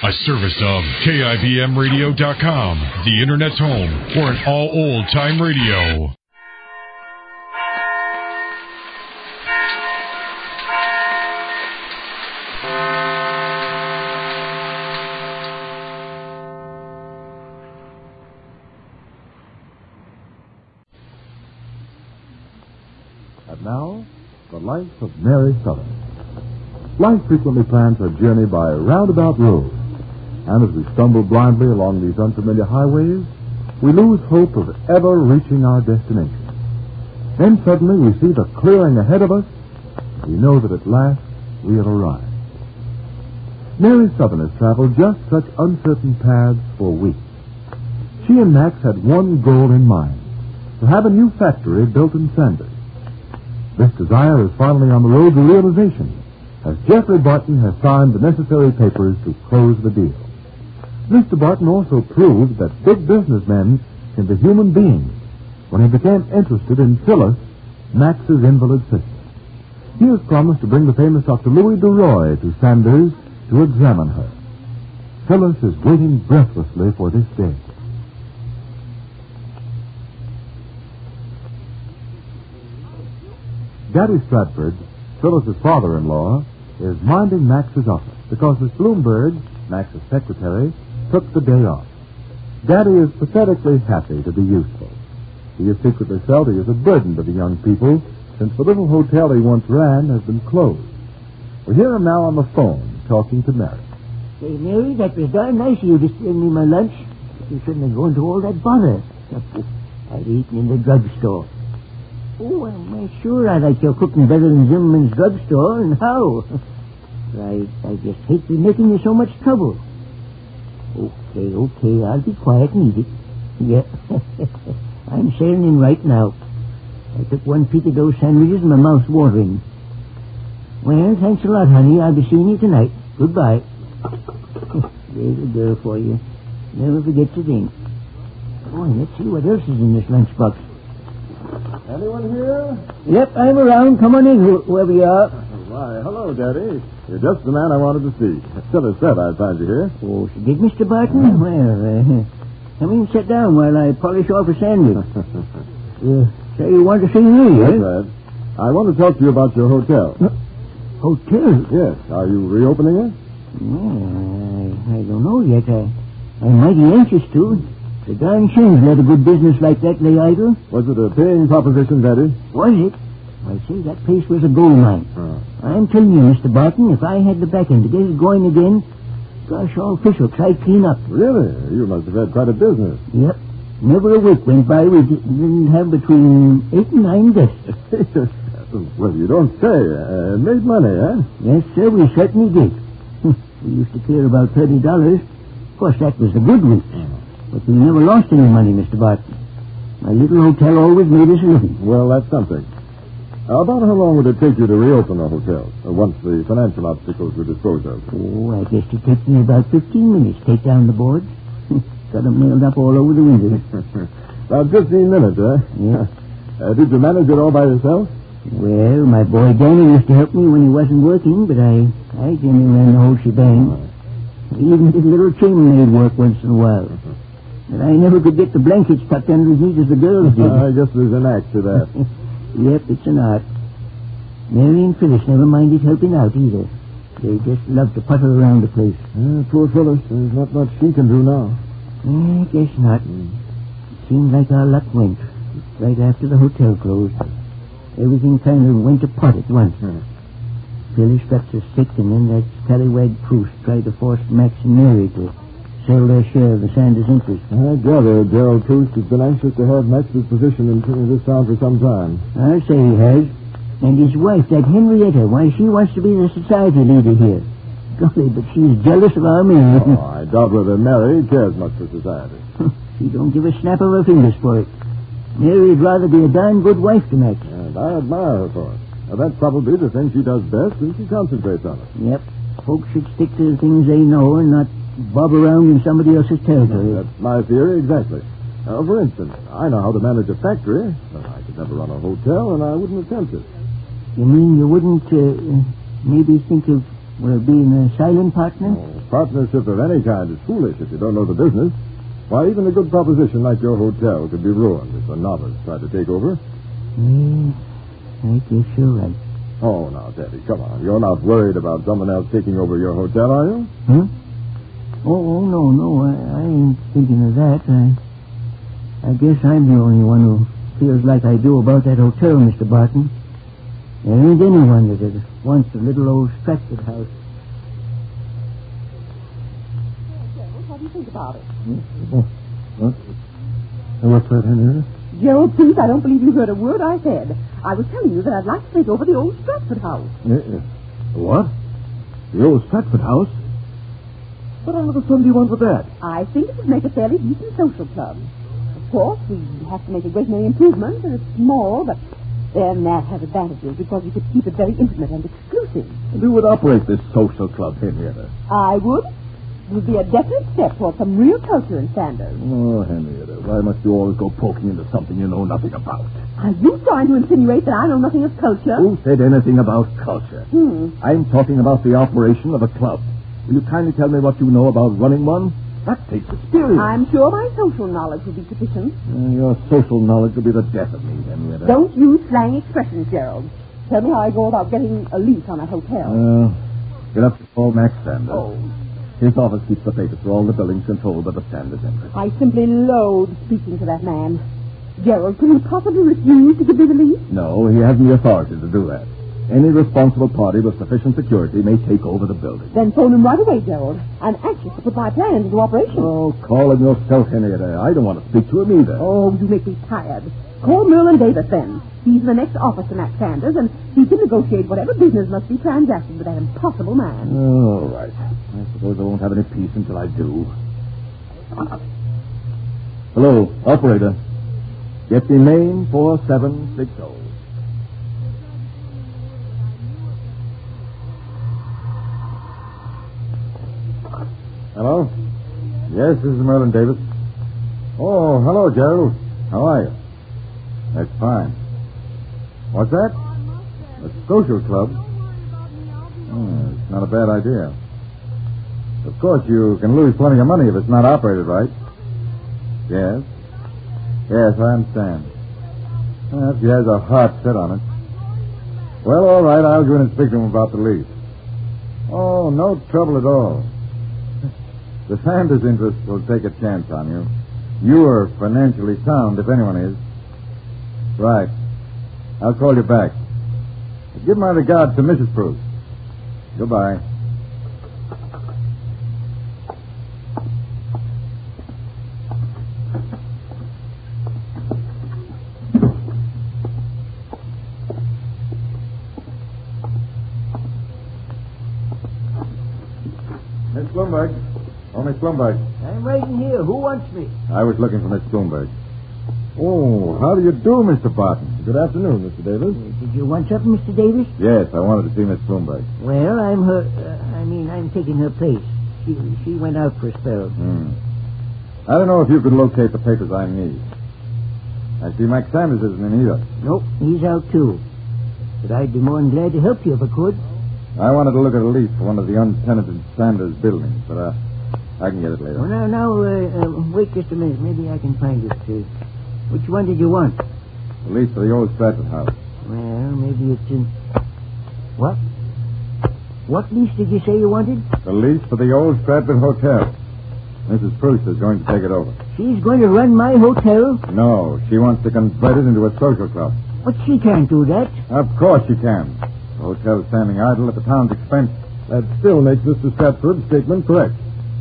A service of KIBMradio.com, the Internet's home for an all old-time radio. And now, the life of Mary Sothern. Life frequently plans her journey by roundabout roads. And as we stumble blindly along these unfamiliar highways, we lose hope of ever reaching our destination. Then suddenly we see the clearing ahead of us. We know that at last we have arrived. Mary Sothern has traveled just such uncertain paths for weeks. She and Max had one goal in mind, to have a new factory built in Sanders. This desire is finally on the road to realization, as Jeffrey Barton has signed the necessary papers to close the deal. Mr. Barton also proved that big businessmen can be human beings when he became interested in Phyllis, Max's invalid sister. He has promised to bring the famous Dr. Louis DeRoy to Sanders to examine her. Phyllis is waiting breathlessly for this day. Daddy Stratford, Phyllis's father-in-law, is minding Max's office because Miss Bloomberg, Max's secretary, took the day off. Daddy is pathetically happy to be useful. He has secretly felt he is a burden to the young people since the little hotel he once ran has been closed. We hear him now on the phone talking to Mary. Say, Mary, that was darn nice of you to send me my lunch. You shouldn't have gone to all that bother. I'd eaten in the drugstore. Oh, I'm sure I like your cooking better than Zimmerman's drugstore, and how? I just hate to be making you so much trouble. Okay, I'll be quiet and eat it. Yeah, I'm sailing in right now. I took one peek at those sandwiches and my mouth's watering. Well, thanks a lot, honey. I'll be seeing you tonight. Goodbye. There's a girl for you. Never forget to think. Boy, let's see what else is in this lunchbox. Anyone here? Yep, I'm around. Come on in, whoever you are. Why, hello, Daddy. You're just the man I wanted to see. Phyllis said I'd find you here. Oh, she did, Mr. Barton? Well, come in and sit down while I polish off a sandwich. So you want to see me, eh? That's right. I want to talk to you about your hotel. Hotel? Yes. Are you reopening it? Well, I don't know yet. I'm mighty anxious to. It's a darn shame to let a good business like that lay idle. Was it a paying proposition, Daddy? Was it? I say that place was a gold mine. I'm telling you, Mr. Barton, if I had the backing to get it going again, gosh, all fishhooks, I'd clean up. Really? You must have had quite a business. Yep. Never a week went by we didn't have between 8 and 9 guests. Well, you don't say. Made money, huh? Yes, sir, we certainly did. We used to clear about $30. Of course, that was the good weeks. But we never lost any money, Mr. Barton. My little hotel always made us a living. Well, that's something. About how long would it take you to reopen a hotel once the financial obstacles were disposed of? Oh, I guess it takes me about 15 minutes to take down the boards. Got them nailed up all over the windows. About 15 minutes, huh? Yeah. Did you manage it all by yourself? Well, my boy Danny used to help me when he wasn't working, but I generally ran the whole shebang. He even did a little chambermaid work once in a while. But I never could get the blankets tucked under his knees as the girls did. I guess there's an act to that. Yep, it's an art. Mary and Phyllis never minded helping out either. They just love to putter around the place. Poor Phyllis. There's not much she can do now. I guess not. It seemed like our luck went. Right after the hotel closed. Everything kind of went to pot at once. Phyllis got so sick, and then that scallywag Proust tried to force Max and Mary to sell their share of the Sanders interest. I gather Gerald Proust has been anxious to have Max's position in this town for some time. I'll say he has. And his wife, that Henrietta, why, she wants to be the society leader here. Golly, but she's jealous of our Mary. I doubt whether Mary cares much for society. She don't give a snap of her fingers for it. Mary'd rather be a darn good wife to Max. And I admire her for it. Now, that's probably the thing she does best, and she concentrates on it. Yep. Folks should stick to the things they know and not bob around in somebody else's territory. That's my theory, exactly. For instance, I know how to manage a factory, but I could never run a hotel, and I wouldn't attempt it. You mean you wouldn't maybe think of being a silent partner? Oh, partnership of any kind is foolish if you don't know the business. Why, even a good proposition like your hotel could be ruined if a novice tried to take over. I guess you're right. Oh, now, Daddy, come on. You're not worried about someone else taking over your hotel, are you? Huh? Oh, no. I ain't thinking of that. I guess I'm the only one who feels like I do about that hotel, Mr. Barton. There ain't anyone that wants a little old Stratford house. What do you think about it? What? What's that, Henrietta? Gerald, please, I don't believe you heard a word I said. I was telling you that I'd like to take over the old Stratford house. What? The old Stratford house? What under the sun do you want with that? I think it would make a fairly decent social club. Of course, we'd have to make a great many improvements, and it's small, but then that has advantages because you could keep it very intimate and exclusive. And who would operate this social club, Henrietta? I would. It would be a definite step toward some real culture in Sanders. Oh, Henrietta, why must you always go poking into something you know nothing about? Are you trying to insinuate that I know nothing of culture? Who said anything about culture? I'm talking about the operation of a club. Will you kindly tell me what you know about running one? That takes experience. I'm sure my social knowledge will be sufficient. Your social knowledge will be the death of me, Henrietta. Don't use slang expressions, Gerald. Tell me how I go about getting a lease on a hotel. Get up to call Max Sanders. Oh. His office keeps the papers for all the buildings controlled by the Sanders interest. I simply loathe speaking to that man. Gerald, could you possibly refuse to give me the lease? No, he hasn't the authority to do that. Any responsible party with sufficient security may take over the building. Then phone him right away, Gerald. I'm anxious to put my plans into operation. Oh, call him yourself, Henrietta. I don't want to speak to him either. Oh, you make me tired. Call Merlin Davis, then. He's in the next office to Max Sanders, and he can negotiate whatever business must be transacted with that impossible man. All right. I suppose I won't have any peace until I do. Hello, operator. Get me main 4760. Hello? Yes, this is Merlin Davis. Oh, hello, Gerald. How are you? That's fine. What's that? A social club? It's not a bad idea. Of course, you can lose plenty of money if it's not operated right. Yes? Yes, I understand. Well, if he has a heart set on it. Well, all right, I'll go in and speak to him about the lease. Oh, no trouble at all. The Sanders interest will take a chance on you. You are financially sound, if anyone is. Right. I'll call you back. Give my regards to Mrs. Prof. Goodbye. Miss Bloomberg. Oh, Miss Bloomberg. I'm right in here. Who wants me? I was looking for Miss Bloomberg. Oh, how do you do, Mr. Barton? Good afternoon, Mr. Davis. Did you want something, Mr. Davis? Yes, I wanted to see Miss Bloomberg. Well, I'm taking her place. She went out for a spell. I don't know if you could locate the papers I need. I see Max Sanders isn't in either. Nope, he's out too. But I'd be more than glad to help you if I could. I wanted to look at a lease for one of the untenanted Sanders buildings, but I can get it later. Well, now, wait just a minute. Maybe I can find it. Which one did you want? The lease for the old Stratford house. Well, maybe it's in... What? What lease did you say you wanted? The lease for the old Stratford hotel. Mrs. Proust is going to take it over. She's going to run my hotel? No, she wants to convert it into a social club. But she can't do that. Of course she can. The hotel's standing idle at the town's expense. That still makes Mr. Stratford's statement correct.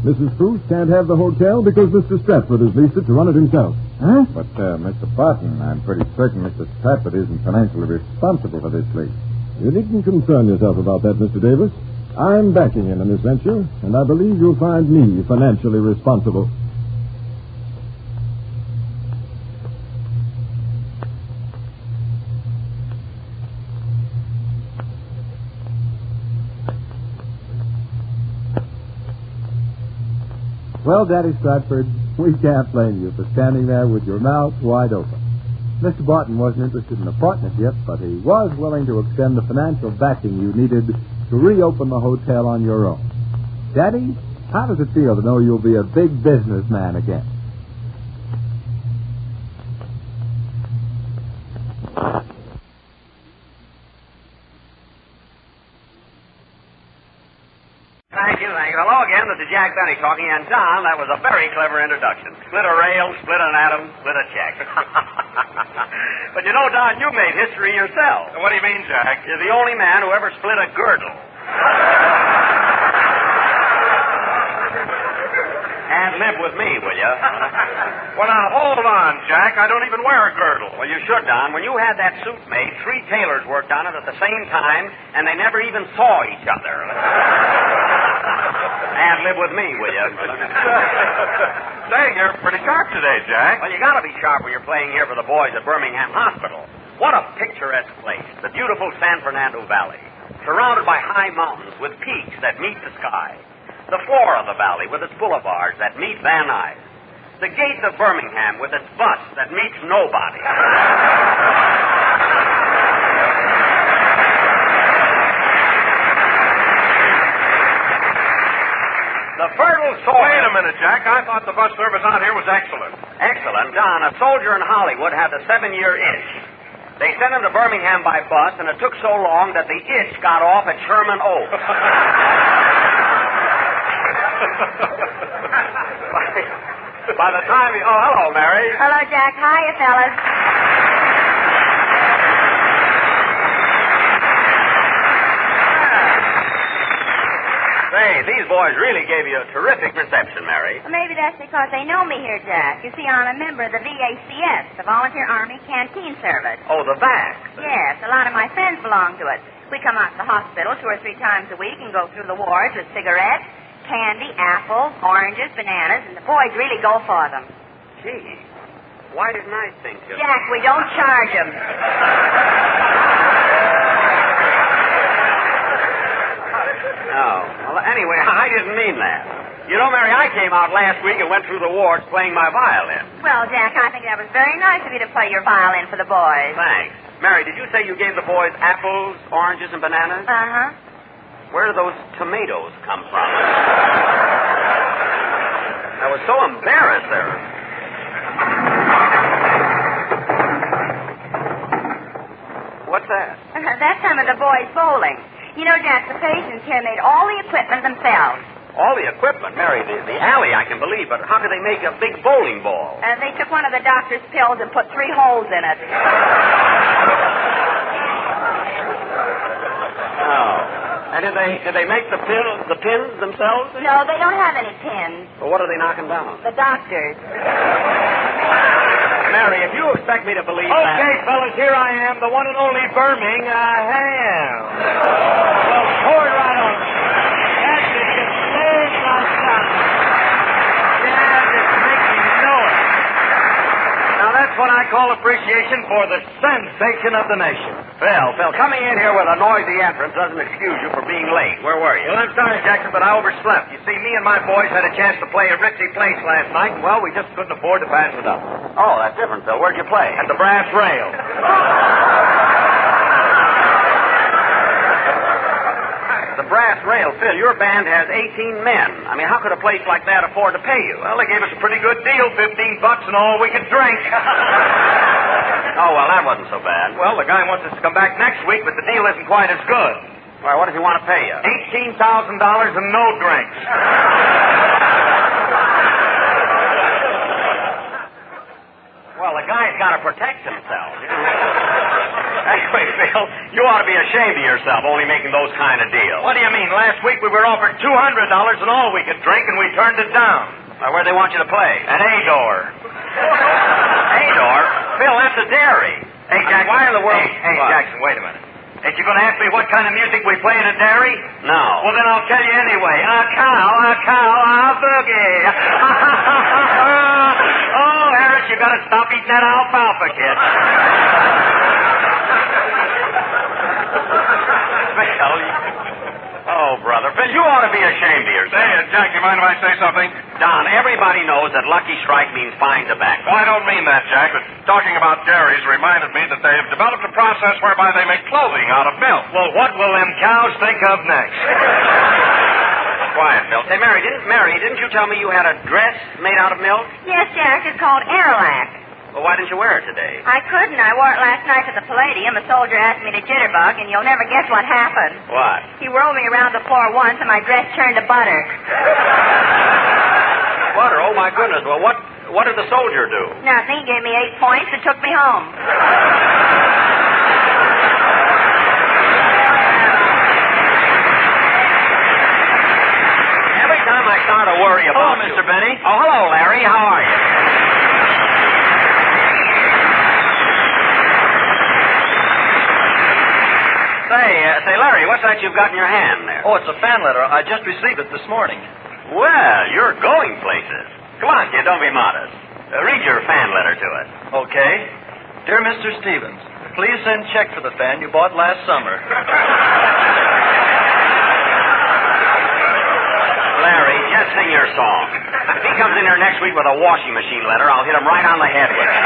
Mrs. Proust can't have the hotel because Mr. Stratford has leased it to run it himself. Huh? But, Mr. Barton, I'm pretty certain Mr. Stratford isn't financially responsible for this lease. You needn't concern yourself about that, Mr. Davis. I'm backing him in this venture, and I believe you'll find me financially responsible. Well, Daddy Stratford, we can't blame you for standing there with your mouth wide open. Mr. Barton wasn't interested in a partnership, but he was willing to extend the financial backing you needed to reopen the hotel on your own. Daddy, How does it feel to know you'll be a big businessman again? Thank you. Hello again. This is Jack Benny talking. And, Don, that was a very clever introduction. Split a rail, split an atom, split a check. But you know, Don, you made history yourself. What do you mean, Jack? You're the only man who ever split a girdle. And live with me, will you? Well, now, hold on, Jack. I don't even wear a girdle. Well, you should, Don. When you had that suit made, 3 tailors worked on it at the same time, and they never even saw each other. And live with me, will you? Say, you're pretty sharp today, Jack. Well, you gotta be sharp when you're playing here for the boys at Birmingham Hospital. What a picturesque place. The beautiful San Fernando Valley. Surrounded by high mountains with peaks that meet the sky. The floor of the valley with its boulevards that meet Van Nuys. The gates of Birmingham with its bus that meets nobody. The fertile soil. Wait a minute, Jack. I thought the bus service out here was excellent. Excellent. Don, a soldier in Hollywood had the 7-year itch. They sent him to Birmingham by bus, and it took so long that the itch got off at Sherman Oaks. By the time he... Oh, hello, Mary. Hello, Jack. Hiya, fellas. Say, these boys really gave you a terrific reception, Mary. Well, maybe that's because they know me here, Jack. You see, I'm a member of the VACS, the Volunteer Army Canteen Service. Oh, the VAC. Yes, a lot of my friends belong to it. We come out to the hospital 2 or 3 times a week and go through the wards with cigarettes, candy, apples, oranges, bananas, and the boys really go for them. Gee, why didn't I think of... Jack, we don't charge them. Oh, well, anyway, I didn't mean that. You know, Mary, I came out last week and went through the wards playing my violin. Well, Jack, I think that was very nice of you to play your violin for the boys. Thanks. Mary, did you say you gave the boys apples, oranges, and bananas? Uh-huh. Where do those tomatoes come from? I was so embarrassed there. What's that? That's some of the boys bowling. You know, Jack, the patients here made all the equipment themselves. All the equipment, Mary, the alley I can believe, but how could they make a big bowling ball? They took one of the doctor's pills and put 3 holes in it. Oh. And did they make the pins themselves? No, they don't have any pins. Well, what are they knocking down? The doctors. Mary, if you expect me to believe that... Okay, fellas, here I am, the one and only Birmingham. Well, pour it right on. That's it. Just there's my son. Yeah, just make me know it. Now, that's what I call appreciation for the sensation of the nation. Phil, coming in here with a noisy entrance doesn't excuse you for being late. Where were you? Well, I'm sorry, Jackson, but I overslept. You see, me and my boys had a chance to play a ritzy place last night, and, well, we just couldn't afford to pass it up. Oh, that's different, Phil. Where'd you play? At the Brass Rail. The Brass Rail, Phil, your band has 18 men. I mean, how could a place like that afford to pay you? Well, they gave us a pretty good deal, $15 and all we could drink. Oh, well, that wasn't so bad. Well, the guy wants us to come back next week, but the deal isn't quite as good. Why, what does he want to pay you? $18,000 and no drinks. Well, the guy's got to protect himself. Anyway, Phil, you ought to be ashamed of yourself only making those kind of deals. What do you mean? Last week we were offered $200 and all we could drink, and we turned it down. Where'd they want you to play? At Ador. Ador? Phil, that's a dairy. Hey, Jackson. Why in the world? Hey, Jackson, wait a minute. Ain't you going to ask me what kind of music we play in a dairy? No. Well, then I'll tell you anyway. A cow, a boogie. Oh, Harris, you got to stop eating that alfalfa, kid. Phil, oh, brother. Phil, you ought to be ashamed of yourself. Say, Jack, you mind if I say something? Don, everybody knows that Lucky Strike means fine tobacco. Well, I don't mean that, Jack, but talking about dairies reminded me that they've developed a process whereby they make clothing out of milk. Well, what will them cows think of next? Quiet, Phil. Say, Mary, didn't Mary didn't you tell me you had a dress made out of milk? Yes, Jack, it's called Airlac. Well, why didn't you wear it today? I couldn't. I wore it last night to the Palladium. A soldier asked me to jitterbug, and you'll never guess what happened. What? He rolled me around the floor once, and my dress turned to butter. Butter? Oh, my goodness. Well, what did the soldier do? Nothing. He gave me 8 points and took me home. Every time I start to worry about Hello, Mr. Benny. Oh, hello, Larry. How are you? Say, Larry, what's that you've got in your hand there? Oh, it's a fan letter. I just received it this morning. Well, you're going places. Come on, kid, don't be modest. Read your fan letter to us. Okay. Dear Mr. Stevens, please send check for the fan you bought last summer. Larry, just sing your song. If he comes in here next week with a washing machine letter, I'll hit him right on the head with it.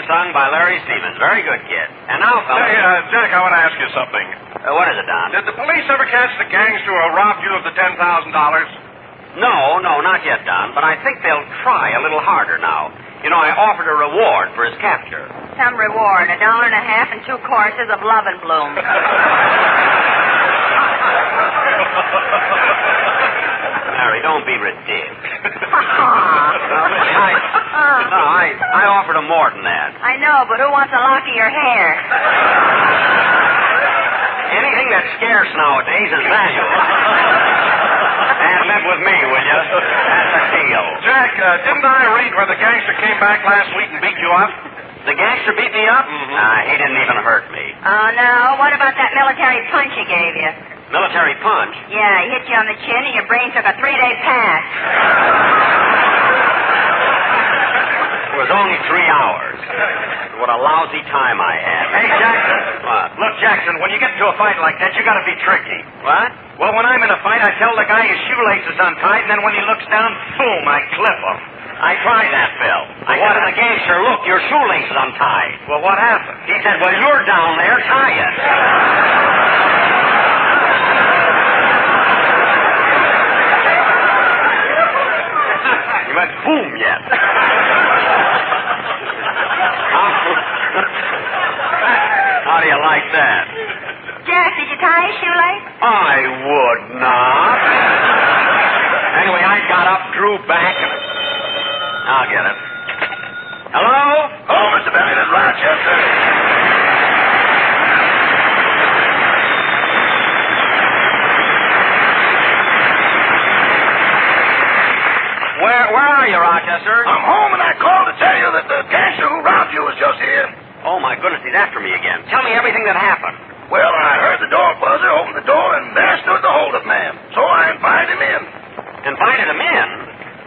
Sung by Larry Stevens. Very good, kid. And now, fellas... Hey, Jack, I want to ask you something. What is it, Don? Did the police ever catch the gangster who robbed you of the $10,000? No, not yet, Don. But I think they'll try a little harder now. You know, I offered a reward for his capture. Some reward, $1.50 and 2 courses of Love and Bloom. Larry, don't be ridiculous. I offered him more than that. I know, but who wants a lock of your hair? Anything that's scarce nowadays is valuable. And live with me, will you? That's a deal. Jack, didn't I read where the gangster came back last week and beat you up? The gangster beat me up? Mm-hmm. He didn't even hurt me. Oh, no. What about that military punch he gave you? Military punch? Yeah, he hit you on the chin and your brain took a 3-day pass. It was only 3 hours. What a lousy time I had. Hey, Jackson. What? Look, Jackson, when you get into a fight like that, you got to be tricky. What? Well, when I'm in a fight, I tell the guy his shoelace is untied, and then when he looks down, boom, I clip him. I tried that, Bill. I said to the gangster, look, your shoelace is untied. Well, what happened? He said, well, you're down there, tie it. He went boom yet. How do you like that? Jack, did you tie his shoelace? I would not. Anyway, I got up, drew back, and... I'll get it. Hello? Oh, Mr. Benny, this is Rochester. Where are you, Rochester? I'm home, and I called to tell you that the gangster who robbed you was just here. Oh, my goodness, he's after me again. Tell me everything that happened. Well, I heard the door buzzer, opened the door, and there stood the holdup man. So I invited him in. Invited him in?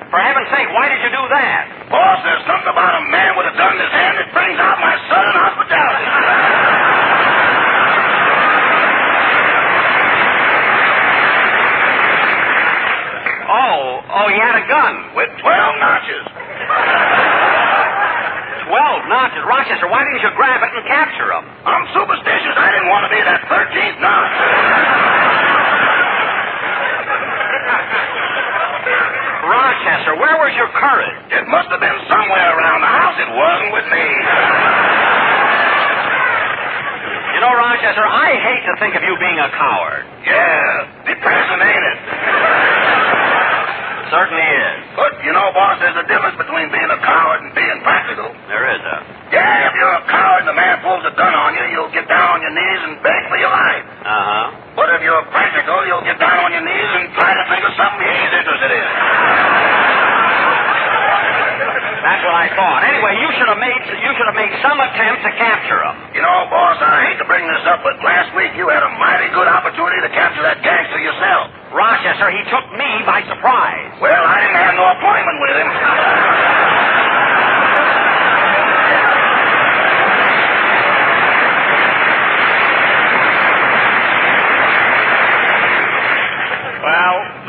For heaven's sake, why did you do that? Boss, there's something about a man with a gun in his hand that brings out my southern hospitality. Oh, he had a gun. With 12 notches. 12 notches? Rochester, why didn't you grab it and capture him? I'm superstitious. I didn't want to be that 13th notch. Rochester, where was your courage? It must have been somewhere around the house. It wasn't with me. You know, Rochester, I hate to think of you being a coward. Yeah, depressing, ain't it? Certainly is. But, you know, boss, there's a difference between being a coward and being practical. There is a... Yeah, if you're a coward and the man pulls a gun on you, you'll get down on your knees and beg for your life. Uh-huh. But if you're practical, you'll get down on your knees and try to think of something he's interested in. That's what I thought. Anyway, you should have made some attempt to capture him. You know, boss, I hate to bring this up, but last week you had a mighty good opportunity to capture that gangster yourself. Rochester, he took me by surprise. Well, I didn't have no appointment with him.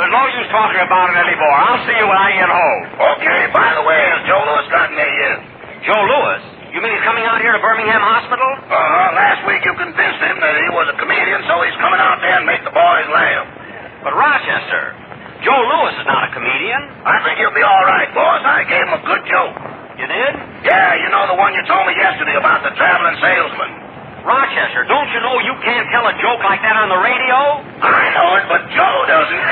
There's no use talking about it anymore. I'll see you when I get home. Okay, by the way, has Joe Lewis gotten there yet? Joe Lewis? You mean he's coming out here to Birmingham Hospital? Last week you convinced him that he was a comedian, so he's coming out there and make the boys laugh. But Rochester, Joe Lewis is not a comedian. I think he'll be all right, boss. I gave him a good joke. You did? Yeah, you know the one you told me yesterday about the traveling salesman. Rochester, don't you know you can't tell a joke like that on the radio? I know it, but Joe doesn't.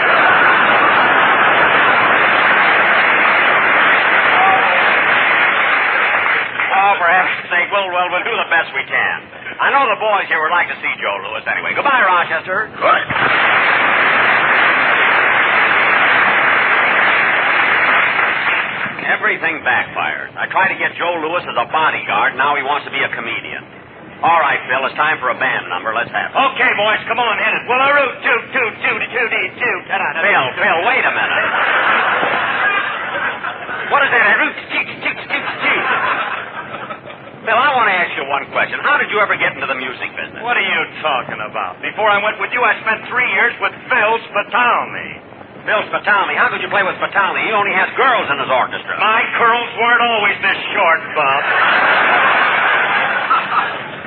Oh, for heaven's sake, we'll do the best we can. I know the boys here would like to see Joe Lewis anyway. Goodbye, Rochester. Good. Everything backfired. I tried to get Joe Lewis as a bodyguard. Now he wants to be a comedian. All right, Phil, it's time for a band number. Let's have it. Okay, boys, come on, hit it. Well, a root, toot, toot, toot, toot, toot. Phil, wait a minute. What is that? A root, toot, toot, toot, toot. Phil, I want to ask you one question. How did you ever get into the music business? What are you talking about? Before I went with you, I spent 3 years with Phil Spitalny. Phil Spitalny? How could you play with Spitalny? He only has girls in his orchestra. My curls weren't always this short, Bob.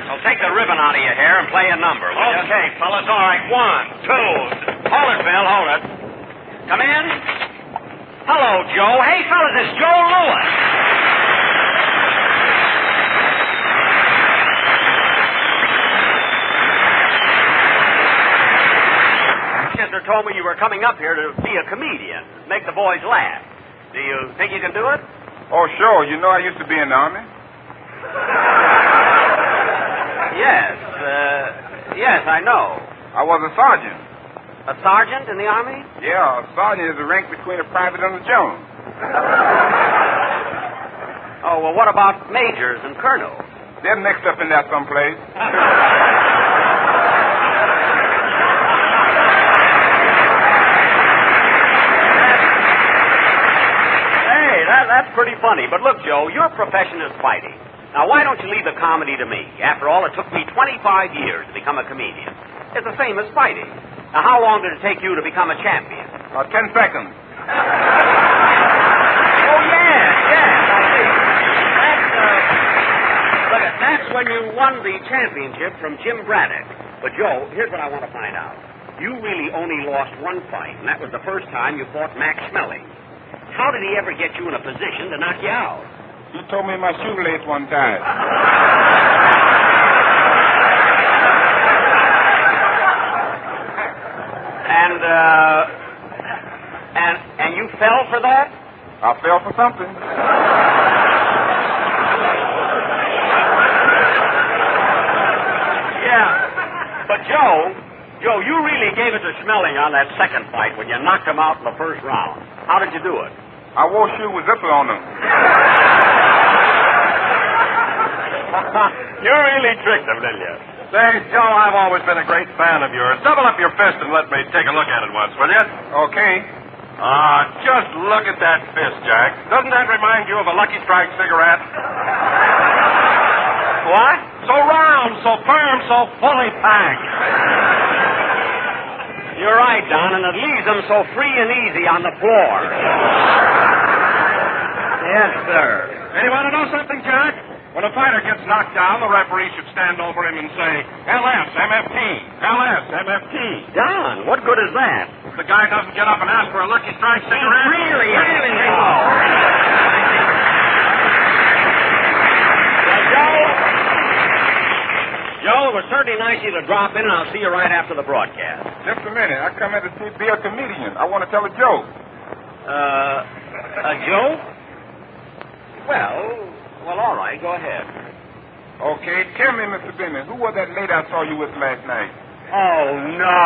Well, take the ribbon out of your hair and play a number, will you? Okay, fellas, all right. 1, 2. Hold it, Phil, hold it. Come in. Hello, Joe. Hey, fellas, it's Joe Lewis. Chester told me you were coming up here to be a comedian, make the boys laugh. Do you think you can do it? Oh, sure. You know I used to be in the Army. Yes, I know. I was a sergeant. A sergeant in the Army? Yeah, a sergeant is a rank between a private and a general. Oh, well, what about majors and colonels? They're mixed up in that someplace. That's pretty funny. But look, Joe, your profession is fighting. Now, why don't you leave the comedy to me? After all, it took me 25 years to become a comedian. It's the same as fighting. Now, how long did it take you to become a champion? 10 seconds. Oh, yes, I see. That's when you won the championship from Jim Braddock. But, Joe, here's what I want to find out. You really only lost one fight, and that was the first time you fought Max Schmeling. How did he ever get you in a position to knock you out? He told me my shoelace one time. And you fell for that? I fell for something. Yeah. But Joe, you really gave it to Schmeling on that second fight when you knocked him out in the first round. How did you do it? I wore shoes with zipper on them. You really tricked him, didn't you? Say, Joe, I've always been a great fan of yours. Double up your fist and let me take a look at it once, will you? Okay. Just look at that fist, Jack. Doesn't that remind you of a Lucky Strike cigarette? What? So round, so firm, so fully packed. You're right, Don, and it leaves them so free and easy on the floor. Yes, sir. And you want to know something, Jack? When a fighter gets knocked down, the referee should stand over him and say, LS, MFT, LS, MFT. Don, what good is that? The guy doesn't get up and ask for a Lucky Strike cigarette. Really? Joe, it was certainly nice of you to drop in, and I'll see you right after the broadcast. Just a minute. I come here to be a comedian. I want to tell a joke. A joke? Well, all right. Go ahead. Okay. Tell me, Mr. Bennett, who was that lady I saw you with last night? Oh, no,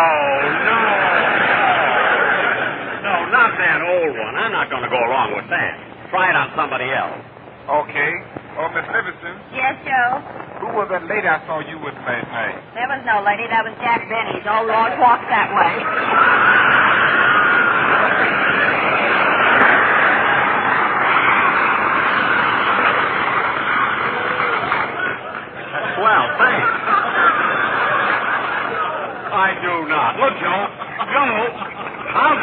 not that old one. I'm not going to go along with that. Try it on somebody else. Okay. Oh, Miss Livingston. Yes, Joe? Who was that lady I saw you with last night? There was no lady. That was Jack Benny's. Oh, Lord, walk that way. Well, thanks. I do not. Look, Joe. I'll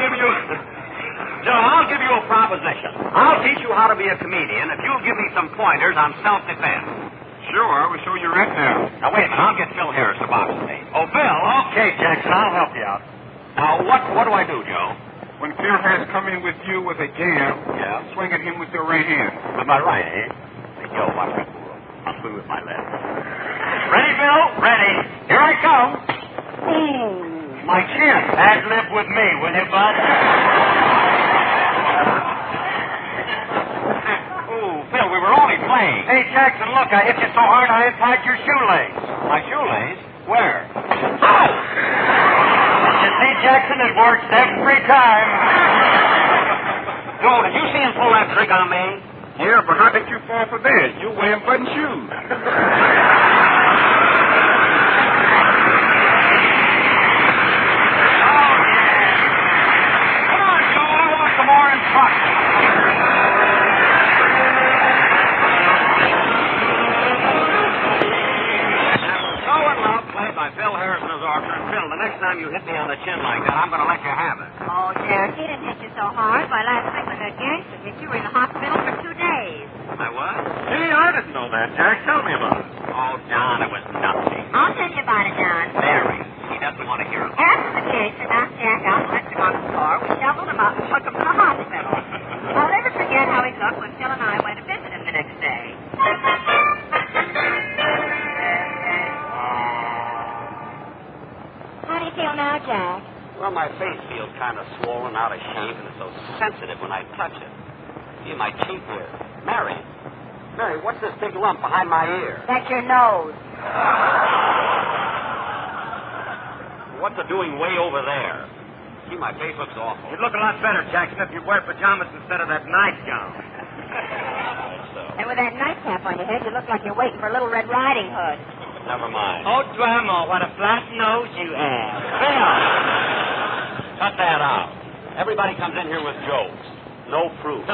give you a proposition. I'll teach you how to be a comedian if you'll give me some pointers on self-defense. Sure, I will show you right now. Now, wait a minute. I'll get Phil Harris to box me. Oh, Bill. Okay, Jackson. I'll help you out. Now, what do I do, Joe? When Phil has come in with you with a jab, swing at him with your right hand. With my right, eh? Hey, Joe, watch me. I'll swing with my left. Ready, Bill? Ready. Here I come. Ooh, my chin. Ad-lib with me, will you, bud? Phil, we were only playing. Hey, Jackson, look, I hit you so hard I untied your shoelace. My shoelace? Where? Ow! You see, Jackson, it works every time. Joe, did you see him pull that trick on me? Yeah, but how did you fall for that? You wearing button shoes. Come on, Joe, I want some more instructions. By Phil Harris and his orchestra. And Phil, the next time you hit me on the chin like that, I'm going to let you have it. Oh, Jack, he didn't hit you so hard. Why, last night when that gangster hit you, were in the hospital for 2 days. I was? Hey, I didn't know that, Jack. Tell me about it. Oh, John, it was nothing. I'll tell you about it, John. Mary, she doesn't want to hear it. After the gangster knocked Jack out and left him on the floor, we shoveled him up and took him to the hospital. I'll never forget how he looked when Phil and I went to visit him the next day. How do you feel now, Jack? Well, my face feels kind of swollen, out of shape, and it's so sensitive when I touch it. See, my cheek here. Mary, what's this big lump behind my ear? That's your nose. What's it doing way over there? See, my face looks awful. You'd look a lot better, Jackson, if you'd wear pajamas instead of that nightgown. And with that nightcap on your head, you look like you're waiting for Little Red Riding Hood. Never mind. Oh, drama, what a flat nose you have. Phil! Cut that out. Everybody comes in here with jokes. No proof.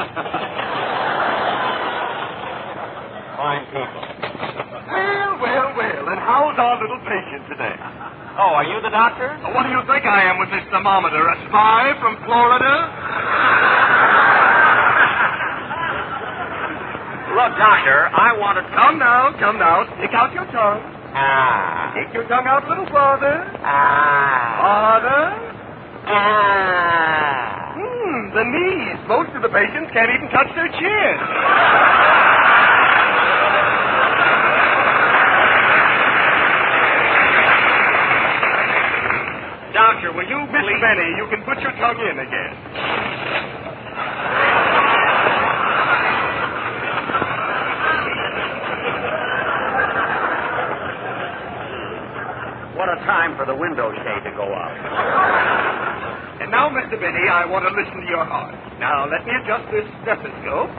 Fine people. Well, and how's our little patient today? Oh, are you the doctor? What do you think I am with this thermometer? A spy from Florida? Look, doctor, I want to... Come now. Stick out your tongue. Stick your tongue out a little farther. Farther. The knees. Most of the patients can't even touch their chin. Doctor, will you... Miss Benny, you can put your tongue in again. What a time for the window shade to go up. And now, Mr. Benny, I want to listen to your heart. Now, let me adjust this stethoscope.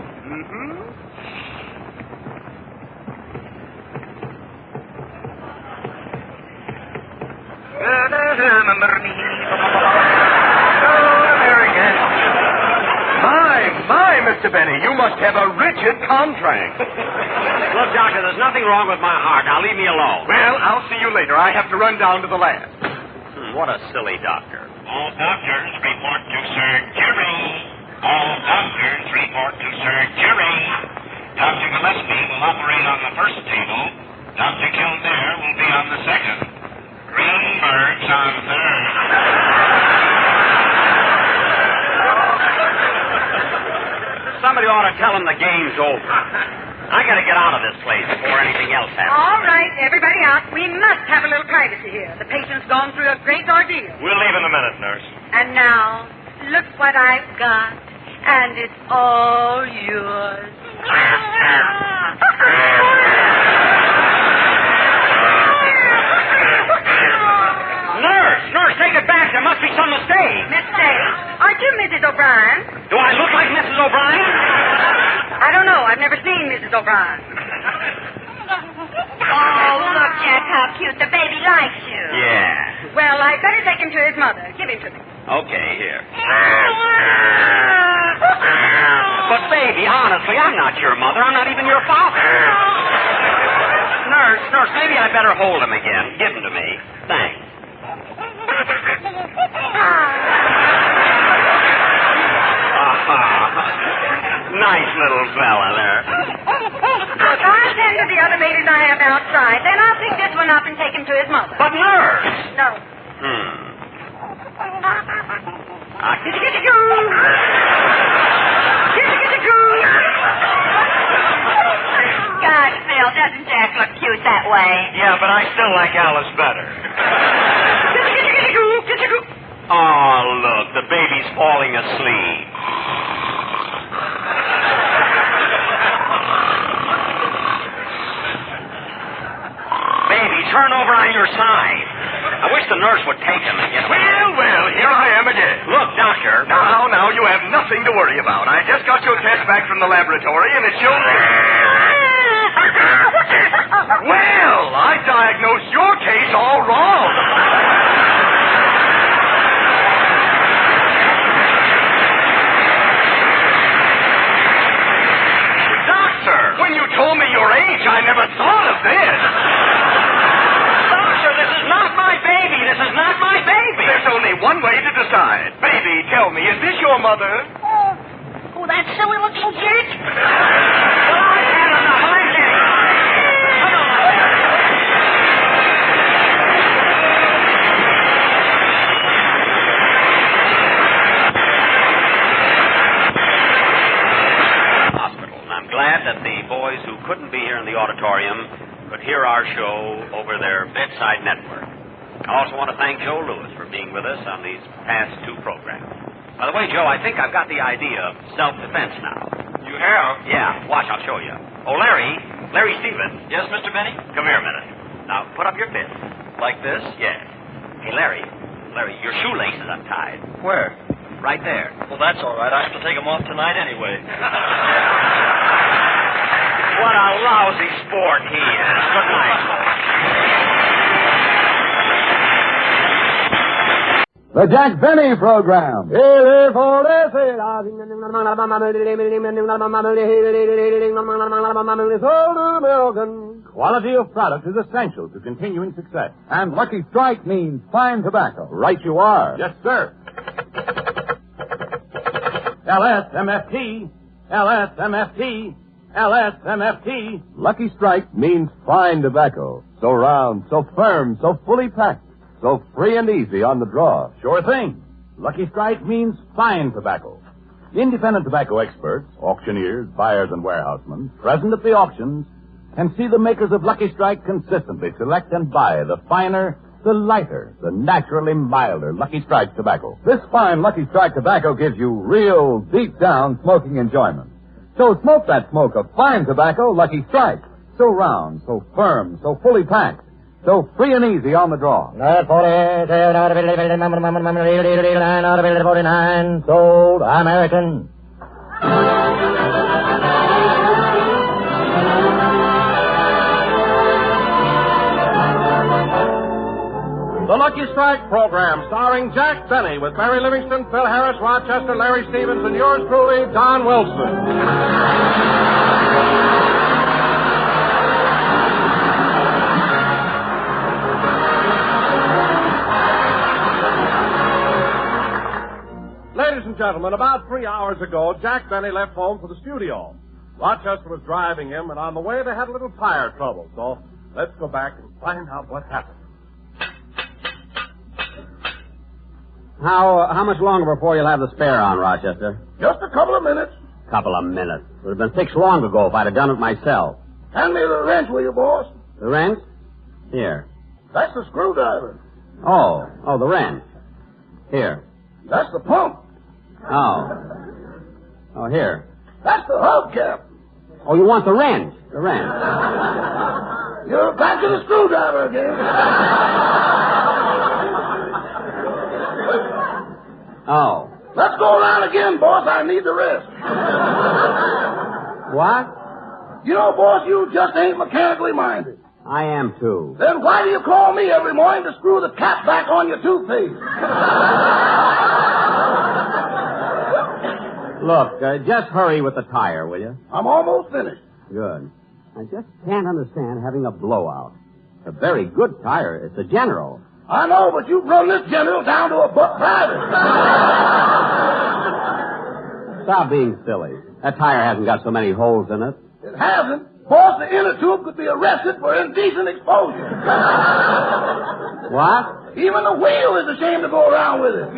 My, Mr. Benny, you must have a rigid contract. Look, doctor, there's nothing wrong with my heart. Now, leave me alone. Well, I'll see you later. I have to run down to the lab. What a silly doctor. All doctors report to surgery. All doctors report to surgery. Dr. Gillespie will operate on the first table. Dr. Kildare will be on the second. Greenberg's on third. Somebody ought to tell him the game's over. I got to get out of this place before anything else happens. All right, everybody out. We must have a little privacy here. The patient's gone through a great ordeal. We'll leave in a minute, nurse. And now, look what I've got. And it's all yours. Nurse, take it back. There must be some mistake. Mistake? Aren't you Mrs. O'Brien? Do I look like Mrs. O'Brien? I don't know. I've never seen Mrs. O'Brien. Oh, look, Jack, how cute. The baby likes you. Yeah. Well, I'd better take him to his mother. Give him to me. Okay, here. But, baby, honestly, I'm not your mother. I'm not even your father. Nurse, maybe I better hold him again. Give him to me. Thanks. little fella there. Look, I'll send to the other babies I have outside. Then I'll pick this one up and take him to his mother. But nurse! No. Kitty-kitty-goo! Kitty-kitty-goo! Gosh, Phil, doesn't Jack look cute that way? Yeah, but I still like Alice better. Kitty-kitty-goo! Kitty-goo! Oh, look, the baby's falling asleep. Baby, turn over on your side. I wish the nurse would take him and get him. Well, here I am again. Look, doctor. Now, you have nothing to worry about. I just got your test back from the laboratory, and it shows... Well, I diagnosed your case all wrong. Doctor, when you told me your age, I never thought of this. Doctor, this is not my baby. This is not my baby. There's only one way to decide. Baby, tell me, is this your mother? Oh, that silly-looking jerk. Glad that the boys who couldn't be here in the auditorium could hear our show over their bedside network. I also want to thank Joe Lewis for being with us on these past two programs. By the way, Joe, I think I've got the idea of self-defense now. You have? Yeah, watch, I'll show you. Oh, Larry Stevens. Yes, Mr. Benny? Come here a minute. Now, put up your fist. Like this? Yes. Hey, Larry, your shoelace is untied. Where? Right there. Well, that's all right. I have to take them off tonight anyway. What a lousy sport he is. Good night. The Jack Benny Program. Quality of product is essential to continuing success. And Lucky Strike means fine tobacco. Right you are. Yes, sir. LSMFT. LSMFT. LSMFT. Lucky Strike means fine tobacco. So round, so firm, so fully packed, so free and easy on the draw. Sure thing. Lucky Strike means fine tobacco. Independent tobacco experts, auctioneers, buyers, and warehousemen present at the auctions can see the makers of Lucky Strike consistently select and buy the finer, the lighter, the naturally milder Lucky Strike tobacco. This fine Lucky Strike tobacco gives you real, deep-down smoking enjoyment. So smoke that smoke of fine tobacco, Lucky Strike. So round, so firm, so fully packed, so free and easy on the draw. 49, sold American. The Lucky Strike program, starring Jack Benny, with Mary Livingston, Phil Harris, Rochester, Larry Stevens, and yours truly, Don Wilson. Ladies and gentlemen, about 3 hours ago, Jack Benny left home for the studio. Rochester was driving him, and on the way they had a little tire trouble. So let's go back and find out what happened. How much longer before you'll have the spare on, Rochester? Just a couple of minutes. Couple of minutes. Would have been fixed long ago if I'd have done it myself. Hand me the wrench, will you, boss? The wrench? Here. That's the screwdriver. Oh, the wrench. Here. That's the pump. Oh, here. That's the hubcap. Oh, you want the wrench? The wrench. You're back to the screwdriver again. Oh. Let's go around again, boss. I need the rest. What? You know, boss, you just ain't mechanically minded. I am, too. Then why do you call me every morning to screw the cap back on your toothpaste? Look, just hurry with the tire, will you? I'm almost finished. Good. I just can't understand having a blowout. It's a very good tire. It's a General. I know, but you've run this General down to a buck private. Stop being silly. That tire hasn't got so many holes in it. It hasn't. Boss, the inner tube could be arrested for indecent exposure. What? Even the wheel is ashamed to go around with it.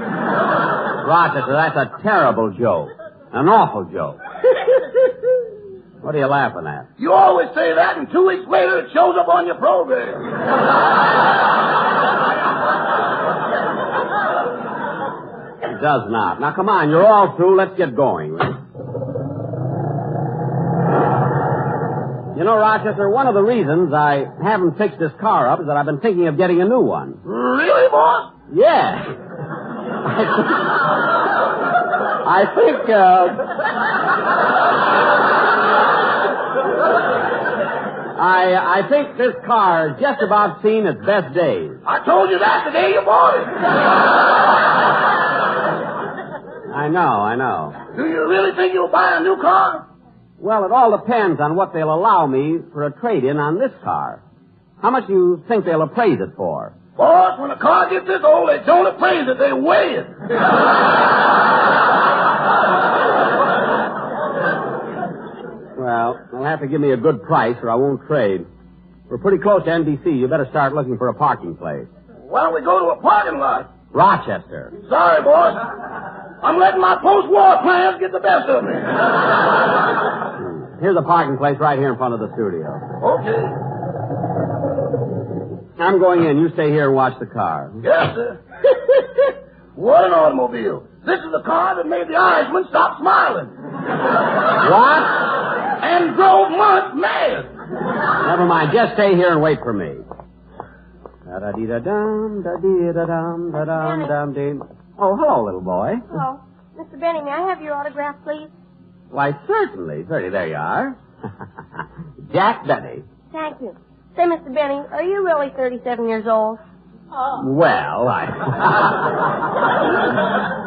Rochester, that's a terrible joke. An awful joke. What are you laughing at? You always say that, and 2 weeks later it shows up on your program. It does not. Now, come on, you're all through. Let's get going. You know, Rochester, one of the reasons I haven't fixed this car up is that I've been thinking of getting a new one. Really, boss? Yeah. I think this car has just about seen its best days. I told you that the day you bought it. I know. Do you really think you'll buy a new car? Well, it all depends on what they'll allow me for a trade-in on this car. How much do you think they'll appraise it for? Boss, when a car gets this old, they don't appraise it, they weigh it. Well, they'll have to give me a good price or I won't trade. We're pretty close to NBC. You better start looking for a parking place. Why don't we go to a parking lot? Rochester. Sorry, boss. I'm letting my post-war plans get the best of me. Here's a parking place right here in front of the studio. Okay. I'm going in. You stay here and watch the car. Yes, sir. What an automobile. This is the car that made the Irishman stop smiling. What? And drove Munch mad. Never mind. Just stay here and wait for me. Da-da-dee-da-dum, da-dee-da-dum, da-dum, dum-dee. Oh, hello, little boy. Hello. Mr. Benny, may I have your autograph, please? Why, certainly. There you are. Jack Benny. Thank you. Say, Mr. Benny, are you really 37 years old? Well,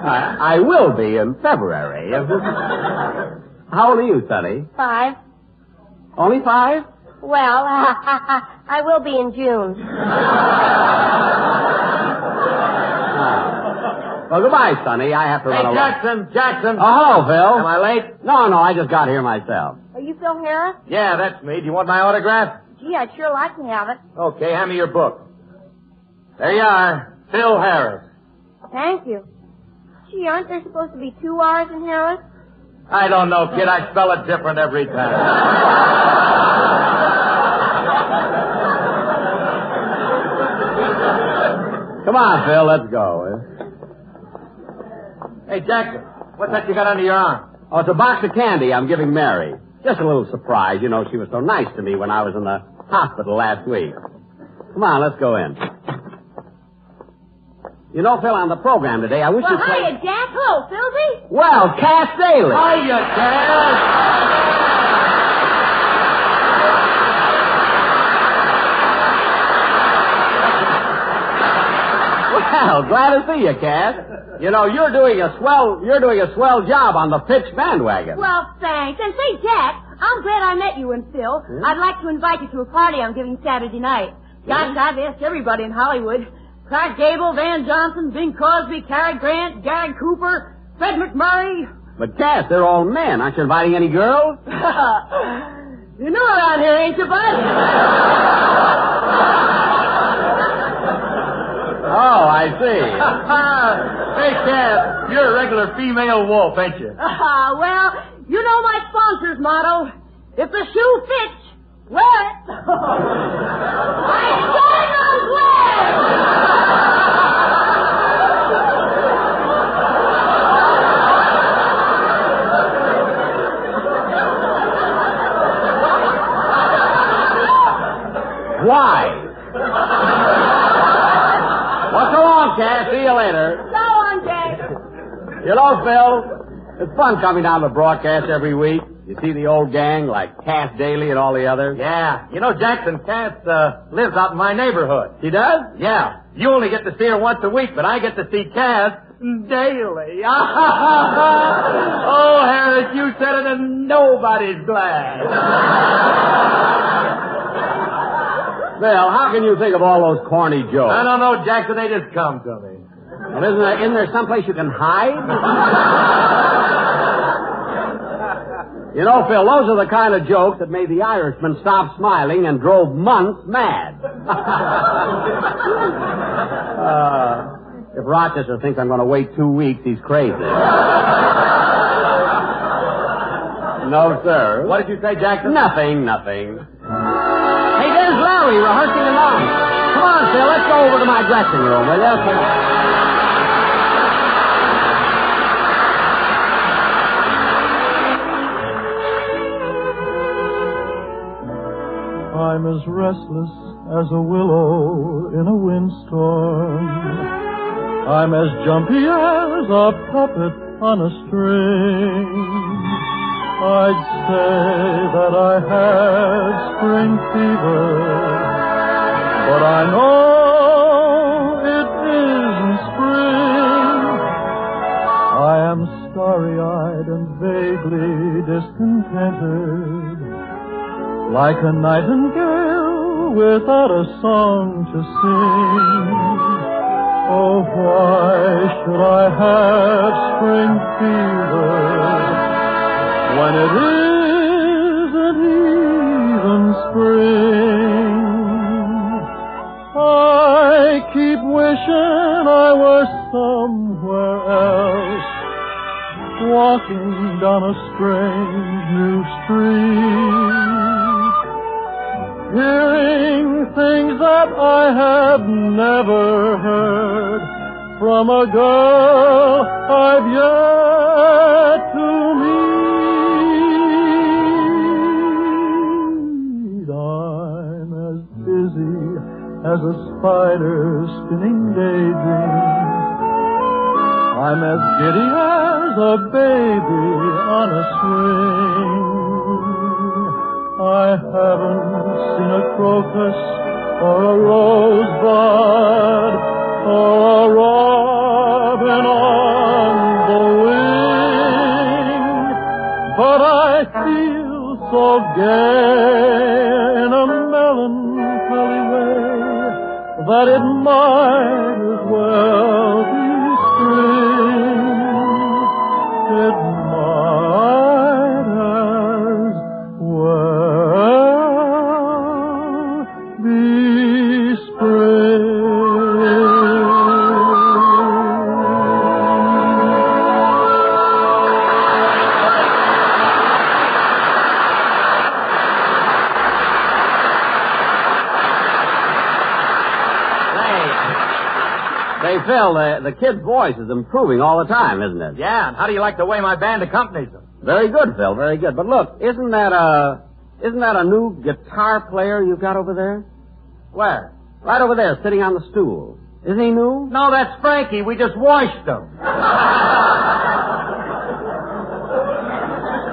I will be in February. How old are you, Sonny? 5. Only 5? Well, I will be in June. Well, goodbye, Sonny. I have to run away. Jackson. Oh, hello, Phil. Am I late? No, I just got here myself. Are you Phil Harris? Yeah, that's me. Do you want my autograph? Gee, I'd sure like to have it. Okay, hand me your book. There you are. Phil Harris. Thank you. Gee, aren't there supposed to be 2 R's in Harris? I don't know, kid. I spell it different every time. Come on, Phil. Let's go. Hey, Jackson, what's that you got under your arm? Oh, it's a box of candy I'm giving Mary. Just a little surprise. You know, she was so nice to me when I was in the hospital last week. Come on, let's go in. You know, Phil, on the program today, I wish well, you'd play... hiya, Jack. Hello, Philby. Well, Cass Daly. Hiya, Cass. Well, glad to see you, Cass. You know, you're doing a swell job on the pitch bandwagon. Well, thanks. And say, Jack, I'm glad I met you and Phil. I'd like to invite you to a party I'm giving Saturday night. Gosh, I've asked everybody in Hollywood. Clark Gable, Van Johnson, Bing Crosby, Cary Grant, Gary Cooper, Fred McMurray. But, Cass, they're all men. Aren't you inviting any girls? You know around here, ain't you, bud? Oh, I see. Hey, Cass, you're a regular female wolf, ain't you? Well, you know my sponsor's motto. If the shoe fits, wear it. I'm going on glad. Why? Well, so long, Cass. See you later. So long, Jack. You know, Phil, it's fun coming down to the broadcast every week. You see the old gang like Cass Daly and all the others? Yeah. You know, Jackson, Cass lives out in my neighborhood. She does? Yeah. You only get to see her once a week, but I get to see Cass daily. Oh, Harris, you said it and nobody's glad. Phil, how can you think of all those corny jokes? I don't know, Jackson. They just come to me. Well, isn't there someplace you can hide? You know, Phil, those are the kind of jokes that made the Irishman stop smiling and drove months mad. If Rochester thinks I'm going to wait 2 weeks, he's crazy. No, sir. What did you say, Jackson? Nothing. Hey, there's Larry rehearsing along. Come on, Phil, let's go over to my dressing room, will you? Come on. I'm as restless as a willow in a windstorm. I'm as jumpy as a puppet on a string. I'd say that I had spring fever, but I know it isn't spring. I am starry-eyed and vaguely discontented, like a nightingale without a song to sing. Oh, why should I have spring fever when it isn't even spring? I keep wishing I were somewhere else, walking down a strange new street, hearing things that I have never heard from a girl I've yet to meet. I'm as busy as a spider spinning daydreams. I'm as giddy as a baby on a swing. I haven't seen a crocus or a rosebud or a robin on the wing, but I feel so gay in a melancholy way that it might as well be spring. It might as well be spring. Hey, Phil, the kid's voice is improving all the time, isn't it? Yeah, and how do you like the way my band accompanies them? Very good, Phil, very good. But look, isn't that a new guitar player you've got over there? Where? Right over there, sitting on the stool. Isn't he new? No, that's Frankie. We just washed him.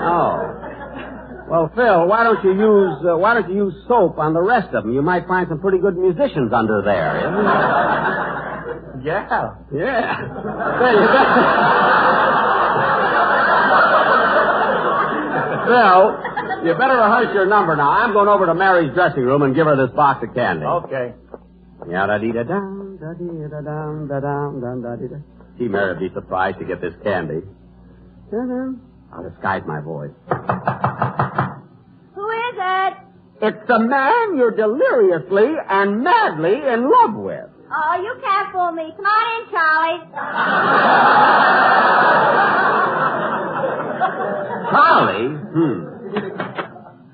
Oh. Well, Phil, why don't you use soap on the rest of them? You might find some pretty good musicians under there, isn't it? Yeah. Yeah. Phil, you better rehearse your number now. I'm going over to Mary's dressing room and give her this box of candy. Okay. Gee, Mary would be surprised to get this candy. I'll disguise my voice. Who is it? It's the man you're deliriously and madly in love with. Oh, you can't fool me. Come on in, Charlie. Charlie?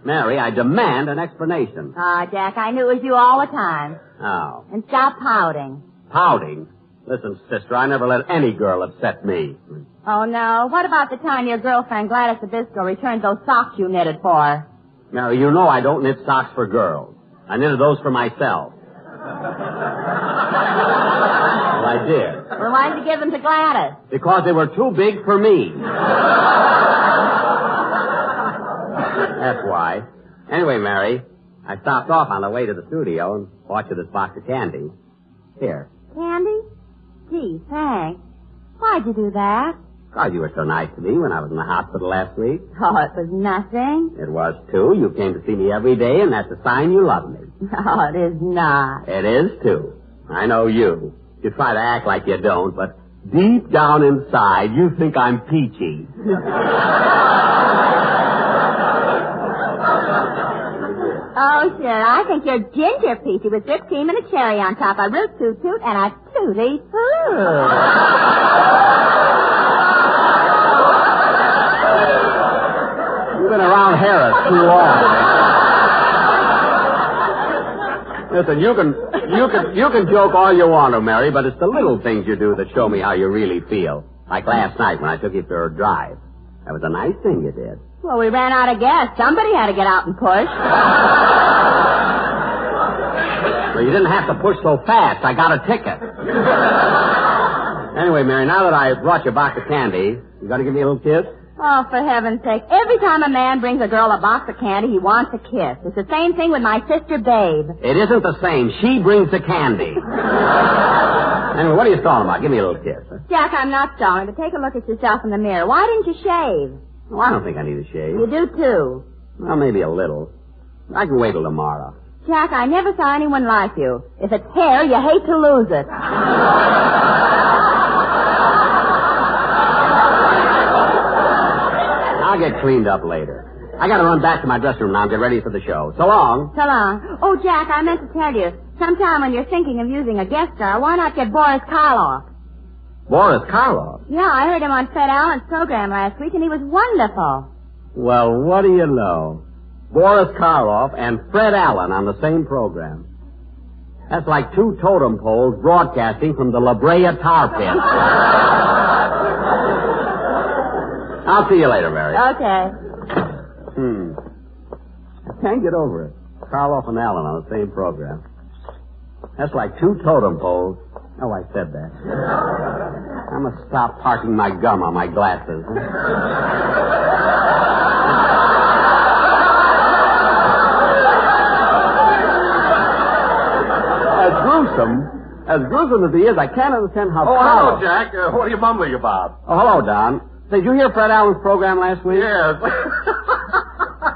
Mary, I demand an explanation. Oh, Jack, I knew it was you all the time. Oh. And stop pouting. Pouting? Listen, sister, I never let any girl upset me. Oh, no. What about the time your girlfriend Gladys Zabisco returned those socks you knitted for her? Mary, you know I don't knit socks for girls. I knitted those for myself. Well, I did. Well, why did you give them to Gladys? Because they were too big for me. That's why. Anyway, Mary, I stopped off on the way to the studio and bought you this box of candy. Here. Candy? Gee, thanks. Why'd you do that? God, you were so nice to me when I was in the hospital last week. Oh, it was nothing. It was, too. You came to see me every day, and that's a sign you love me. No, it is not. It is, too. I know you. You try to act like you don't, but deep down inside, you think I'm peachy. Oh, sure. I think you're ginger peachy with whipped cream and a cherry on top, a root toot toot, and a tooty toot. You've been around Harris too long. Listen, you can joke all you want to, Mary, but it's the little things you do that show me how you really feel. Like last night when I took you for a drive. That was a nice thing you did. Well, we ran out of gas. Somebody had to get out and push. Well, you didn't have to push so fast. I got a ticket. Anyway, Mary, now that I brought you a box of candy, you going to give me a little kiss? Oh, for heaven's sake. Every time a man brings a girl a box of candy, he wants a kiss. It's the same thing with my sister, Babe. It isn't the same. She brings the candy. Anyway, what are you stalling about? Give me a little kiss. Huh? Jack, I'm not stalling, but take a look at yourself in the mirror. Why didn't you shave? Well, I don't think I need a shave. You do, too. Well, maybe a little. I can wait till tomorrow. Jack, I never saw anyone like you. If it's hair, you hate to lose it. I'll get cleaned up later. I gotta run back to my dressing room now and get ready for the show. So long. So long. Oh, Jack, I meant to tell you, sometime when you're thinking of using a guest star, why not get Boris Karloff? Boris Karloff? Yeah, I heard him on Fred Allen's program last week, and he was wonderful. Well, what do you know? Boris Karloff and Fred Allen on the same program. That's like two totem poles broadcasting from the La Brea tar pit. I'll see you later, Mary. Okay. I can't get over it. Karloff and Allen on the same program. That's like two totem poles. Oh, I said that. I must stop parking my gum on my glasses. As gruesome as he is, I can't understand how... Oh, hello, Jack. What are you mumbling about? Oh, hello, Don. Did you hear Fred Allen's program last week? Yes.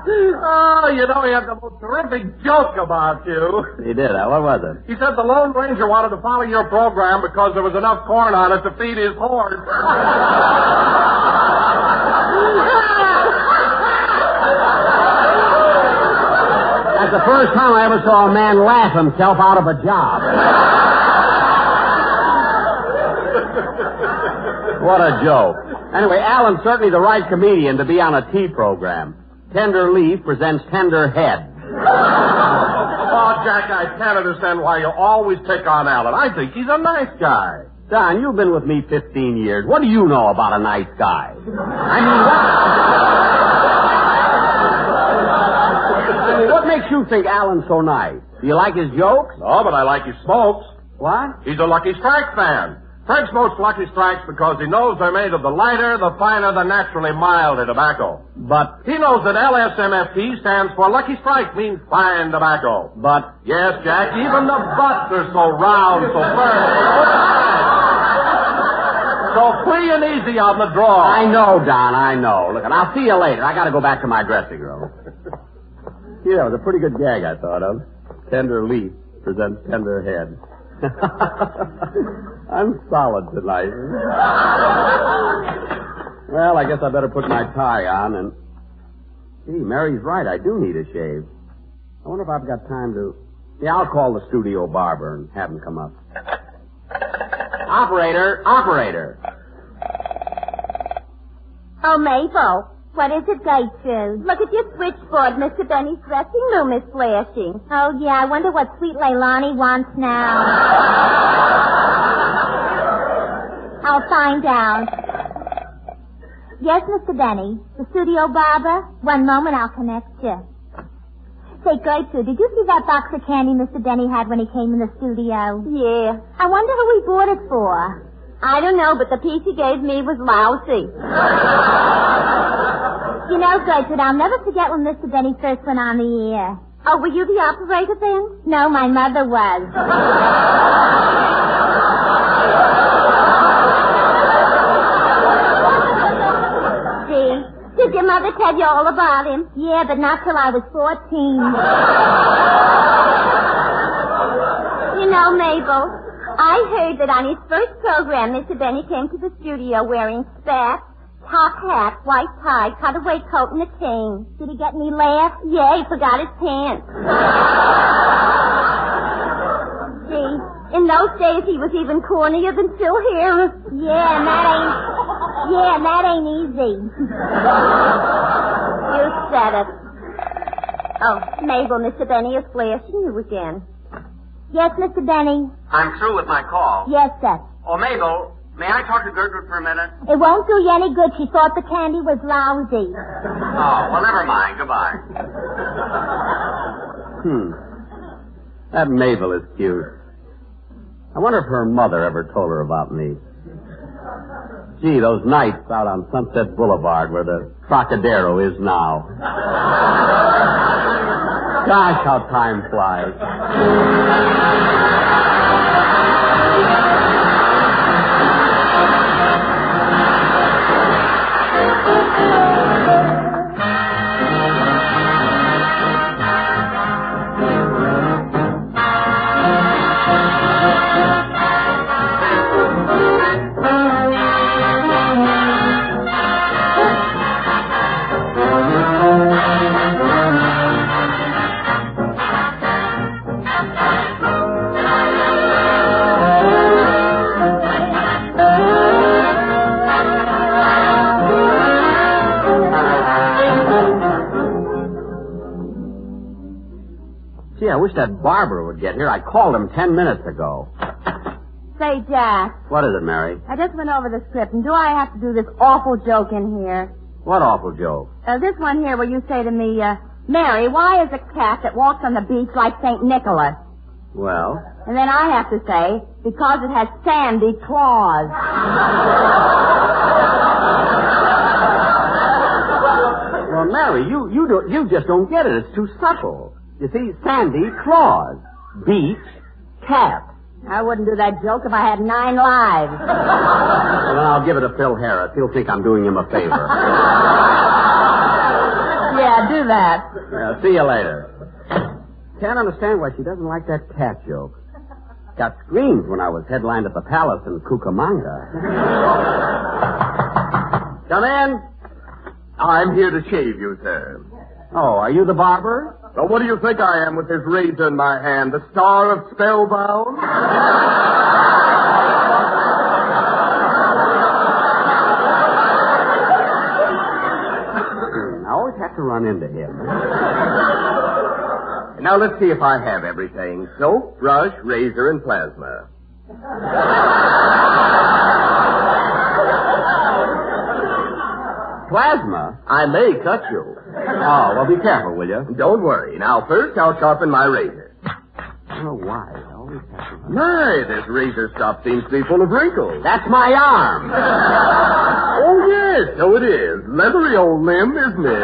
Oh, you know, he had the most terrific joke about you. He did, huh? What was it? He said the Lone Ranger wanted to follow your program because there was enough corn on it to feed his horse. That's the first time I ever saw a man laugh himself out of a job. What a joke. Anyway, Allen's certainly the right comedian to be on a tea program. Tender Leaf presents Tender Head. Oh, Jack, I can't understand why you always pick on Allen. I think he's a nice guy. Don, you've been with me 15 years. What do you know about a nice guy? What makes you think Allen's so nice? Do you like his jokes? No, but I like his smokes. What? He's a Lucky Strike fan. Fred smokes Lucky Strikes because he knows they're made of the lighter, the finer, the naturally milder tobacco. But he knows that LSMFT stands for Lucky Strike, means fine tobacco. But yes, Jack, even the butts are so round, so firm. So free and easy on the draw. I know, Don, I know. Look, and I'll see you later. I got to go back to my dressing room. Yeah, it was a pretty good gag I thought of. Tender Leaf presents Tender Head. I'm solid tonight. Well, I guess I better put my tie on and... Gee, Mary's right. I do need a shave. I wonder if I've got time to... Yeah, I'll call the studio barber and have him come up. Operator! Oh, Mabel. What is it, Gertrude? Look at your switchboard. Mr. Benny's dressing room is flashing. Oh, yeah. I wonder what sweet Leilani wants now. I'll find out. Yes, Mr. Benny. The studio barber? One moment, I'll connect you. Say, Gertrude, did you see that box of candy Mr. Benny had when he came in the studio? Yeah. I wonder who he bought it for. I don't know, but the piece he gave me was lousy. You know, Gertrude, I'll never forget when Mr. Benny first went on the air. Oh, were you the operator then? No, my mother was. See? Did your mother tell you all about him? Yeah, but not till I was 14. You know, Mabel, I heard that on his first program, Mr. Benny came to the studio wearing spats, top hat, white tie, cutaway coat, and a chain. Did he get any laugh? Yeah, he forgot his pants. See, in those days he was even cornier than Phil here. Yeah, and that ain't easy. You said it. Oh, Mabel, Mr. Benny is flashing you again. Yes, Mr. Benny? I'm through with my call. Yes, sir. Oh, Mabel, may I talk to Gertrude for a minute? It won't do you any good. She thought the candy was lousy. Oh, well, never mind. Goodbye. That Mabel is cute. I wonder if her mother ever told her about me. Gee, those nights out on Sunset Boulevard where the Trocadero is now. Gosh, how time flies. Gee, I wish that barber would get here. I called him 10 minutes ago. Say, Jack. What is it, Mary? I just went over the script, and do I have to do this awful joke in here? What awful joke? This one here where you say to me, Mary, why is a cat that walks on the beach like St. Nicholas? Well? And then I have to say, because it has sandy claws. Well, Mary, you just don't get it. It's too subtle. You see, sandy claws, beach, cat. I wouldn't do that joke if I had 9 lives. Well, then I'll give it to Phil Harris. He'll think I'm doing him a favor. Yeah, do that. Yeah, see you later. Can't understand why she doesn't like that cat joke. Got screams when I was headlined at the Palace in Cucamonga. Come in. I'm here to shave you, sir. Oh, are you the barber? Well, what do you think I am with this razor in my hand? The star of Spellbound? I always have to run into him. Now, let's see if I have everything. Soap, brush, razor, and plasma. Plasma? I may cut you. Oh, well, be careful, will you? Don't worry. Now, first, I'll sharpen my razor. I don't know why. I always have to... My, this razor stop seems to be full of wrinkles. That's my arm. Oh, yes, so it is. Leathery old limb, isn't it?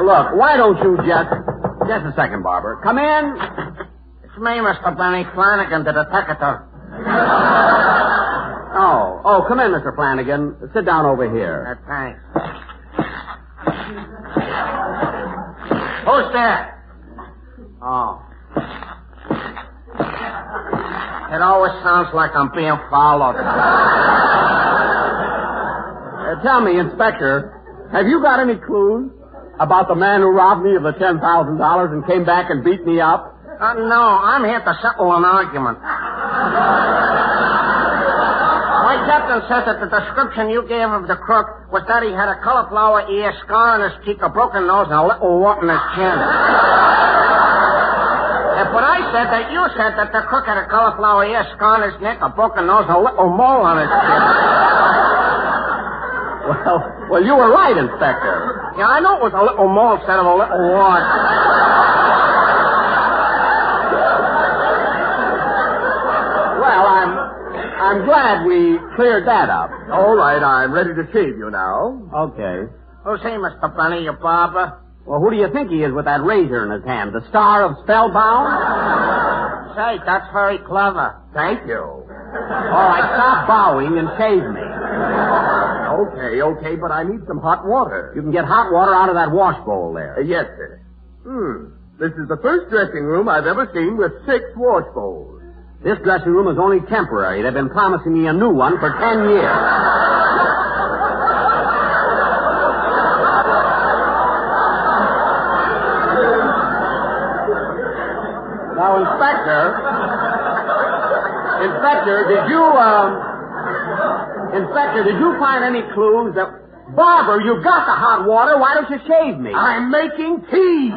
Look, why don't you just a second, Barber. Come in. It's me, Mr. Benny Flanagan, the detective. Oh, come in, Mr. Flanagan. Sit down over here. Thanks. Who's there? Oh. It always sounds like I'm being followed. Tell me, Inspector, have you got any clues about the man who robbed me of the $10,000 and came back and beat me up? No, I'm here to settle an argument. My captain said that the description you gave of the crook was that he had a cauliflower ear, scar on his cheek, a broken nose, and a little wart in his chin. But I said that you said that the crook had a cauliflower ear, scar on his neck, a broken nose, and a little mole on his chin. Well, you were right, Inspector. Yeah, I know it was a little mole instead of a little wart. Well, I'm glad we cleared that up. All right, I'm ready to shave you now. Okay. Who's he, Mr. Benny, your barber? Well, who do you think he is with that razor in his hand? The star of Spellbound? Say, that's very clever. Thank you. All right, stop bowing and shave me. Okay, but I need some hot water. You can get hot water out of that wash bowl there. Yes, sir. This is the first dressing room I've ever seen with 6 wash bowls. This dressing room is only temporary. They've been promising me a new one for 10 years. Now, Inspector, did you find any clues that... Barber, you've got the hot water. Why don't you shave me? I'm making tea.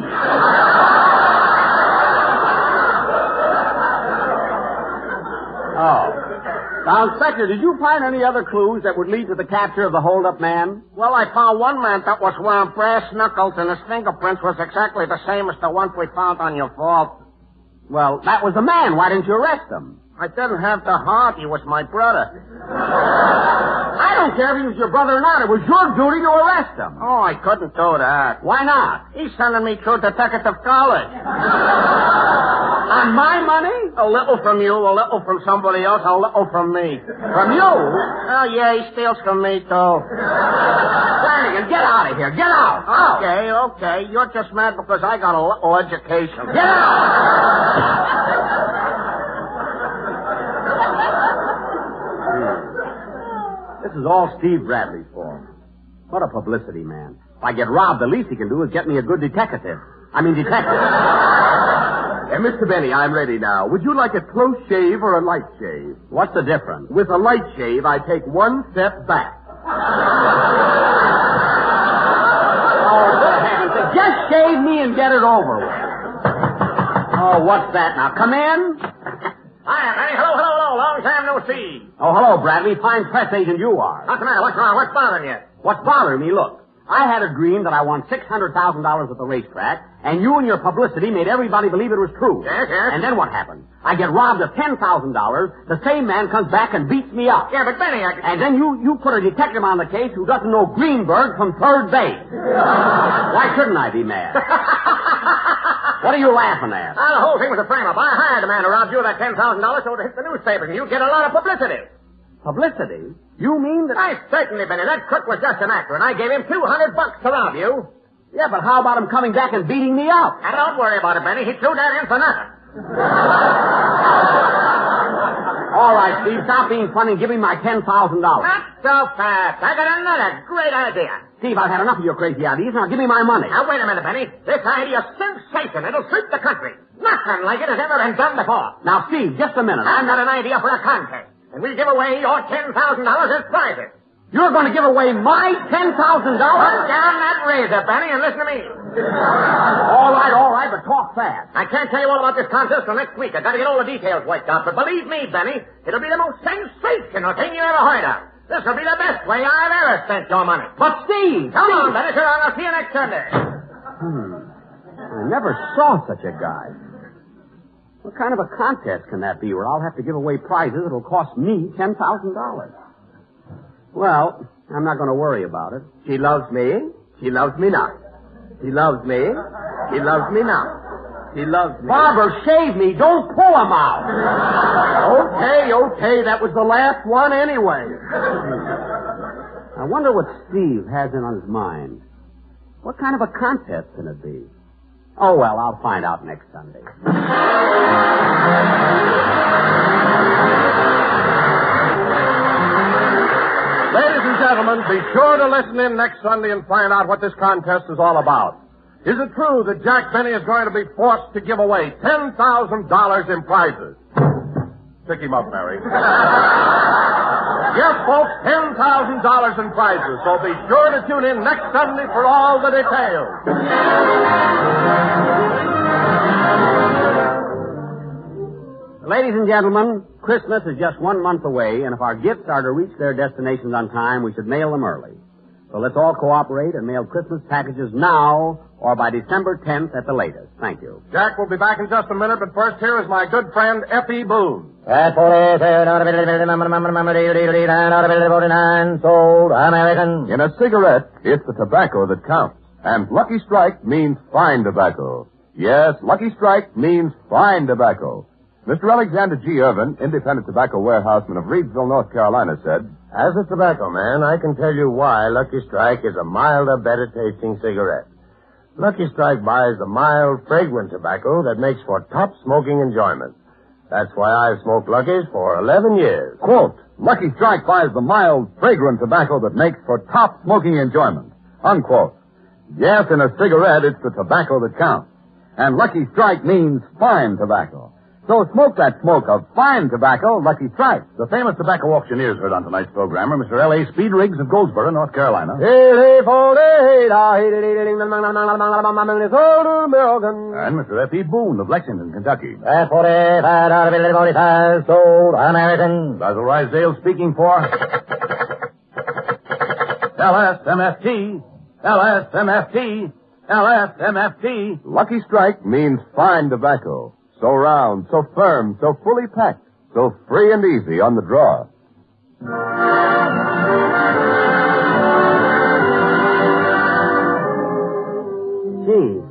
Oh. Now, Inspector, did you find any other clues that would lead to the capture of the hold-up man? Well, I found one man that was wearing brass knuckles, and his fingerprints was exactly the same as the ones we found on your vault. Well, that was the man. Why didn't you arrest him? I didn't have the heart. He was my brother. I don't care if he was your brother or not. It was your duty to arrest him. Oh, I couldn't do that. Why not? He's sending me through detective college. On my money? A little from you, a little from somebody else, a little from me. From you? Oh, yeah, he steals from me, too. Flanagan, get out of here. Get out. Okay. You're just mad because I got a little education. Get out! This is all Steve Bradley's fault. What a publicity man. If I get robbed, the least he can do is get me a good detective. Mr. Benny, I'm ready now. Would you like a close shave or a light shave? What's the difference? With a light shave, I take one step back. Oh, for heaven's sake, just shave me and get it over with. Oh, what's that now? Come in. Hi, Benny. Hello. Long time no see. Oh, hello, Bradley. Fine press agent you are. What's the matter? What's wrong? What's bothering you? What's bothering me, look. I had a dream that I won $600,000 at the racetrack, and you and your publicity made everybody believe it was true. Yes. And then what happened? I get robbed of $10,000. The same man comes back and beats me up. Yeah, but Benny, And then you put a detective on the case who doesn't know Greenberg from third base. Why shouldn't I be mad? What are you laughing at? The whole thing was a frame-up. I hired a man who robbed you of that $10,000 so to hit the newspapers, and you'd get a lot of publicity. Publicity? You mean that... I certainly, Benny. That crook was just an actor, and I gave him $200 to rob you. Yeah, but how about him coming back and beating me up? And don't worry about it, Benny. He threw that in for nothing. All right, Steve, stop being funny and give me my $10,000. Not so fast. I got another great idea. Steve, I've had enough of your crazy ideas. Now give me my money. Now, wait a minute, Benny. This idea's sensation. It'll sweep the country. Nothing like it has ever been done before. Now, Steve, just a minute. I've got an idea for a contest. And we'll give away your $10,000 as prizes. You're going to give away my $10,000? Put down that razor, Benny, and listen to me. All right, but talk fast. I can't tell you all about this contest till next week. I've got to get all the details worked out. But believe me, Benny, it'll be the most sensational thing you ever heard of. This will be the best way I've ever spent your money. But Steve! Come on, Benny, sit down. I'll see you next Sunday. I never saw such a guy. What kind of a contest can that be where I'll have to give away prizes that'll cost me $10,000? Well, I'm not going to worry about it. She loves me. She loves me not. She loves me. She loves me not. She loves me. Barber, shave me. Don't pull him out. Okay. That was the last one anyway. I wonder what Steve has on his mind. What kind of a contest can it be? Oh, well, I'll find out next Sunday. Ladies and gentlemen, be sure to listen in next Sunday and find out what this contest is all about. Is it true that Jack Benny is going to be forced to give away $10,000 in prizes? Pick him up, Mary. Yes, folks, $10,000 in prizes. So be sure to tune in next Sunday for all the details. Ladies and gentlemen, Christmas is just 1 month away, and if our gifts are to reach their destinations on time, we should mail them early. So let's all cooperate and mail Christmas packages now or by December 10th at the latest. Thank you. Jack will be back in just a minute, but first here is my good friend F.E. Boone. Sold American. In a cigarette, it's the tobacco that counts. And Lucky Strike means fine tobacco. Yes, Lucky Strike means fine tobacco. Mr. Alexander G. Irvin, independent tobacco warehouseman of Reedsville, North Carolina, said, As a tobacco man, I can tell you why Lucky Strike is a milder, better-tasting cigarette. Lucky Strike buys the mild, fragrant tobacco that makes for top smoking enjoyment. That's why I've smoked Lucky's for 11 years. Quote, Lucky Strike buys the mild, fragrant tobacco that makes for top smoking enjoyment. Unquote. Yes, in a cigarette, it's the tobacco that counts. And Lucky Strike means fine tobacco. So smoke that smoke of fine tobacco, Lucky Strike. The famous tobacco auctioneers heard on tonight's program are Mr. L.A. Speed Riggs of Goldsboro, North Carolina. And Mr. F.E. Boone of Lexington, Kentucky. That's 45 out of 45 sold American. Basil Rysdale speaking for LSMFT, LSMFT, LSMFT. Lucky Strike means fine tobacco. So round, so firm, so fully packed, so free and easy on the draw. Gee,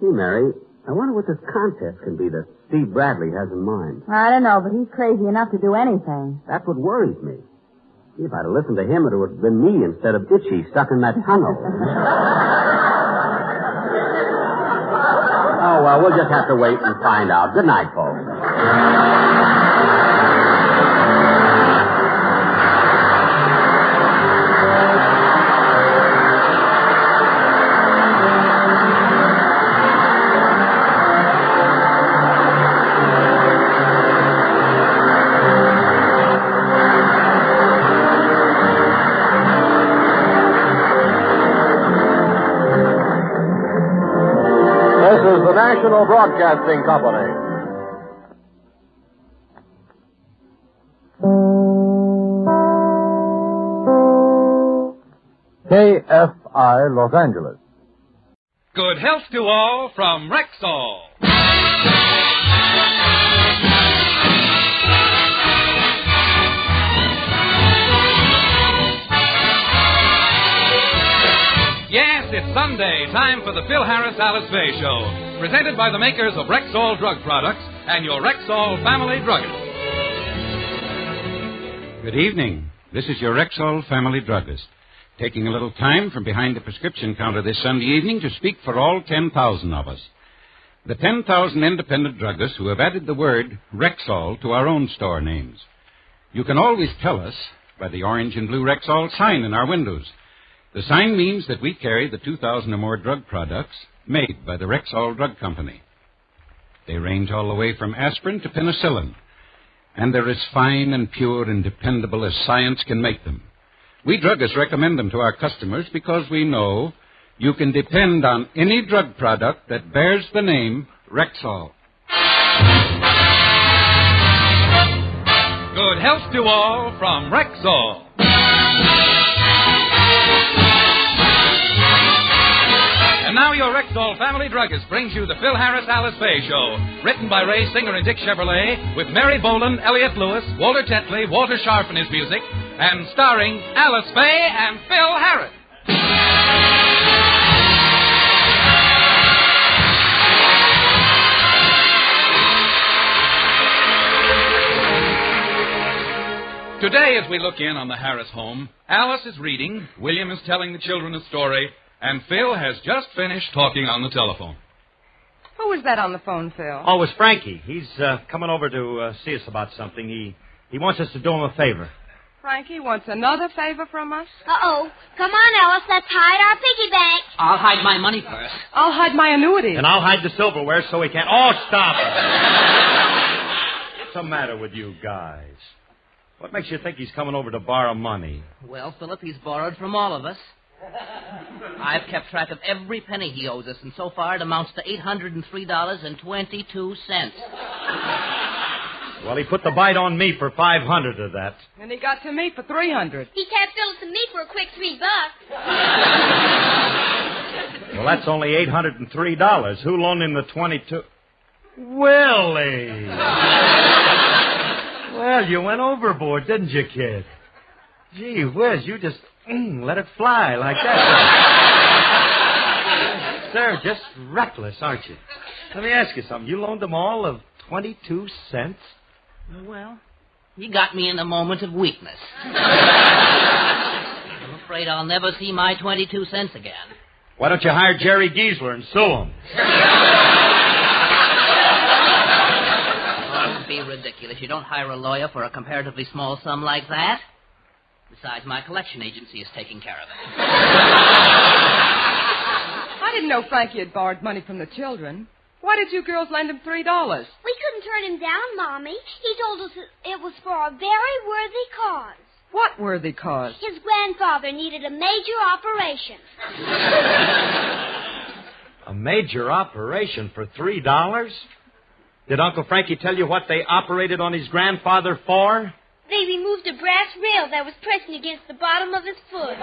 Mary, I wonder what this contest can be that Steve Bradley has in mind. I don't know, but he's crazy enough to do anything. That's what worries me. If I'd have listened to him, it would have been me instead of Itchy stuck in that tunnel. Oh, well, we'll just have to wait and find out. Good night, folks. National Broadcasting Company. KFI Los Angeles. Good health to all from Rexall. Yes, it's Sunday, time for the Phil Harris Alice Faye Show. Presented by the makers of Rexall Drug Products and your Rexall Family Druggist. Good evening. This is your Rexall Family Druggist, taking a little time from behind the prescription counter this Sunday evening to speak for all 10,000 of us. The 10,000 independent druggists who have added the word Rexall to our own store names. You can always tell us by the orange and blue Rexall sign in our windows. The sign means that we carry the 2,000 or more drug products made by the Rexall Drug Company. They range all the way from aspirin to penicillin, and they're as fine and pure and dependable as science can make them. We druggists recommend them to our customers because we know you can depend on any drug product that bears the name Rexall. Good health to all from Rexall. And now your Rexall Family Druggist brings you the Phil Harris Alice Faye Show. Written by Ray Singer and Dick Chevrolet, with Mary Boland, Elliott Lewis, Walter Tetley, Walter Sharp in his music, and starring Alice Faye and Phil Harris. Today, as we look in on the Harris home, Alice is reading, William is telling the children a story, and Phil has just finished talking on the telephone. Who was that on the phone, Phil? Oh, it was Frankie. He's coming over to see us about something. He wants us to do him a favor. Frankie wants another favor from us? Uh-oh. Come on, Alice. Let's hide our piggy bank. I'll hide my money purse. I'll hide my annuity. And I'll hide the silverware so he can't... Oh, stop it. What's the matter with you guys? What makes you think he's coming over to borrow money? Well, Philip, he's borrowed from all of us. I've kept track of every penny he owes us, and so far it amounts to $803.22. Well, he put the bite on me for $500 of that. And he got to me for $300. He kept Philip to me for a quick $3. Well, that's only $803. Who loaned him the 22? Willie! Well, you went overboard, didn't you, kid? Gee whiz, you just let it fly like that. Sir, just reckless, aren't you? Let me ask you something. You loaned them all of 22 cents? Well, he got me in a moment of weakness. I'm afraid I'll never see my 22 cents again. Why don't you hire Jerry Giesler and sue him? be ridiculous. You don't hire a lawyer for a comparatively small sum like that. Besides, my collection agency is taking care of it. I didn't know Frankie had borrowed money from the children. Why did you girls lend him $3? We couldn't turn him down, Mommy. He told us it was for a very worthy cause. What worthy cause? His grandfather needed a major operation. A major operation for $3? Did Uncle Frankie tell you what they operated on his grandfather for? They removed a brass rail that was pressing against the bottom of his foot.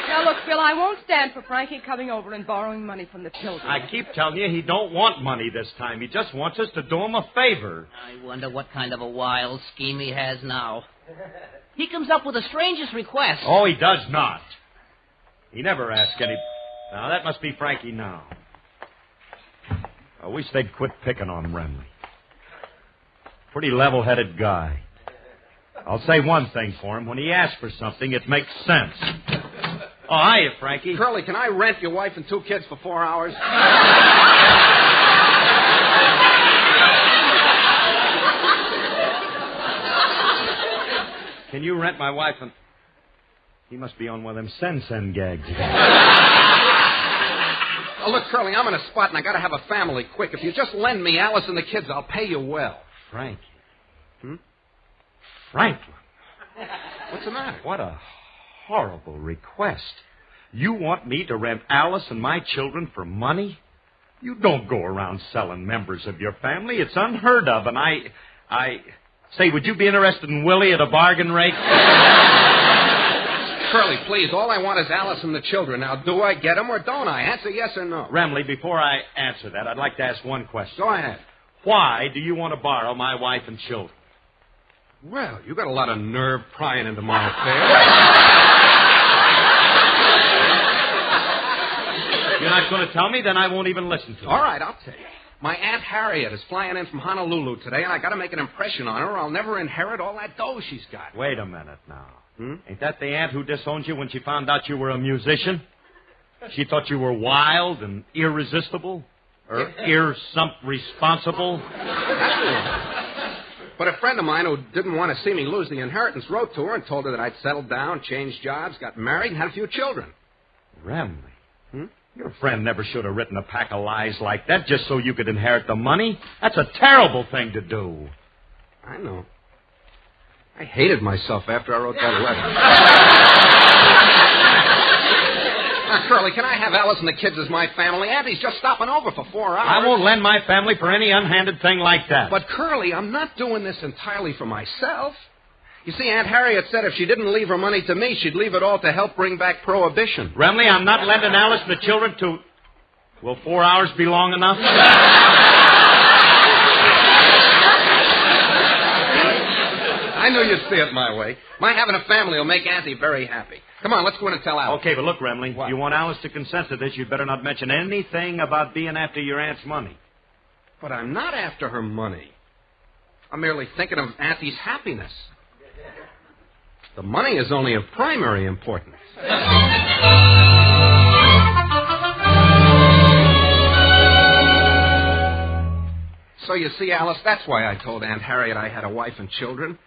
Now, look, Phil, I won't stand for Frankie coming over and borrowing money from the children. I keep telling you he don't want money this time. He just wants us to do him a favor. I wonder what kind of a wild scheme he has now. He comes up with the strangest requests. Oh, he does not. He never asks any... Now, that must be Frankie now. I wish they'd quit picking on Remley. Pretty level-headed guy. I'll say one thing for him. When he asks for something, it makes sense. Oh, hiya, Frankie. Curly, can I rent your wife and 2 kids for 4 hours? Can you rent my wife and... He must be on one of them send gags again. Oh, look, Curly, I'm in a spot and I gotta have a family quick. If you just lend me Alice and the kids, I'll pay you well. Frankie. Franklin. What's the matter? What a horrible request. You want me to rent Alice and my children for money? You don't go around selling members of your family. It's unheard of, and I... Say, would you be interested in Willie at a bargain rate? Curly, please, all I want is Alice and the children. Now, do I get them or don't I? Answer yes or no. Remley, before I answer that, I'd like to ask one question. Go ahead. Why do you want to borrow my wife and children? Well, you got a lot of nerve prying into my affairs. You're not going to tell me? Then I won't even listen to you. All right, I'll tell you. My Aunt Harriet is flying in from Honolulu today, and I got to make an impression on her, or I'll never inherit all that dough she's got. Wait a minute now. Ain't that the aunt who disowned you when she found out you were a musician? She thought you were wild and irresistible? Or responsible? But a friend of mine who didn't want to see me lose the inheritance wrote to her and told her that I'd settled down, changed jobs, got married, and had a few children. Remley. Your friend never should have written a pack of lies like that just so you could inherit the money. That's a terrible thing to do. I know. I hated myself after I wrote that letter. Now, Curly, can I have Alice and the kids as my family? Auntie's just stopping over for 4 hours. I won't lend my family for any unhanded thing like that. But, Curly, I'm not doing this entirely for myself. You see, Aunt Harriet said if she didn't leave her money to me, she'd leave it all to help bring back Prohibition. Remley, I'm not lending Alice and the children to... Will 4 hours be long enough? I knew you'd see it my way. My having a family will make Auntie very happy. Come on, let's go in and tell Alice. Okay, but look, Remley, What? You want Alice to consent to this, you'd better not mention anything about being after your aunt's money. But I'm not after her money. I'm merely thinking of Auntie's happiness. The money is only of primary importance. So you see, Alice, that's why I told Aunt Harriet I had a wife and children.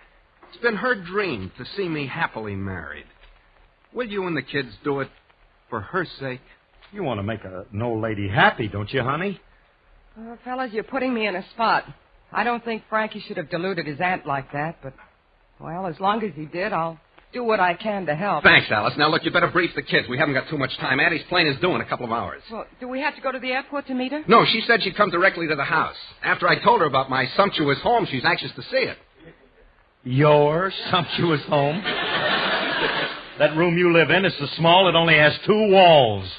It's been her dream to see me happily married. Will you and the kids do it for her sake? You want to make an old lady happy, don't you, honey? Fellas, you're putting me in a spot. I don't think Frankie should have deluded his aunt like that, but, well, as long as he did, I'll do what I can to help. Thanks, Alice. Now, look, you better brief the kids. We haven't got too much time. Auntie's plane is due in a couple of hours. Well, do we have to go to the airport to meet her? No, she said she'd come directly to the house. After I told her about my sumptuous home, she's anxious to see it. Your sumptuous home? That room you live in is so small it only has 2 walls.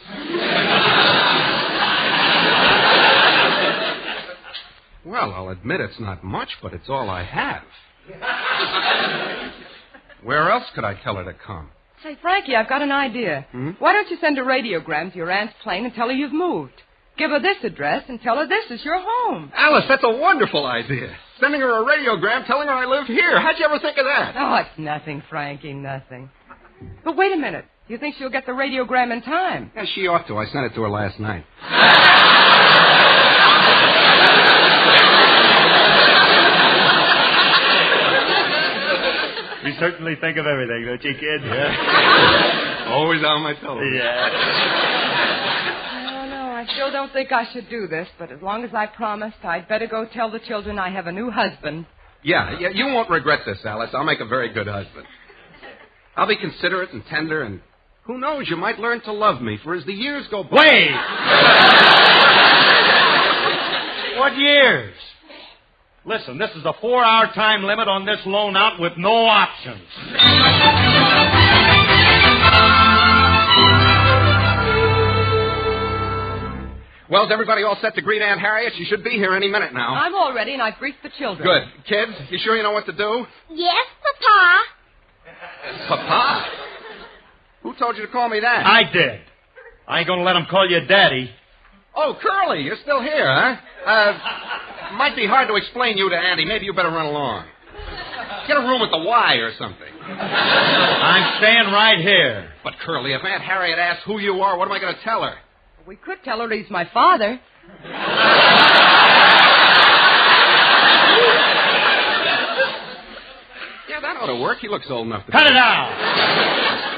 Well, I'll admit it's not much, but it's all I have. Where else could I tell her to come? Say, Frankie, I've got an idea. Why don't you send a radiogram to your aunt's plane and tell her you've moved? Give her this address and tell her this is your home. Alice, that's a wonderful idea. Sending her a radiogram telling her I live here. How'd you ever think of that? Oh, it's nothing, Frankie, nothing. But wait a minute. You think she'll get the radiogram in time? Yeah, she ought to. I sent it to her last night. You certainly think of everything, don't you, kid? Yeah. Always on my toes. Yeah. No, I still don't think I should do this, but as long as I promised, I'd better go tell the children I have a new husband. Yeah, you won't regret this, Alice. I'll make a very good husband. I'll be considerate and tender, and who knows, you might learn to love me, for as the years go by... Wait! What years? Listen, this is a 4-hour time limit on this loan out with no options. Well, is everybody all set to greet Aunt Harriet? She should be here any minute now. I'm all ready, and I've briefed the children. Good. Kids, you sure you know what to do? Yes, Papa. Papa? Who told you to call me that? I did. I ain't gonna let him call you Daddy. Oh, Curly, you're still here, huh? Might be hard to explain you to Auntie. Maybe you better run along. Get a room at the Y or something. I'm staying right here. But, Curly, if Aunt Harriet asks who you are, what am I going to tell her? We could tell her he's my father. Yeah, that ought to work. He looks old enough to... Cut it out!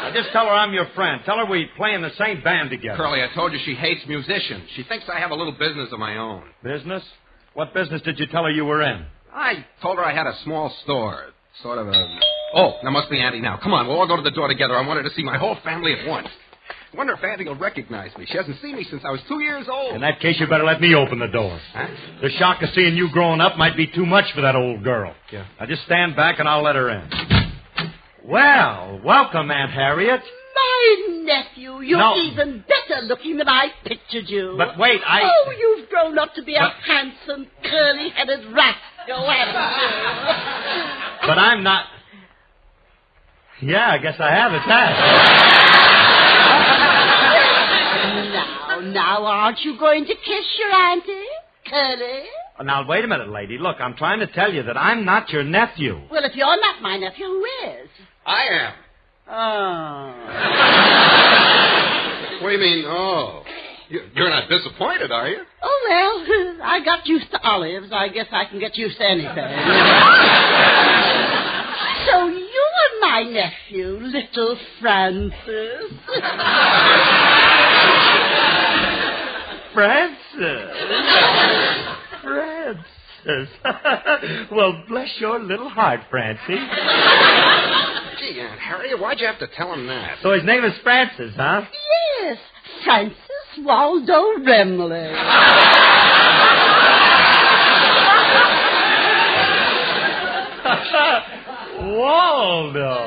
Now, just tell her I'm your friend. Tell her we play in the same band together. Curly, I told you she hates musicians. She thinks I have a little business of my own. Business? What business did you tell her you were in? I told her I had a small store. Sort of a... Oh, that must be Auntie now. Come on, we'll all go to the door together. I wanted to see my whole family at once. I wonder if Auntie will recognize me. She hasn't seen me since I was 2 years old. In that case, you better let me open the door. Huh? The shock of seeing you growing up might be too much for that old girl. Yeah. Now, just stand back and I'll let her in. Well, welcome, Aunt Harriet. My nephew, you're No. even better looking than I pictured you. But wait, Oh, you've grown up to be a handsome, curly-headed rascal, haven't you? But I'm not... Yeah, I guess I have at that. Now, aren't you going to kiss your auntie, Curly? Now, wait a minute, lady. Look, I'm trying to tell you that I'm not your nephew. Well, if you're not my nephew, who is? I am. Oh. What do you mean, oh? You're not disappointed, are you? Oh, well, I got used to olives. I guess I can get used to anything. So you're my nephew, little Francis. Francis. Well, bless your little heart, Francie. Gee, Aunt Harriet, why'd you have to tell him that? So his name is Francis, huh? Yes, Francis Waldo Remley. Waldo.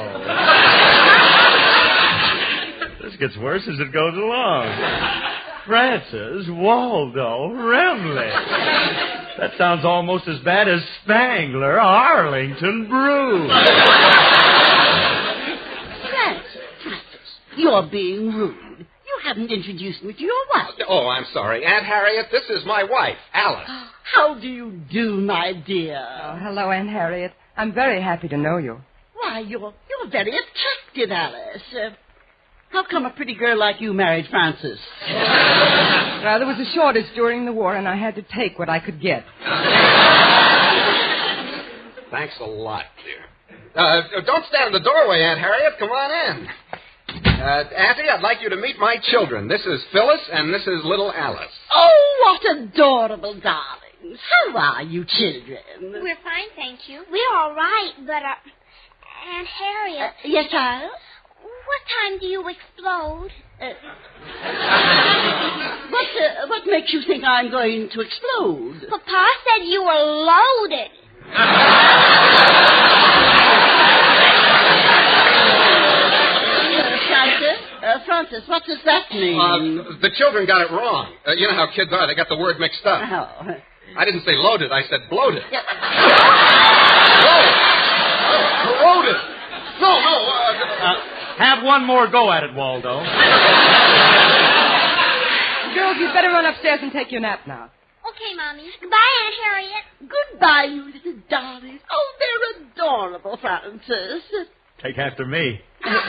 This gets worse as it goes along. Francis Waldo Remley. That sounds almost as bad as Spangler Arlington Brew. Francis, you're being rude. You haven't introduced me to your wife. Oh, I'm sorry. Aunt Harriet, this is my wife, Alice. How do you do, my dear? Oh, hello, Aunt Harriet. I'm very happy to know you. Why, you're very attractive, Alice. How come a pretty girl like you married Francis? Well, there was a shortage during the war, and I had to take what I could get. Thanks a lot, dear. Don't stand in the doorway, Aunt Harriet. Come on in. Auntie, I'd like you to meet my children. This is Phyllis, and this is little Alice. Oh, what adorable darlings. How are you, children? We're fine, thank you. We're all right, but, Aunt Harriet. Yes, child? What time do you explode? What makes you think I'm going to explode? Papa said you were loaded. Francis, what does that mean? The children got it wrong. You know how kids are. They got the word mixed up. Oh. I didn't say loaded. I said bloated. Yeah. Corroded. No. Have one more go at it, Waldo. Girls, you'd better run upstairs and take your nap now. Okay, Mommy. Goodbye, Aunt Harriet. Goodbye, you little darlings. Oh, they're adorable, Francis. Take after me. By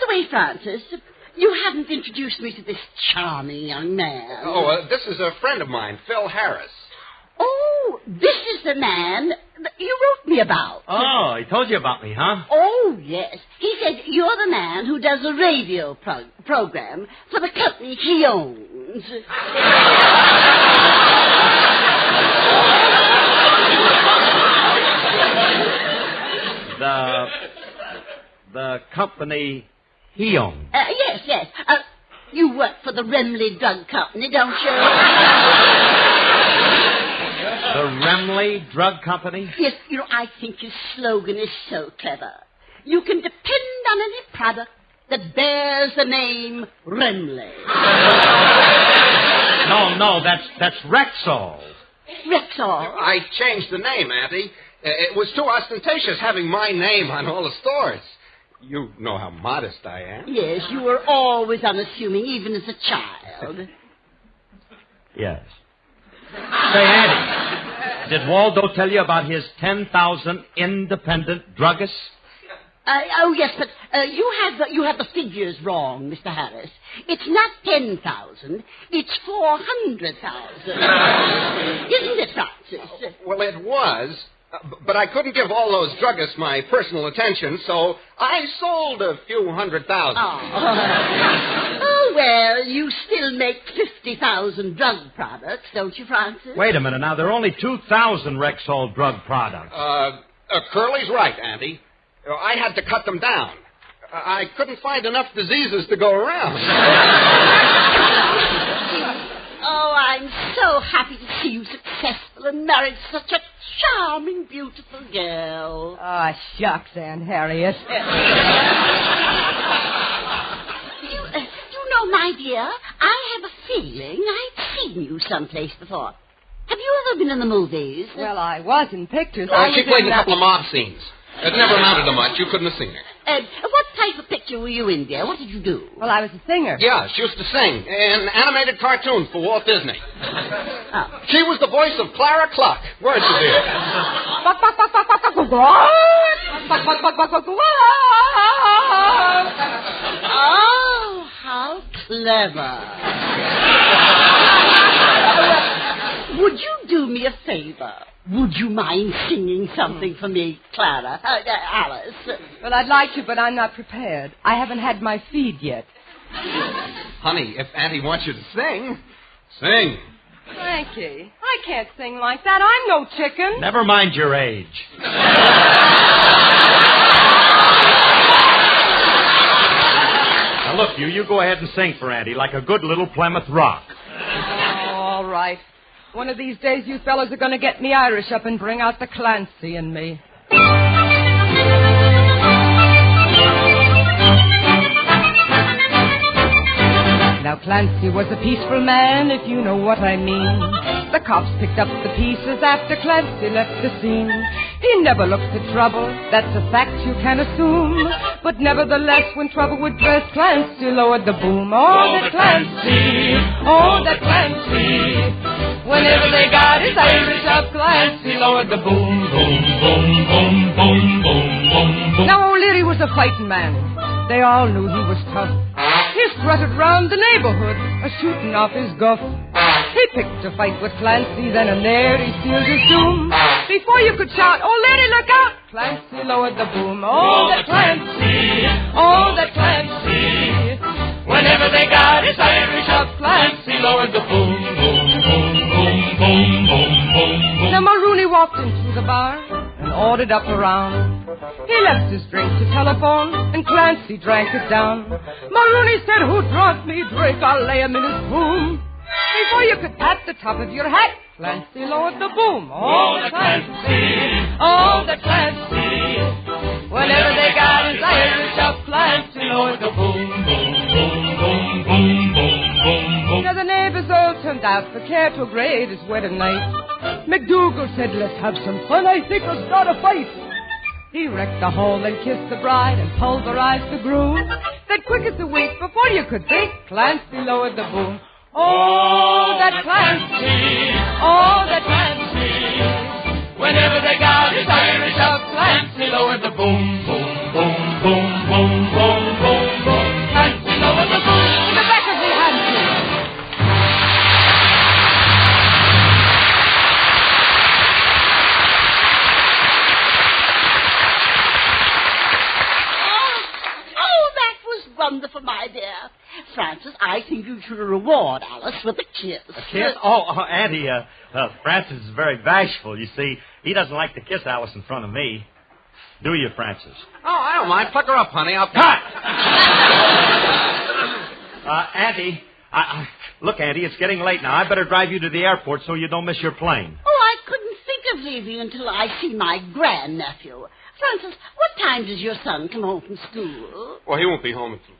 the way, Francis, you haven't introduced me to this charming young man. Oh, this is a friend of mine, Phil Harris. Oh, this is the man that you wrote me about. Oh, he told you about me, huh? Oh, yes. He said you're the man who does a radio program for the company he owns. The company he owns. Yes. You work for the Remley Drug Company, don't you? The Remley Drug Company? Yes, I think his slogan is so clever. You can depend on any product that bears the name Remley. No, that's Rexall. Rexall? I changed the name, Auntie. It was too ostentatious having my name on all the stores. You know how modest I am. Yes, you were always unassuming, even as a child. Yes. Say, Auntie, did Waldo tell you about his 10,000 independent druggists? Yes, but you have the figures wrong, Mr. Harris. It's not 10,000. It's 400,000. Isn't it, Francis? Well, it was. But I couldn't give all those druggists my personal attention, so I sold a few 100,000. Oh, well, you still make 50,000 drug products, don't you, Francis? Wait a minute. Now, there are only 2,000 Rexall drug products. Curly's right, Auntie. I had to cut them down. I couldn't find enough diseases to go around. Oh, I'm so happy to see you successful and married such a charming, beautiful girl. Oh, shucks, Aunt Harriet. You know, my dear, I have a feeling I've seen you someplace before. Have you ever been in the movies? Well, I was in pictures. She played in a couple of mob scenes. It never amounted to much. You couldn't have seen her. What type of picture were you in, dear? What did you do? Well, I was a singer. Yeah, she used to sing in animated cartoons for Walt Disney. Oh. She was the voice of Clara Cluck, weren't you, dear? Oh, how clever. Would you do me a favor? Would you mind singing something for me, Clara? Alice? Well, I'd like to, but I'm not prepared. I haven't had my feed yet. Honey, if Auntie wants you to sing, sing. Frankie, I can't sing like that. I'm no chicken. Never mind your age. Now, look, you go ahead and sing for Auntie like a good little Plymouth Rock. Oh, all right. One of these days, you fellas are going to get me Irish up and bring out the Clancy in me. Now, Clancy was a peaceful man, if you know what I mean. The cops picked up the pieces after Clancy left the scene. He never looks at trouble, that's a fact you can assume. But nevertheless, when trouble would dress, Clancy lowered the boom. Oh, that Clancy! Oh, that Clancy! Whenever they got his Irish up, Clancy lowered the boom. Boom, boom, boom, boom, boom, boom, boom. Now, O'Leary was a fighting man. They all knew he was tough. He strutted round the neighborhood, a-shooting off his guff. He picked a fight with Clancy, then and there he sealed his doom. Before you could shout, "O'Leary, look out!" Clancy lowered the boom. Oh, that Clancy! Oh, that Clancy! Whenever they got his Irish up, Clancy lowered the boom. Boom, boom, boom, boom, boom, boom, boom. Now, Mulrooney walked into the bar and ordered up a round. He left his drink to telephone, and Clancy drank it down. Mulrooney said, "Who drunk me drink? I'll lay him in his boom." Before you could pat the top of your hat, Clancy lowered the boom. Oh, the Clancy! Oh, the Clancy! Whenever they got his Irish up, Clancy lowered the boom. Boom, boom, boom, boom, boom, boom, boom. Now the neighbors all turned out for Cantor grade his wedding night. McDougal said, "Let's have some fun. I think we'll start a fight." He wrecked the hall and kissed the bride and pulverized the groom. Then quick as a wink, before you could think, Clancy lowered the boom. Oh, that Clancy! Oh, that Clancy! Whenever they got his Irish up, Clancy lowered the boom. Boom, boom, boom, boom, boom, boom, boom, boom. Dancing over the moon. In the back of the hand. Oh, that was wonderful, my dear. Francis, I think you should reward Alice with a kiss. A kiss? Oh, Auntie, Francis is very bashful. You see, he doesn't like to kiss Alice in front of me. Do you, Francis? Oh, I don't mind. Pluck her up, honey. I'll... Auntie, look, Auntie, it's getting late now. I better drive you to the airport so you don't miss your plane. Oh, I couldn't think of leaving until I see my grandnephew. Francis, what time does your son come home from school? Well, he won't be home until...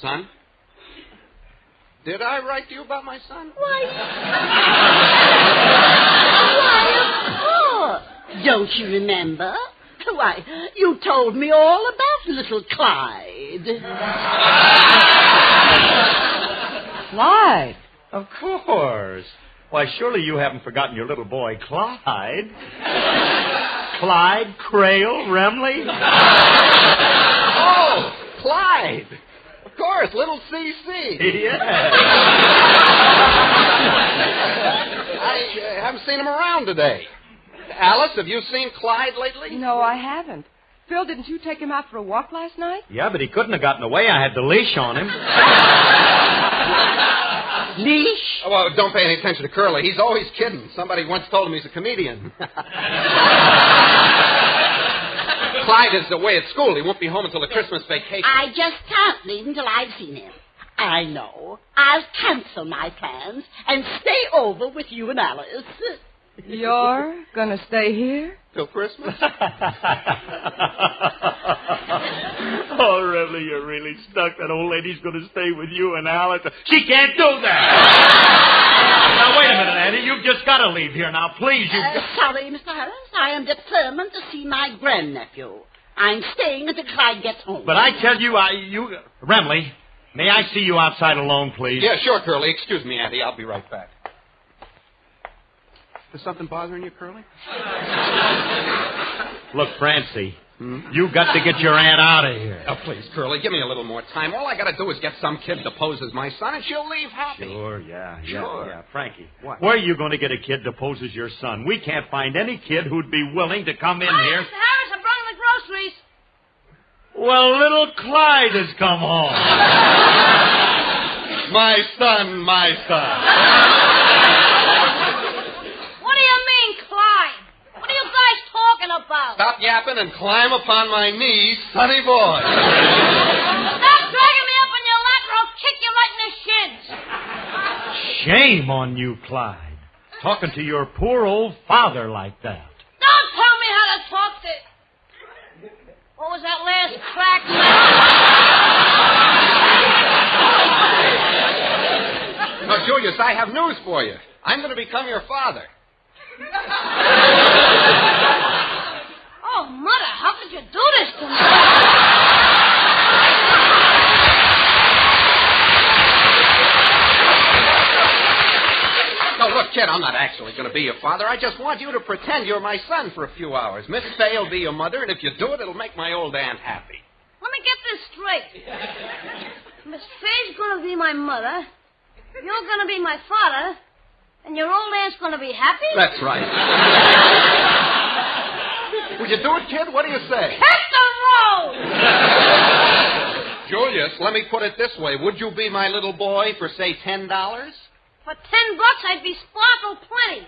Son? Did I write to you about my son? Why, of course. Don't you remember? Why, you told me all about little Clyde. Clyde? Of course. Why, surely you haven't forgotten your little boy, Clyde. Clyde, Crail, Remley? Oh, Clyde. Of course, little C.C. Yeah. I haven't seen him around today. Alice, have you seen Clyde lately? No, I haven't. Phil, didn't you take him out for a walk last night? Yeah, but he couldn't have gotten away. I had the leash on him. Leash? Oh, well, don't pay any attention to Curly. He's always kidding. Somebody once told him he's a comedian. Clyde is away at school. He won't be home until the Christmas vacation. I just can't leave until I've seen him. I know. I'll cancel my plans and stay over with you and Alice. You're gonna stay here? Till Christmas? Oh, Remley, you're really stuck. That old lady's going to stay with you and Alice. She can't do that. Now, wait a minute, Annie. You've just got to leave here now. Please, you... Sorry, Mr. Harris. I am determined to see my grandnephew. I'm staying until Clyde gets home. But I tell you, Remley, may I see you outside alone, please? Yeah, sure, Curly. Excuse me, Auntie. I'll be right back. Is something bothering you, Curly? Look, Francie, you got to get your aunt out of here. Oh, please, Curly, give me a little more time. All I got to do is get some kid to pose as my son, and she'll leave happy. Sure. Yeah. Frankie, what? Where are you going to get a kid to pose as your son? We can't find any kid who'd be willing to come in here. Mr. Harris, I brought the groceries. Well, little Clyde has come home. My son, my son. What do you mean, Clyde? What are you guys talking about? Stop yapping and climb upon my knees, sonny boy. Stop dragging me up on your lap or I'll kick you right in the shins. Shame on you, Clyde. Talking to your poor old father like that. Don't tell me how to talk to... What was that last crack? Now, Julius, I have news for you. I'm going to become your father. Oh, Mother, how could you do this to me? No, look, kid, I'm not actually going to be your father. I just want you to pretend you're my son for a few hours. Miss Faye will be your mother, and if you do it, it'll make my old aunt happy. Let me get this straight. Miss Faye's going to be my mother, you're going to be my father, and your old aunt's going to be happy? That's right. Will you do it, kid? What do you say? Hit the road! Julius, let me put it this way. Would you be my little boy for, say, $10? For $10, I'd be sparkle plenty.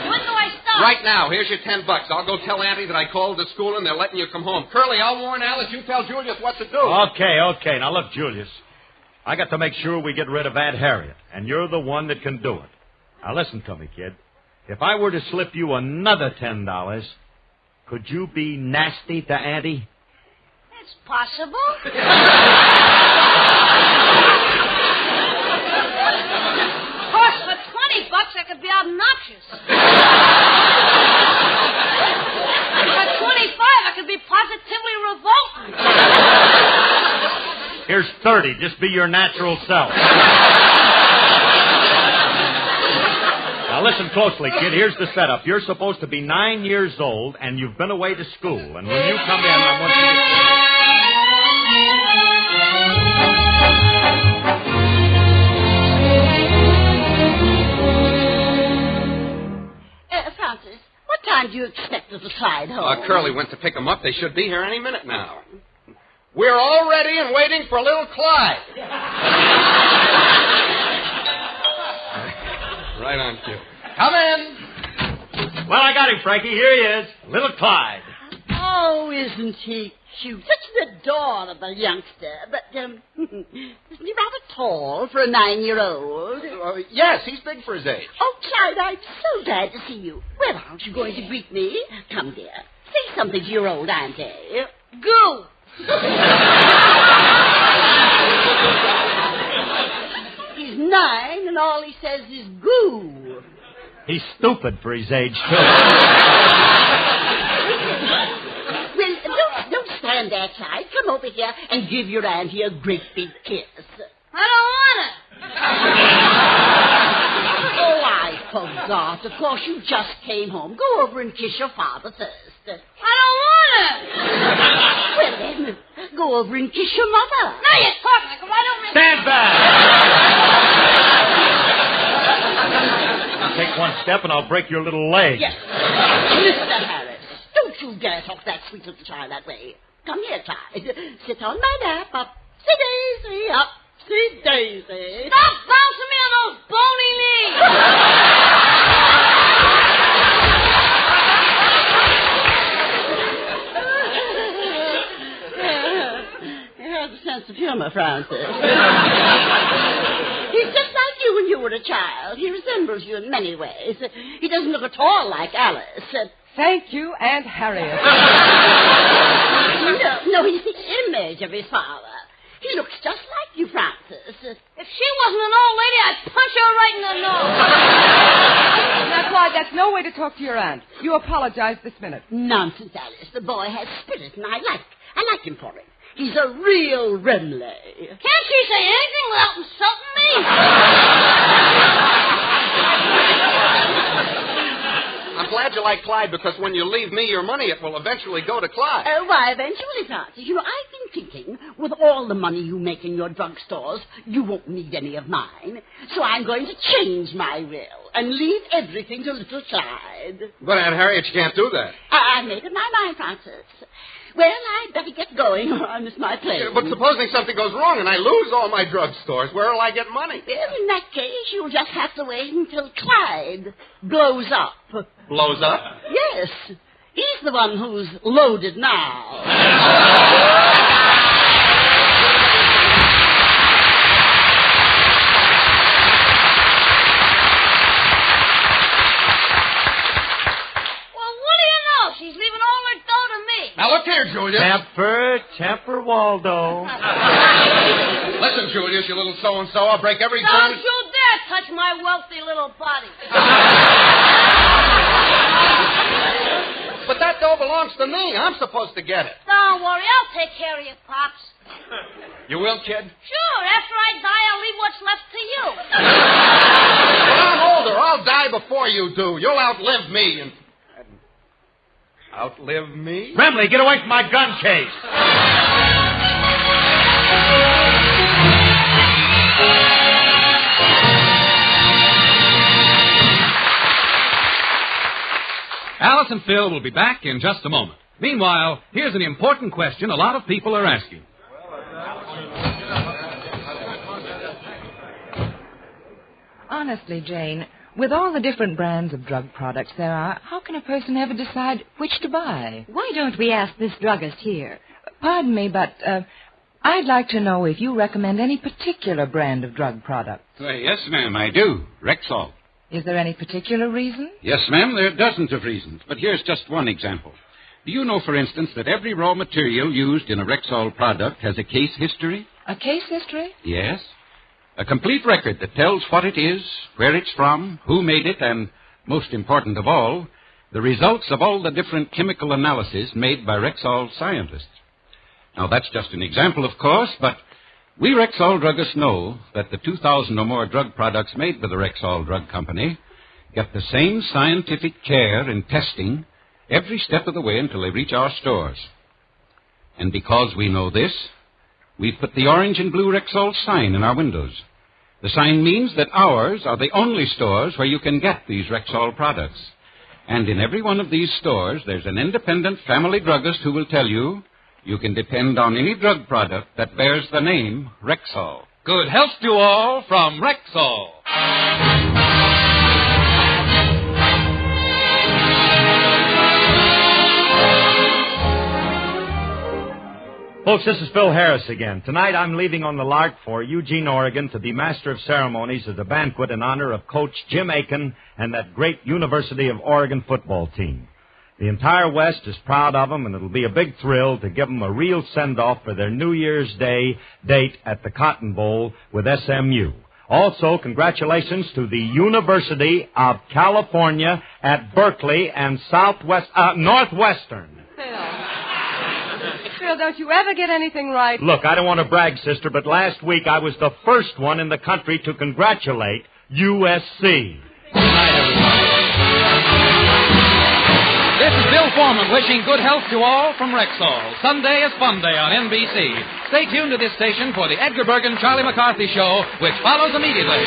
When do I start? Right now. Here's your $10. I'll go tell Auntie that I called the school and they're letting you come home. Curly, I'll warn Alice. You tell Julius what to do. Okay. Now, look, Julius. I got to make sure we get rid of Aunt Harriet, and you're the one that can do it. Now, listen to me, kid. If I were to slip you another $10, could you be nasty to Auntie? It's possible. Of course, for $20, I could be obnoxious. For $25, I could be positively revolting. Here's 30. Just be your natural self. Now, Now, listen closely, kid. Here's the setup. You're supposed to be 9 years old, and you've been away to school. And when you come in, I want you to... Francis, what time do you expect us to slide home? Curly went to pick them up. They should be here any minute now. We're all ready and waiting for little Clyde. Right on cue. Come in. Well, I got him, Frankie. Here he is. Little Clyde. Oh, isn't he cute? Such an adorable youngster. But, isn't he rather tall for a 9-year-old? Yes, he's big for his age. Oh, Clyde, I'm so glad to see you. Well, aren't you going to greet me? Come, dear. Say something to your old auntie. Go! He's 9, and all he says is goo. He's stupid for his age, too. Well, don't stand there, Clyde. Come over here and give your auntie a great big kiss. I don't want it. Oh, I forgot. Of course, you just came home. Go over and kiss your father first. I don't want it. Well, then, go over and kiss your mother. Now you're talking like I don't... Stand back! Take one step and I'll break your little leg. Yes. Mr. Harris, don't you dare talk that sweet little child that way. Come here, Clyde. Sit on my lap. Up. See Daisy. Up. See Daisy. Stop bouncing me on those bony knees. He has a sense of humor, Francis. He's just like you when you were a child. He resembles you in many ways. He doesn't look at all like Alice. Thank you, Aunt Harriet. No, he's the image of his father. He looks just like you, Francis. If she wasn't an old lady, I'd punch her right in the nose. Now, Clyde, that's no way to talk to your aunt. You apologize this minute. Nonsense, Alice. The boy has spirit, and I like him for it. He's a real Remley. Can't she say anything without insulting me? I'm glad you like Clyde because when you leave me your money, it will eventually go to Clyde. Why, eventually, Francis. You know, I've been thinking, with all the money you make in your drugstores, you won't need any of mine. So I'm going to change my will and leave everything to little Clyde. But, Aunt Harriet, you can't do that. I made up my mind, Francis. Well, I'd better get going or I miss my plane. Yeah, but supposing something goes wrong and I lose all my drugstores, where'll I get money? Well, in that case, you'll just have to wait until Clyde blows up. Blows up? Yes. He's the one who's loaded now. She's leaving all her dough to me. Now, look here, Julius. Temper, Waldo. Listen, Julius, you little so-and-so, I'll break every bone. Don't you dare touch my wealthy little body. But that dough belongs to me. I'm supposed to get it. Don't worry, I'll take care of you, Pops. You will, kid? Sure, after I die, I'll leave what's left to you. When I'm older, I'll die before you do. You'll outlive me and... Outlive me? Remley, get away from my gun case. Alice and Phil will be back in just a moment. Meanwhile, here's an important question a lot of people are asking. Honestly, Jane, with all the different brands of drug products there are, how can a person ever decide which to buy? Why don't we ask this druggist here? Pardon me, but I'd like to know if you recommend any particular brand of drug product. Yes, ma'am, I do. Rexall. Is there any particular reason? Yes, ma'am, there are dozens of reasons, but here's just one example. Do you know, for instance, that every raw material used in a Rexall product has a case history? A case history? Yes. A complete record that tells what it is, where it's from, who made it, and, most important of all, the results of all the different chemical analyses made by Rexall scientists. Now, that's just an example, of course, but we Rexall druggists know that the 2,000 or more drug products made by the Rexall Drug Company get the same scientific care and testing every step of the way until they reach our stores. And because we know this, we've put the orange and blue Rexall sign in our windows. The sign means that ours are the only stores where you can get these Rexall products. And in every one of these stores, there's an independent family druggist who will tell you can depend on any drug product that bears the name Rexall. Good health to all from Rexall. Folks, this is Phil Harris again. Tonight I'm leaving on the Lark for Eugene, Oregon to be Master of Ceremonies at a banquet in honor of Coach Jim Aiken and that great University of Oregon football team. The entire West is proud of them, and it'll be a big thrill to give them a real send-off for their New Year's Day date at the Cotton Bowl with SMU. Also, congratulations to the University of California at Berkeley and Northwestern. Phil, don't you ever get anything right? Look, I don't want to brag, sister, but last week I was the first one in the country to congratulate USC. Good night, everybody. This is Bill Foreman wishing good health to all from Rexall. Sunday is Fun Day on NBC. Stay tuned to this station for the Edgar Bergen Charlie McCarthy Show, which follows immediately.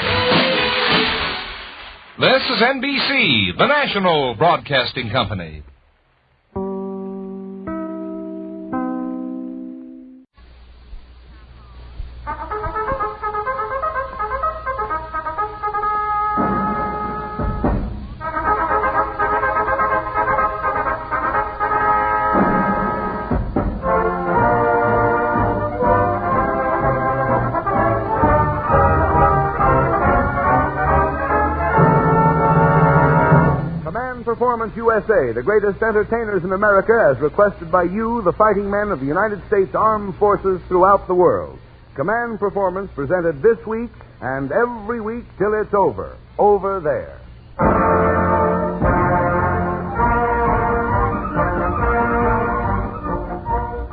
This is NBC, the national broadcasting company. Performance USA, the greatest entertainers in America, as requested by you, the fighting men of the United States Armed Forces throughout the world. Command Performance presented this week and every week till it's over. Over there.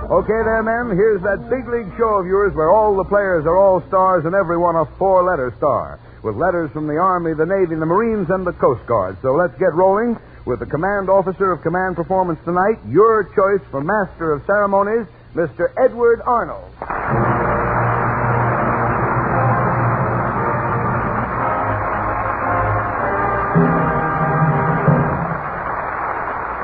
Okay there, men, here's that big league show of yours where all the players are all stars and everyone a four-letter star, with letters from the Army, the Navy, the Marines, and the Coast Guard. So let's get rolling with the Command Officer of Command Performance tonight, your choice for Master of Ceremonies, Mr. Edward Arnold.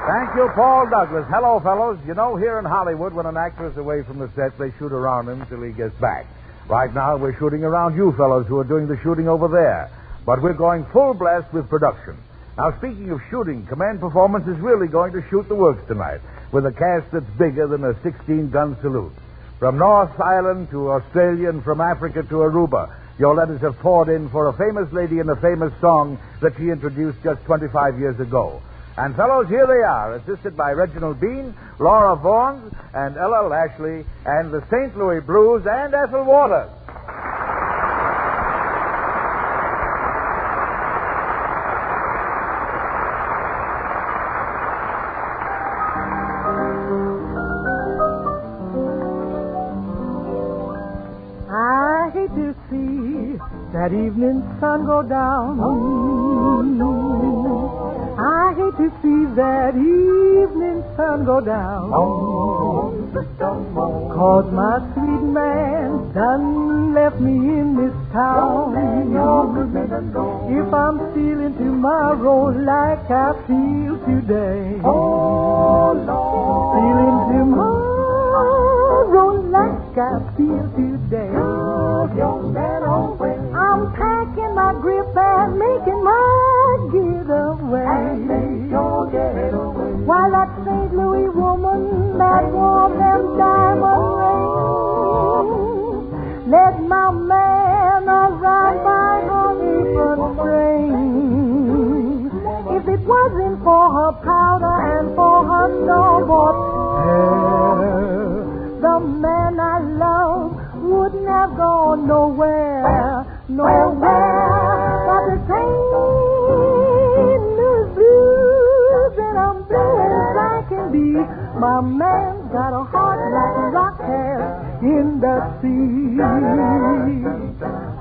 Thank you, Paul Douglas. Hello, fellows. You know, here in Hollywood, when an actor is away from the set, they shoot around him till he gets back. Right now, we're shooting around you fellows who are doing the shooting over there. But we're going full blast with production. Now, speaking of shooting, Command Performance is really going to shoot the works tonight with a cast that's bigger than a 16-gun salute. From North Island to Australia and from Africa to Aruba, your letters have poured in for a famous lady and a famous song that she introduced just 25 years ago. And, fellows, here they are, assisted by Reginald Bean, Laura Vaughan, and Ella Lashley, and the St. Louis Blues, and Ethel Waters. I hate to see that evening sun go down. I hate to see that evening sun go down. 'Cause my sweet man done left me in this town. If I'm feeling tomorrow like I feel today, feeling tomorrow like I feel today, I'm packing my grip and making my getaway. While that St. Louis woman that wore them diamond rings, let my man ride by her apron string. If it wasn't for her powder and for her snowboard hair, the man I love wouldn't have gone nowhere, but the St. Louis Blues, and I'm blue as I can be. My man's got a heart like a rock has in the sea,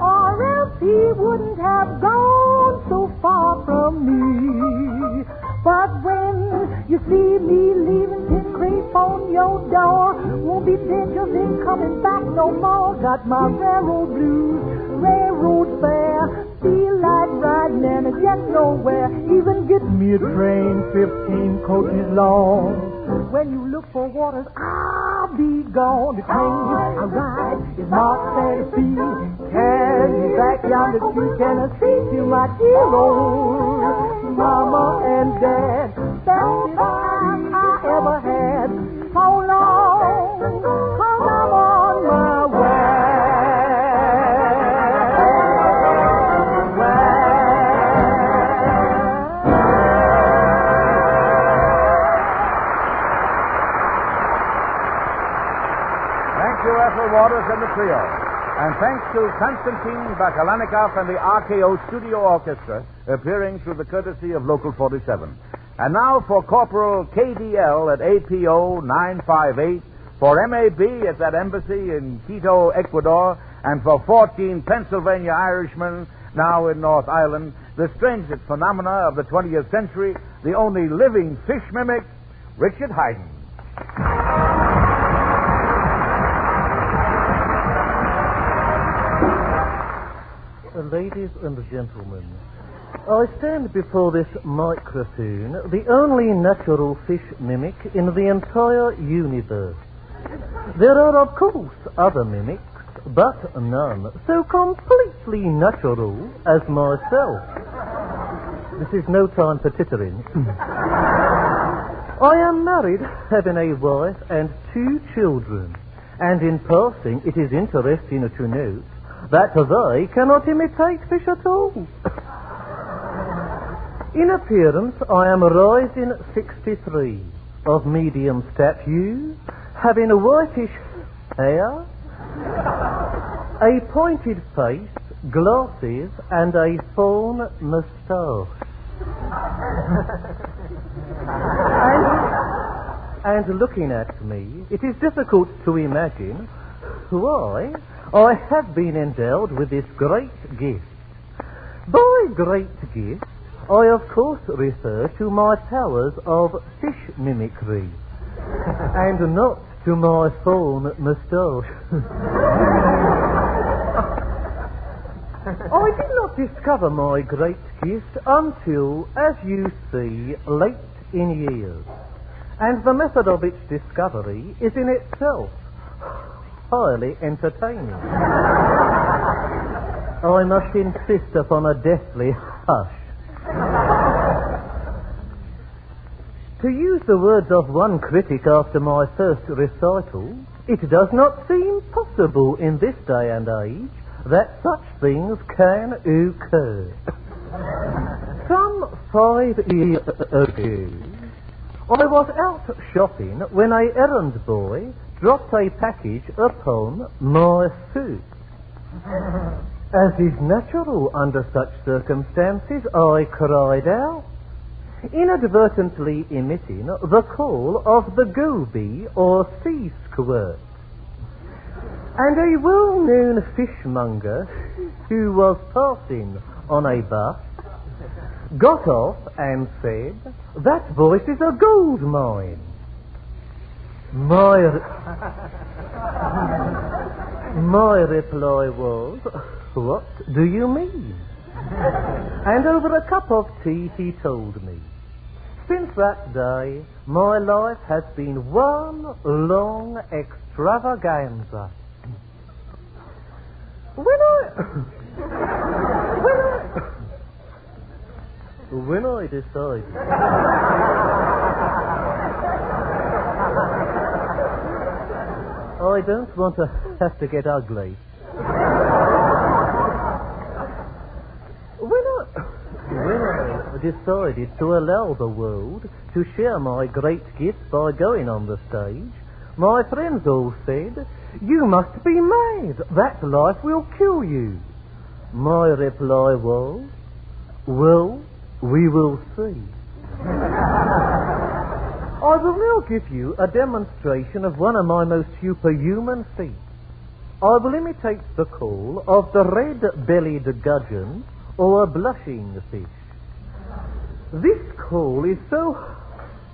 or else he wouldn't have gone so far from me. see me leaving, pin creep on your door. Won't be dangerous in coming back no more. Got my railroad blues, railroad fare. Feel like riding and I get nowhere. Even get me a train 15 coaches long. When you look for waters, I'll be gone. The train I ride is marked fantasy. Carry me back yonder to Tennessee to my dear old mama and dad. That's the time I ever had. So long, 'cause I'm on my way. Waters and the trio. And thanks to Konstantin Bakalanikov and the RKO Studio Orchestra, appearing through the courtesy of Local 47. And now for Corporal KDL at APO 958, for MAB at that embassy in Quito, Ecuador, and for 14 Pennsylvania Irishmen now in North Island, the strangest phenomena of the 20th century, the only living fish mimic, Richard Haydn. Ladies and gentlemen, I stand before this microphone, the only natural fish mimic in the entire universe. There are, of course, other mimics, but none so completely natural as myself. This is no time for tittering. I am married, having a wife and 2 children, and in passing it is interesting to note that they cannot imitate fish at all. In appearance, I am rising 63, of medium stature, having a whitish hair, a pointed face, glasses, and a fawn moustache. And looking at me, it is difficult to imagine why I have been endowed with this great gift. By great gift, I of course refer to my powers of fish mimicry, and not to my fawn moustache. I did not discover my great gift until, as you see, late in years, and the method of its discovery is in itself highly entertaining. I must insist upon a deathly hush. To use the words of one critic after my first recital, it does not seem possible in this day and age that such things can occur. Some 5 years ago, I was out shopping when a errand boy dropped a package upon my foot. As is natural under such circumstances, I cried out, inadvertently emitting the call of the goby or sea squirt. And a well-known fishmonger who was passing on a bus got off and said, "That voice is a gold mine." My reply was, "What do you mean?" And over a cup of tea he told me. Since that day, my life has been one long extravaganza. When I decided I don't want to have to get ugly. When I decided to allow the world to share my great gift by going on the stage, my friends all said, "You must be mad. That life will kill you." My reply was, "Well, we will see." I will now give you a demonstration of one of my most superhuman feats. I will imitate the call of the red-bellied gudgeon or a blushing fish. This call is so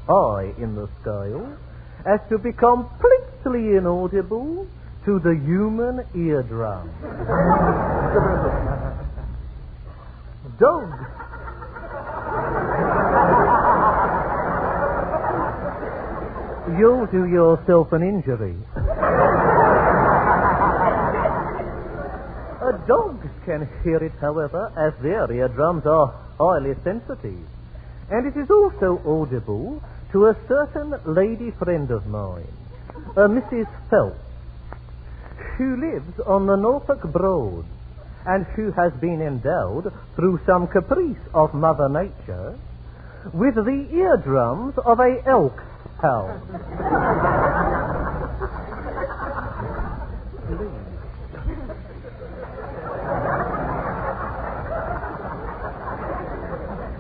high in the scale as to be completely inaudible to the human eardrum. Dog. You'll do yourself an injury. Dogs can hear it, however, as their eardrums are highly sensitive. And it is also audible to a certain lady friend of mine, a Mrs. Phelps, who lives on the Norfolk Broad, and who has been endowed, through some caprice of Mother Nature, with the eardrums of a elk hound.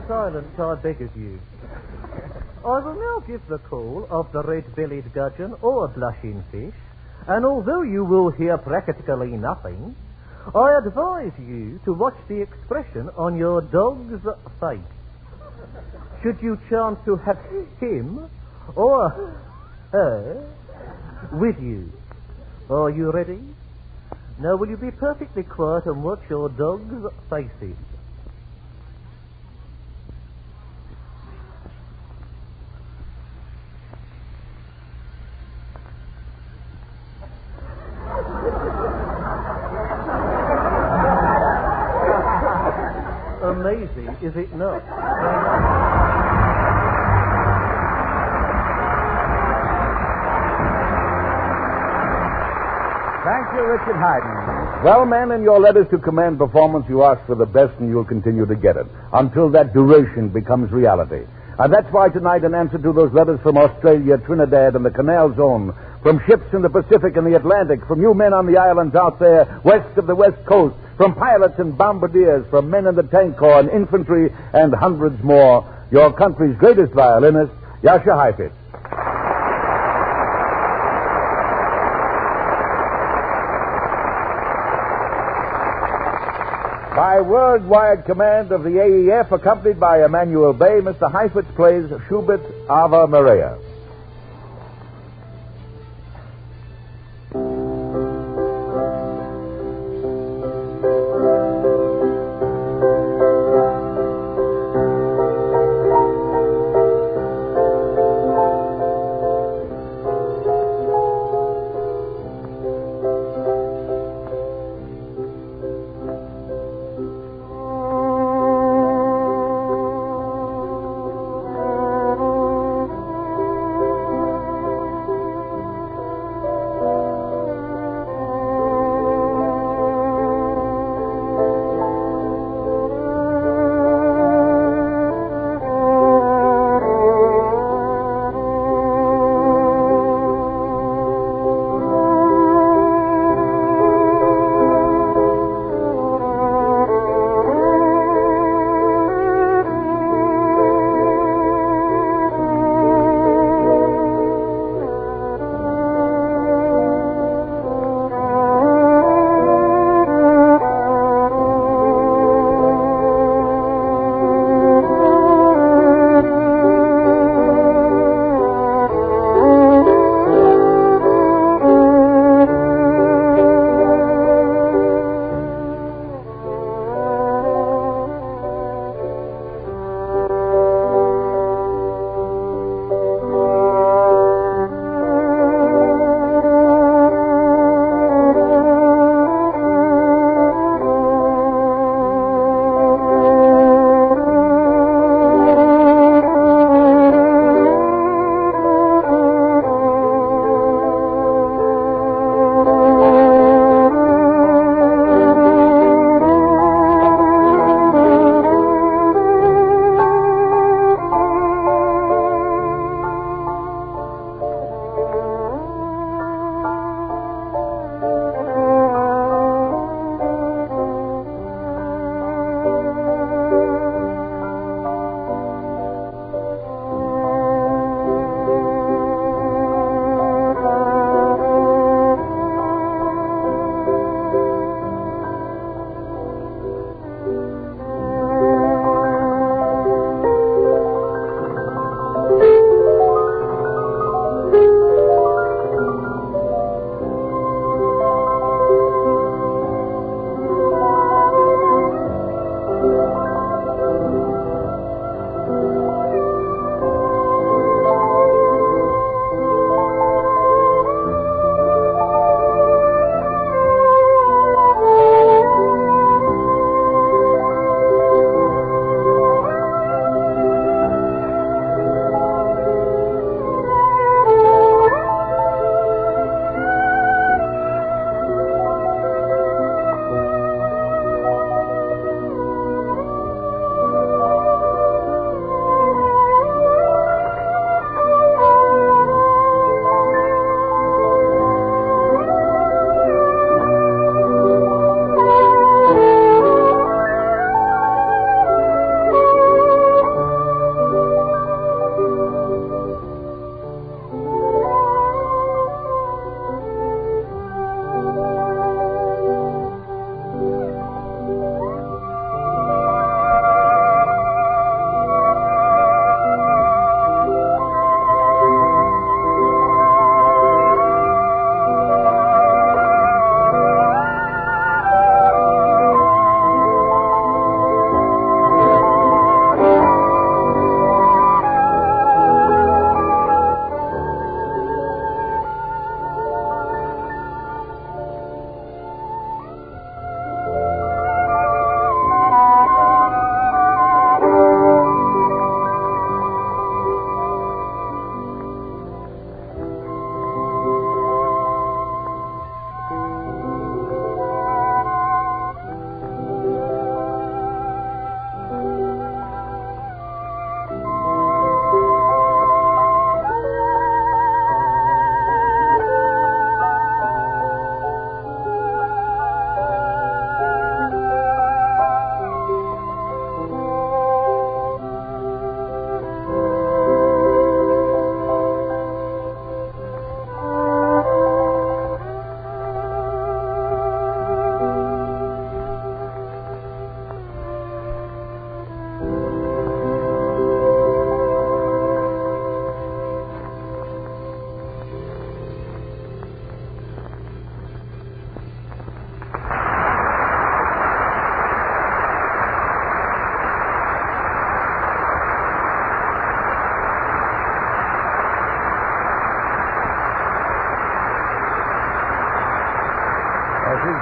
Silence, I beg of you. I will now give the call of the red-bellied gudgeon or blushing fish, and although you will hear practically nothing, I advise you to watch the expression on your dog's face. Should you chance to have him or her with you. Are you ready? Now will you be perfectly quiet and watch your dog's faces? Amazing, is it not? Thank you, Richard Haydn. Well, men, in your letters to command performance, you ask for the best and you'll continue to get it until that duration becomes reality. And that's why tonight, in answer to those letters from Australia, Trinidad, and the Canal Zone, from ships in the Pacific and the Atlantic, from you men on the islands out there west of the West Coast, from pilots and bombardiers, from men in the tank corps and infantry, and hundreds more, your country's greatest violinist, Yasha Heifetz. By worldwide command of the AEF, accompanied by Emmanuel Bay, Mr. Heifetz plays Schubert's Ave Maria.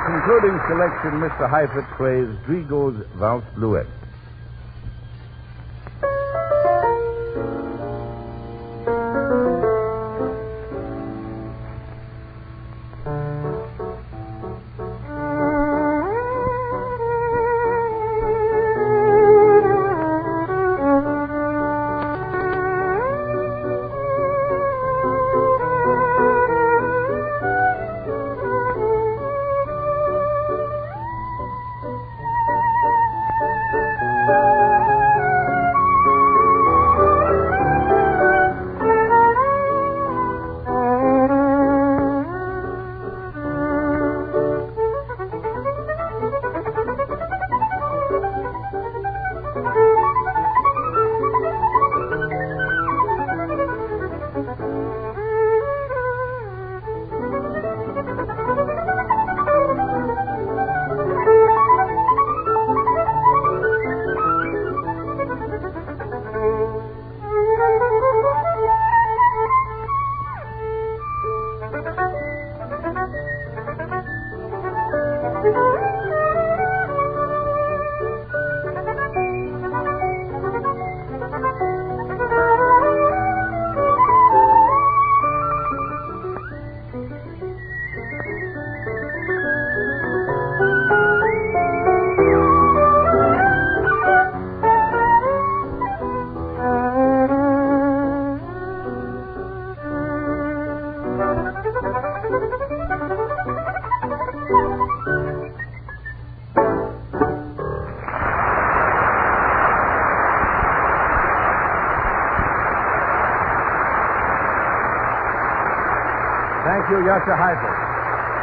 Concluding selection, Mr. Heifetz plays Drigo's Valse Bluette. Thank you, Yasha Heifetz.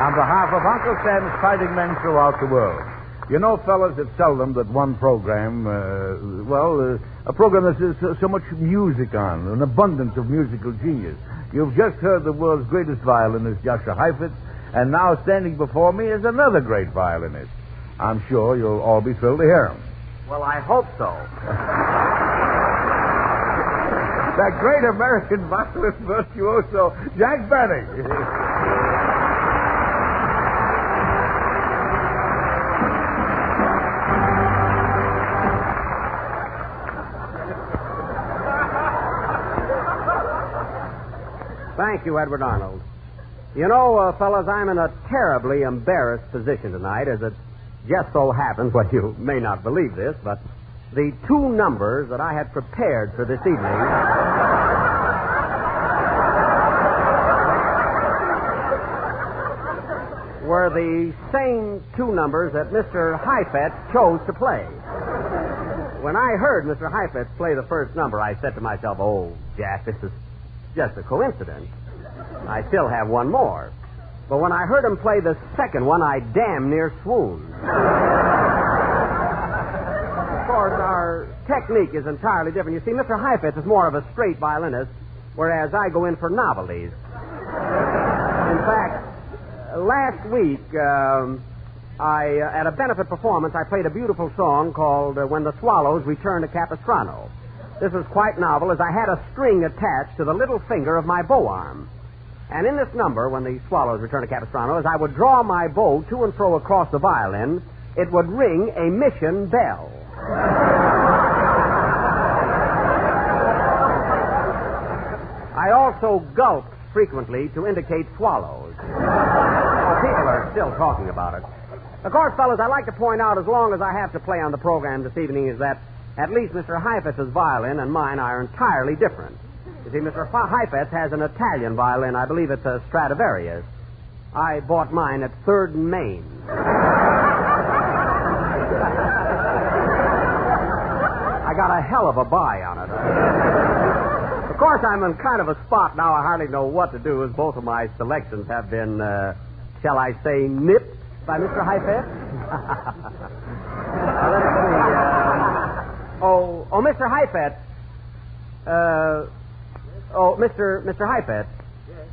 On behalf of Uncle Sam's fighting men throughout the world. You know, fellas, it's seldom that one program, a program that has so much music on, an abundance of musical genius. You've just heard the world's greatest violinist, Yasha Heifetz, and now standing before me is another great violinist. I'm sure you'll all be thrilled to hear him. Well, I hope so. That great American violinist virtuoso, Jack Benny. Thank you, Edward Arnold. You know, fellas, I'm in a terribly embarrassed position tonight, as it just so happens, well, you may not believe this, but the two numbers that I had prepared for this evening were the same two numbers that Mr. Heifetz chose to play. When I heard Mr. Heifetz play the first number, I said to myself, oh, Jack, this is just a coincidence. I still have one more. But when I heard him play the second one, I damn near swooned. Of course, our technique is entirely different. You see, Mr. Heifetz is more of a straight violinist, whereas I go in for novelties. In fact, last week, at a benefit performance, I played a beautiful song called When the Swallows Return to Capistrano. This was quite novel, as I had a string attached to the little finger of my bow arm. And in this number, When the Swallows Return to Capistrano, as I would draw my bow to and fro across the violin, it would ring a mission bell. I also gulped frequently to indicate swallows. People are still talking about it. Of course, fellas, I'd like to point out, as long as I have to play on the program this evening, is that at least Mr. Heifetz's violin and mine are entirely different. You see, Mr. Heifetz has an Italian violin. I believe it's a Stradivarius. I bought mine at 3rd and Main. I got a hell of a buy on it. Of course, I'm in kind of a spot now. I hardly know what to do, as both of my selections have been, shall I say, nipped by Mr. Heifetz. Let's see. Mr. Heifetz. Mr. Heifetz. Yes.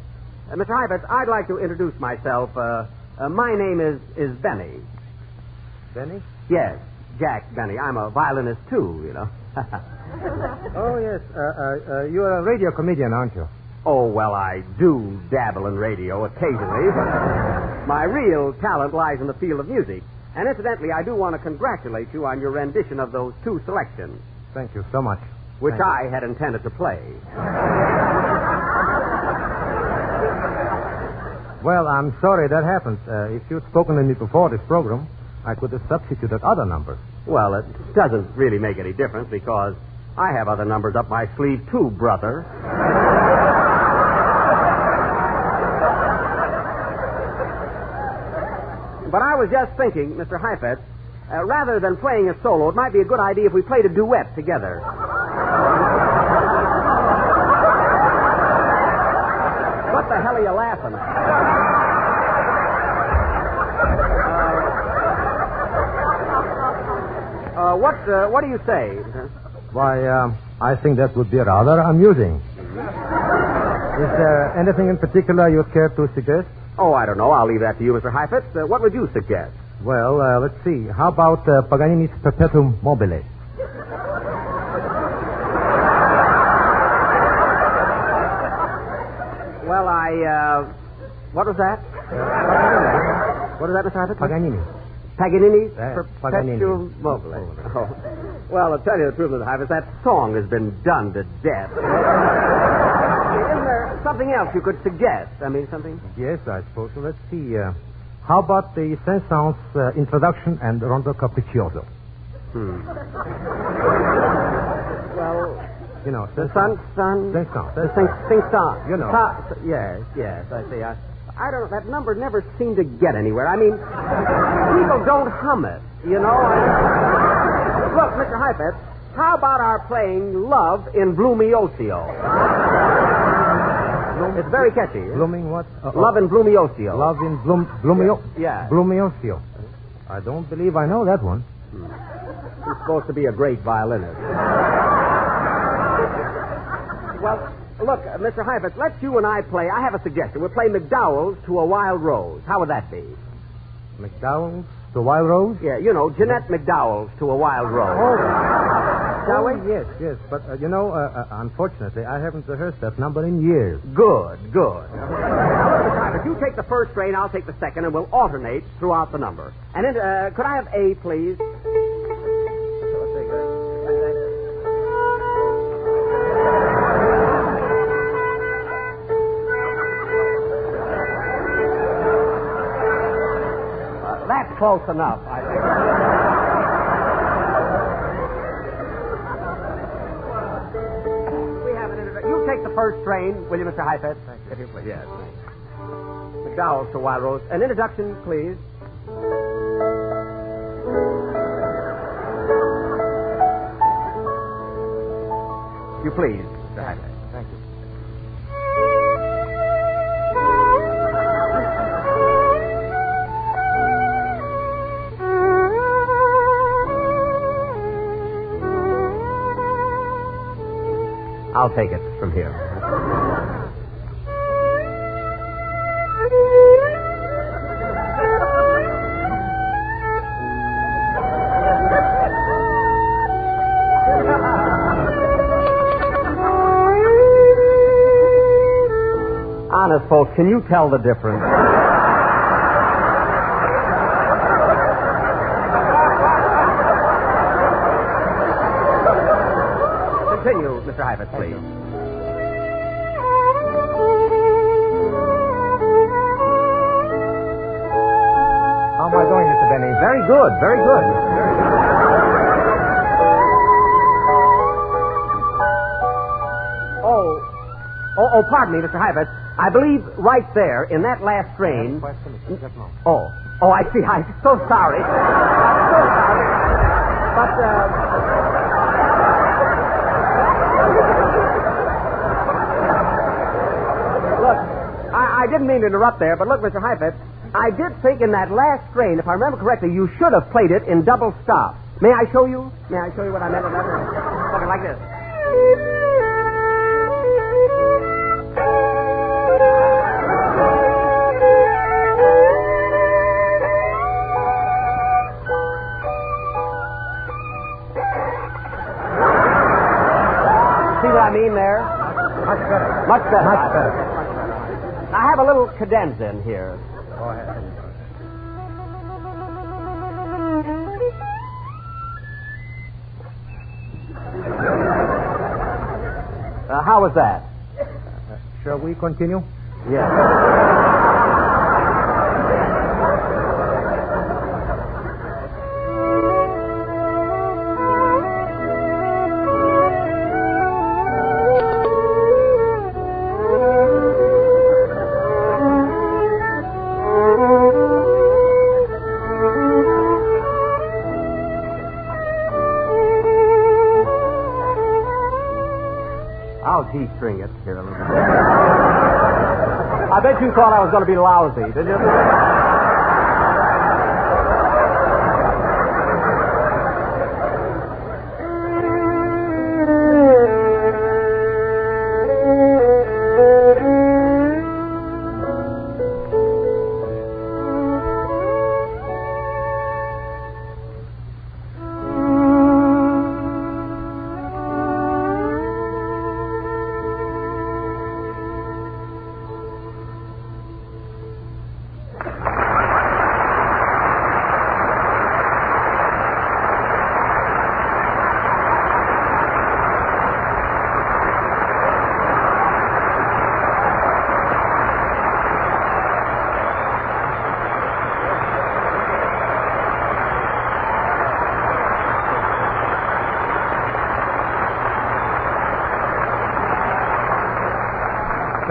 Mr. Heifetz, I'd like to introduce myself. My name is Benny. Benny? Yes, Jack Benny. I'm a violinist, too, you know. Oh, yes. You're a radio comedian, aren't you? Oh, well, I do dabble in radio occasionally, but my real talent lies in the field of music. And incidentally, I do want to congratulate you on your rendition of those two selections. Thank you so much. Which I had intended to play. Well, I'm sorry that happened. If you'd spoken to me before this program, I could have substituted other numbers. Well, it doesn't really make any difference, because I have other numbers up my sleeve, too, brother. But I was just thinking, Mr. Heifetz, rather than playing a solo, it might be a good idea if we played a duet together. What the hell are you laughing at? What do you say? Why, I think that would be rather amusing. Is there anything in particular you'd care to suggest? Oh, I don't know. I'll leave that to you, Mr. Heifetz. What would you suggest? Well, let's see. How about Paganini's Perpetuum Mobile? Well, what was that? What is that, Mr. Heifetz? Paganini. Paganini's Paganini. Perpetuum Mobile. Oh. Well, to tell you the truth, Mr. Heifetz, that song has been done to death. Isn't there something else you could suggest? I mean, something? Yes, I suppose so. Let's see. How about the Saint-Saëns Introduction and Rondo Capriccioso? Well, you know, the sun. Saint-Saëns. The sing-song. You know. Yes, I see. I don't know. That number never seemed to get anywhere. I mean, people don't hum it, you know. Look, Mr. Heifetz, how about our playing Love in Bloomiocio? It's very catchy. Blooming what? Love in Bloomiocio. Love in Bloomio? Yeah. Bloomiocio. I don't believe I know that one. He's supposed to be a great violinist. Well, look, Mr. Heifetz, let's you and I play. I have a suggestion. We'll play McDowell's To a Wild Rose. How would that be? McDowell's To a wild rose? Yeah, you know, Jeanette McDowell's To a Wild Rose. Shall we? Yes. But, unfortunately, I haven't rehearsed that number in years. Good. If you take the first train, I'll take the second, and we'll alternate throughout the number. And then, could I have A, please? That's close enough, I think. We have an introduction. You take the first train, will you, Mr. Heifetz? Thank you. If you please. Yes. McDowell's To Wild Rose. An introduction, please. You please, Mr. Heifetz. Thank you. I'll take it from here. Honest, folks, can you tell the difference? Continue, Mr. Heifetz, please. How am I doing, Mr. Benny? Very good. Oh, pardon me, Mr. Heifetz. I believe right there, in that last train... Oh, I see. I'm so sorry. But, look, I didn't mean to interrupt there, but look, Mr. Heifetz, I did think in that last train, if I remember correctly, you should have played it in double stop. May I show you? May I show you what I meant with that? Something like this. See what I mean there? Much better. I have a little cadenza in here. Go ahead. How was that? Shall we continue? Yes. G-string it here a little bit. I bet you thought I was going to be lousy, did you?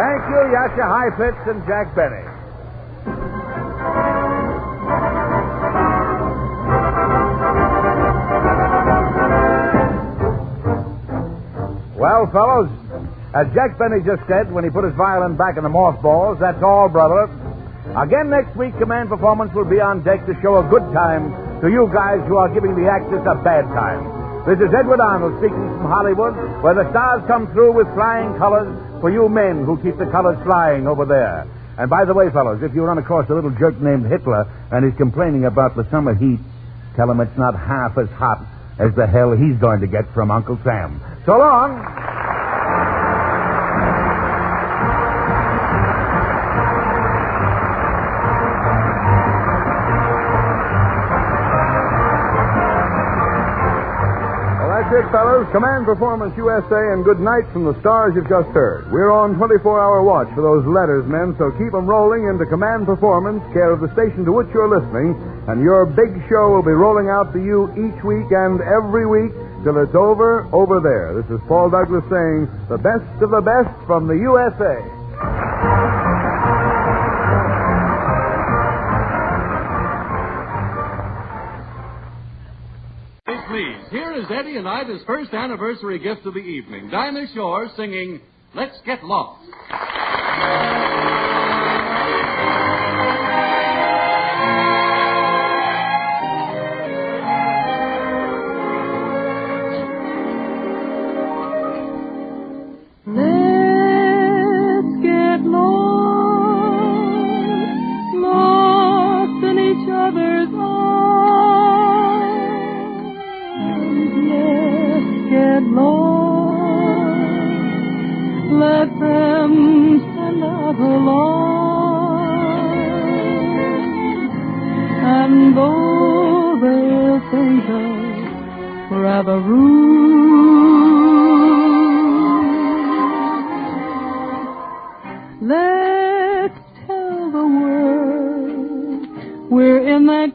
Thank you, Yasha Heifetz and Jack Benny. Well, fellows, as Jack Benny just said when he put his violin back in the mothballs, that's all, brother. Again next week, Command Performance will be on deck to show a good time to you guys who are giving the actors a bad time. This is Edward Arnold speaking from Hollywood, where the stars come through with flying colors for you men who keep the colors flying over there. And by the way, fellows, if you run across a little jerk named Hitler and he's complaining about the summer heat, tell him it's not half as hot as the hell he's going to get from Uncle Sam. So long. That's it, fellas. Command Performance USA and good night from the stars you've just heard. We're on 24-hour watch for those letters, men, so keep them rolling into Command Performance, care of the station to which you're listening, and your big show will be rolling out to you each week and every week till it's over there. This is Paul Douglas saying the best of the best from the USA. Please, here is Eddie and Ida's first anniversary gift of the evening. Dinah Shore singing Let's Get Lost. Let's get lost, lost in each other's get lost, let them send out a line, and though they'll think us rather rude, let's tell the world we're in that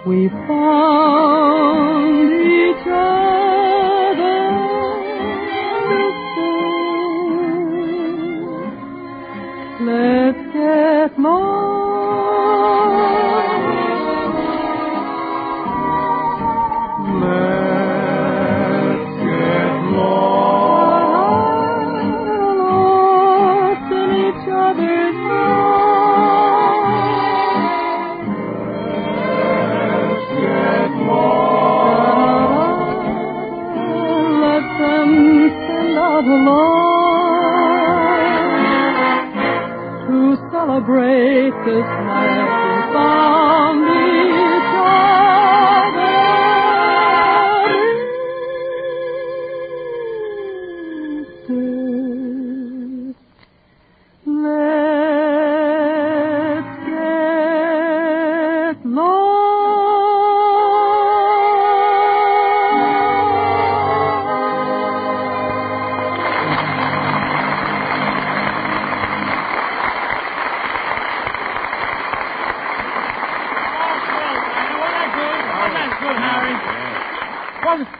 we found each other let's get lost, let's get lost in each other's to celebrate this night we found each other. Let's get lost.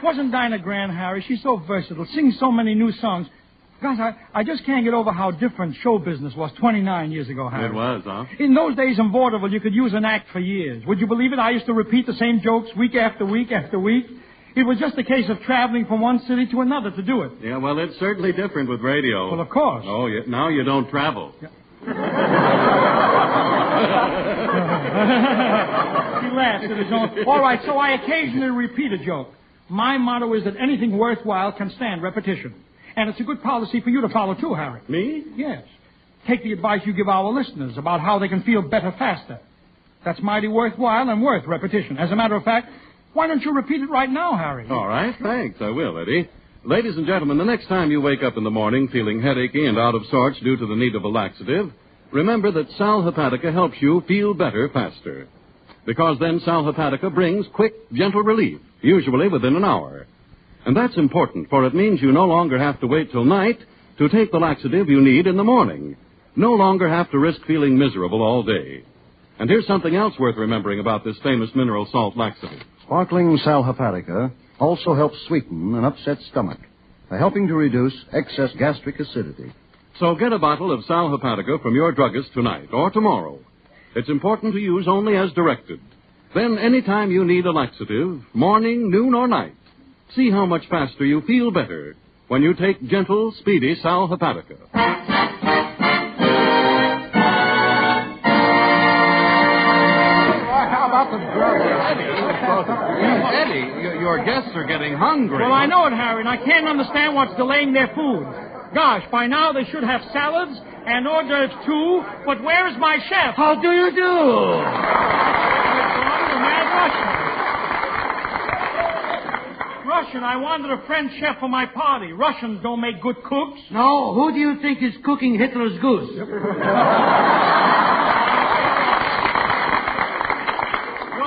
Wasn't Dinah grand, Harry? She's so versatile, sings so many new songs. Gosh, I just can't get over how different show business was 29 years ago, Harry. It was, huh? In those days in vaudeville, you could use an act for years. Would you believe it? I used to repeat the same jokes week after week after week. It was just a case of traveling from one city to another to do it. Yeah, well, it's certainly different with radio. Well, of course. Oh, now you don't travel. Yeah. He laughs at his own. All right, so I occasionally repeat a joke. My motto is that anything worthwhile can stand repetition. And it's a good policy for you to follow, too, Harry. Me? Yes. Take the advice you give our listeners about how they can feel better faster. That's mighty worthwhile and worth repetition. As a matter of fact, why don't you repeat it right now, Harry? All right, thanks. I will, Eddie. Ladies and gentlemen, the next time you wake up in the morning feeling headachy and out of sorts due to the need of a laxative, remember that Sal Hepatica helps you feel better faster. Because then Sal Hepatica brings quick, gentle relief, usually within an hour. And that's important, for it means you no longer have to wait till night to take the laxative you need in the morning. No longer have to risk feeling miserable all day. And here's something else worth remembering about this famous mineral salt laxative. Sparkling Sal Hepatica also helps sweeten an upset stomach by helping to reduce excess gastric acidity. So get a bottle of Sal Hepatica from your druggist tonight or tomorrow. It's important to use only as directed. Then anytime you need a laxative, morning, noon, or night, see how much faster you feel better when you take gentle, speedy Sal Hepatica. How about the Eddie, your guests are getting hungry. Well, I know it, Harry, and I can't understand what's delaying their food. Gosh, by now they should have salads and hors d'oeuvres too, but where is my chef? How do you do? Russian, I wanted a French chef for my party. Russians don't make good cooks. No, who do you think is cooking Hitler's goose? You're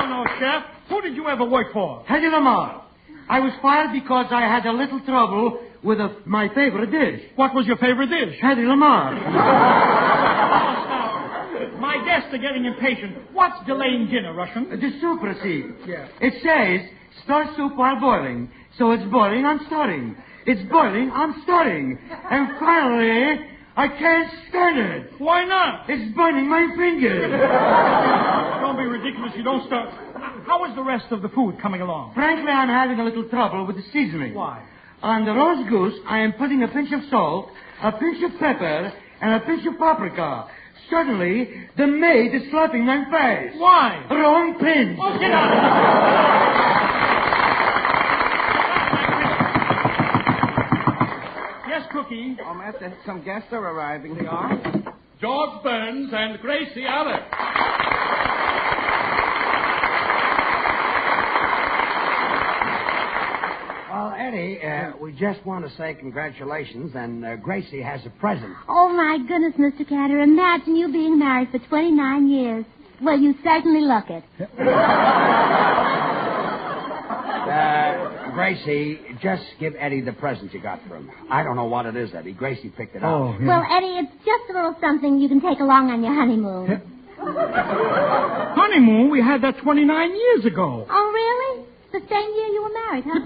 no chef. Who did you ever work for? Hedy Lamarr. I was fired because I had a little trouble with my favorite dish. What was your favorite dish? Hedy Lamarr. My guests are getting impatient. What's delaying dinner, Russian? The soup receipt. Yeah. It says, stir soup while boiling. So it's boiling, I'm stirring. It's boiling, I'm stirring. And finally, I can't stand it. Why not? It's burning my fingers. Don't be ridiculous. You don't start. How is the rest of the food coming along? Frankly, I'm having a little trouble with the seasoning. Why? On the roast goose, I am putting a pinch of salt, a pinch of pepper, and a pinch of paprika. Suddenly, the maid is slapping my face. Why? Wrong pinch. Oh, get out of here. Yes, Cookie? Oh, Master, some guests are arriving. They are? George Burns and Gracie Allen. Well, Eddie, we just want to say congratulations, and Gracie has a present. Oh, my goodness, Mr. Cantor. Imagine you being married for 29 years. Well, you certainly look it. Gracie, just give Eddie the present you got for him. I don't know what it is, Eddie. Gracie picked it up. Oh, yeah. Well, Eddie, it's just a little something you can take along on your honeymoon. Honeymoon? We had that 29 years ago. Oh, really? The same year you were married, huh?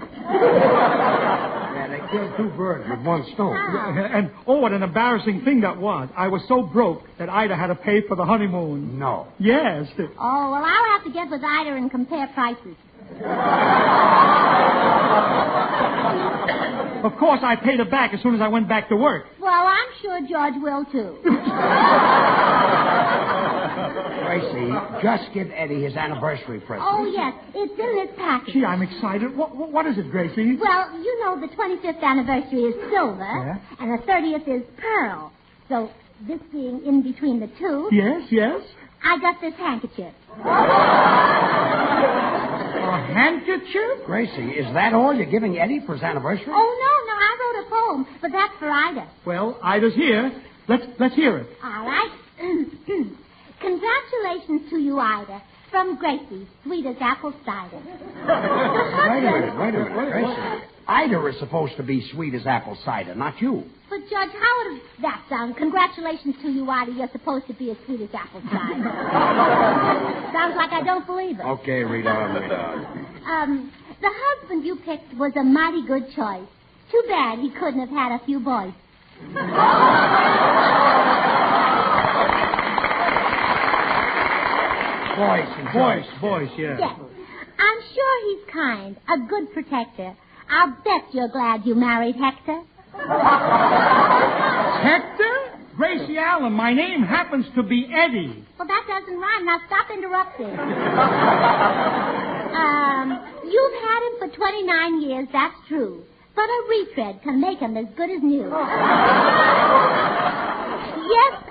Yeah, they killed two birds with one stone. And, what an embarrassing thing that was. I was so broke that Ida had to pay for the honeymoon. No. Yes. Oh, well, I'll have to get with Ida and compare prices. Of course, I paid her back as soon as I went back to work. Well, I'm sure George will, too. Gracie, just give Eddie his anniversary present. Oh, yes. It's in this package. Gee, I'm excited. What is it, Gracie? Well, you know the 25th anniversary is silver, and the 30th is pearl. So, this being in between the two... Yes? I got this handkerchief. A handkerchief? Gracie, is that all you're giving Eddie for his anniversary? Oh, no. I wrote a poem, but that's for Ida. Well, Ida's here. Let's hear it. All right. Congratulations to you, Ida. From Gracie, sweet as apple cider. Wait a minute. Gracie, Ida is supposed to be sweet as apple cider, not you. But, Judge, how would that sound? Congratulations to you, Ida. You're supposed to be as sweet as apple cider. Sounds like I don't believe it. Okay, read on. The husband you picked was a mighty good choice. Too bad he couldn't have had a few boys. Boys, yeah. Yes. I'm sure he's kind, a good protector. I'll bet you're glad you married Hector. Hector? Gracie Allen, my name happens to be Eddie. Well, that doesn't rhyme. Now stop interrupting. You've had him for 29 years, that's true. But a retread can make him as good as new. Yes,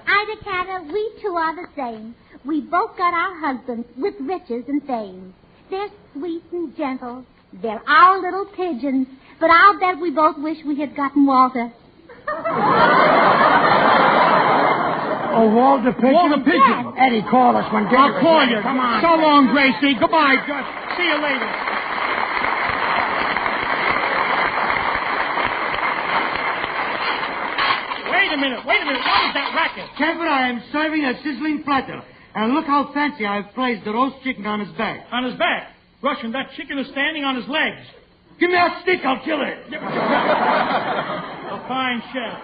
Ida Cantor, we two are the same. We both got our husbands with riches and fame. They're sweet and gentle. They're our little pigeons. But I'll bet we both wish we had gotten Walter. Oh, Walter Pigeon? Walter Pigeon. Yes. Eddie, call us when dinner I'll call is ready. you. Come on. So long, Gracie. Goodbye, Judge. See you later. Wait a minute. What is that racket? Cantor, I am serving a sizzling platter. And look how fancy I've placed the roast chicken on his back. On his back? Russian, that chicken is standing on his legs. Give me a stick, I'll kill it. fine chef.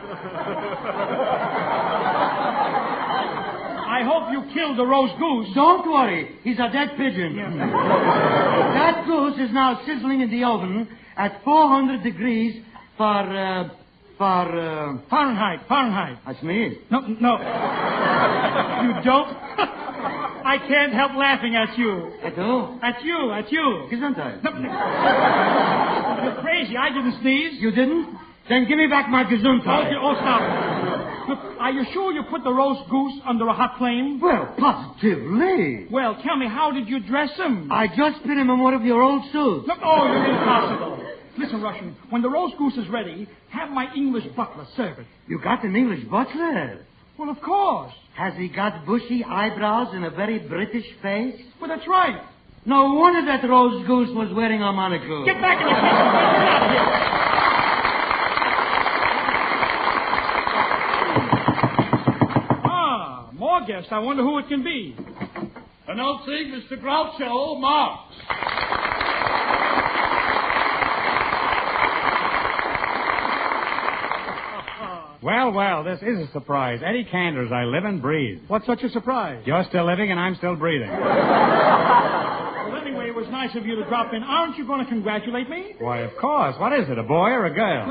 I hope you killed the roast goose. Don't worry. He's a dead pigeon. Yeah. That goose is now sizzling in the oven at 400 degrees for Fahrenheit. That's me. No. You don't? I can't help laughing at you. At who? At you. Gesundheit. No. You're crazy. I didn't sneeze. You didn't? Then give me back my Gesundheit. Oh, stop. Look, are you sure you put the roast goose under a hot flame? Well, positively. Well, tell me, how did you dress him? I just put him in one of your old suits. Look, oh, you're impossible. Listen, Russian, when the roast goose is ready, have my English butler serve it. You got an English butler? Well, of course. Has he got bushy eyebrows and a very British face? Well, that's right. No wonder that roast goose was wearing a monocle. Get back in the kitchen. Get out of here. More guests. I wonder who it can be. Announcing Mr. Groucho Marx. Well, this is a surprise. Eddie Cantor's I live and breathe. What's such a surprise? You're still living and I'm still breathing. Well, anyway, it was nice of you to drop in. Aren't you going to congratulate me? Why, of course. What is it, a boy or a girl?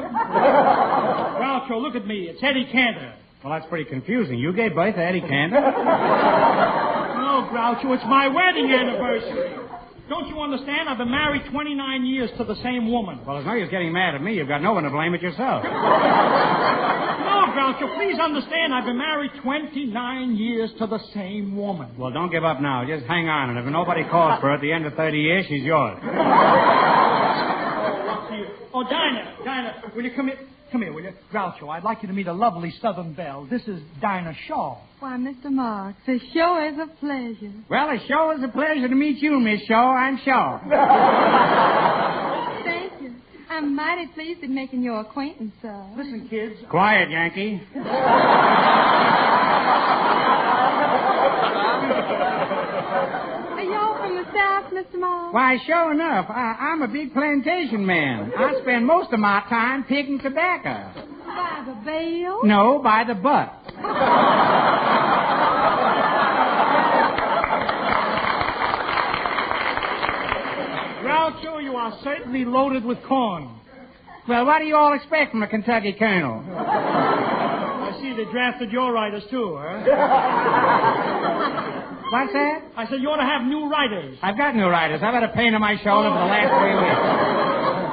Groucho, look at me. It's Eddie Cantor. Well, that's pretty confusing. You gave birth to Eddie Cantor? No, Groucho, it's my wedding anniversary. Don't you understand? I've been married 29 years to the same woman. Well, as no use getting mad at me. You've got no one to blame but yourself. No, Groucho, please understand. I've been married 29 years to the same woman. Well, don't give up now. Just hang on. And if nobody calls for her at the end of 30 years, she's yours. Oh, Dinah, will you come here? Come here, will you? Groucho, I'd like you to meet a lovely Southern belle. This is Dinah Shaw. Why, Mr. Marx, it sure is a pleasure. Well, it sure is a pleasure to meet you, Miss Shaw. I'm Shaw. Thank you. I'm mighty pleased at making your acquaintance, sir. Listen, kids. Quiet, Yankee. Are y'all from the South, Mr. Marx? Why, sure enough. I'm a big plantation man. I spend most of my time picking tobacco. By the bale? No, by the butt. Groucho, you are certainly loaded with corn. Well, what do you all expect from a Kentucky colonel? I see they drafted your writers, too, huh? What's that? I said you ought to have new writers. I've got new writers. I've had a pain in my shoulder for the last 3 weeks.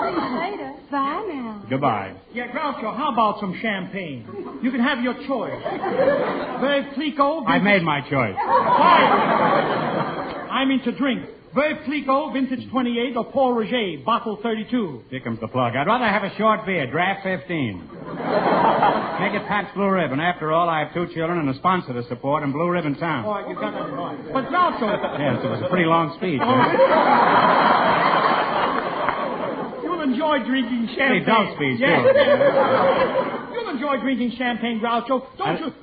See you later. Bye now. Goodbye. Yeah, Groucho, how about some champagne? You can have your choice. Veuve Clicquot. I've made my choice. Quiet. I mean to drink. Veuve Clicquot, vintage 28, or Paul Roger, bottle 32. Here comes the plug. I'd rather have a short beer, draft 15. Make it Pabst Blue Ribbon. After all, I have 2 children and a sponsor to support in Blue Ribbon Town. Oh, you got that right. But Groucho... Yes, it was a pretty long speech. You'll enjoy drinking champagne. Pretty dull speech, yes. too. You'll enjoy drinking champagne, Groucho.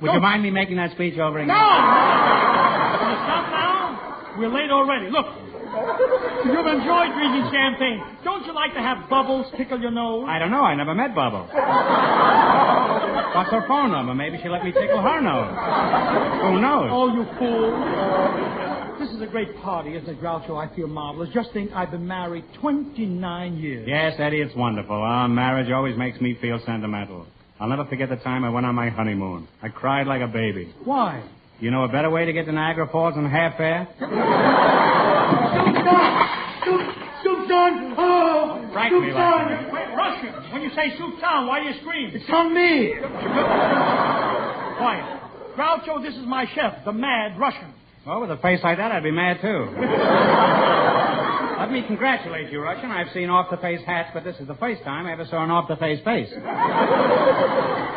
Would you mind me making that speech over again? No! Will you stop now? We're late already. Look. You've enjoyed drinking champagne. Don't you like to have Bubbles tickle your nose? I don't know. I never met Bubbles. What's her phone number? Maybe she'll let me tickle her nose. Who knows? Oh, you fool. This is a great party, isn't it, Groucho? I feel marvelous. Just think I've been married 29 years. Yes, Eddie, it's wonderful. Our marriage always makes me feel sentimental. I'll never forget the time I went on my honeymoon. I cried like a baby. Why? You know a better way to get to Niagara Falls than half fare? Soup's on! Oh! Frankie, Soup's on! Wait, Russian, when you say soup's on, why do you scream? It's on me! Quiet. Groucho, this is my chef, the mad Russian. Well, with a face like that, I'd be mad, too. Let me congratulate you, Russian. I've seen off-the-face hats, but this is the first time I ever saw an off-the-face face.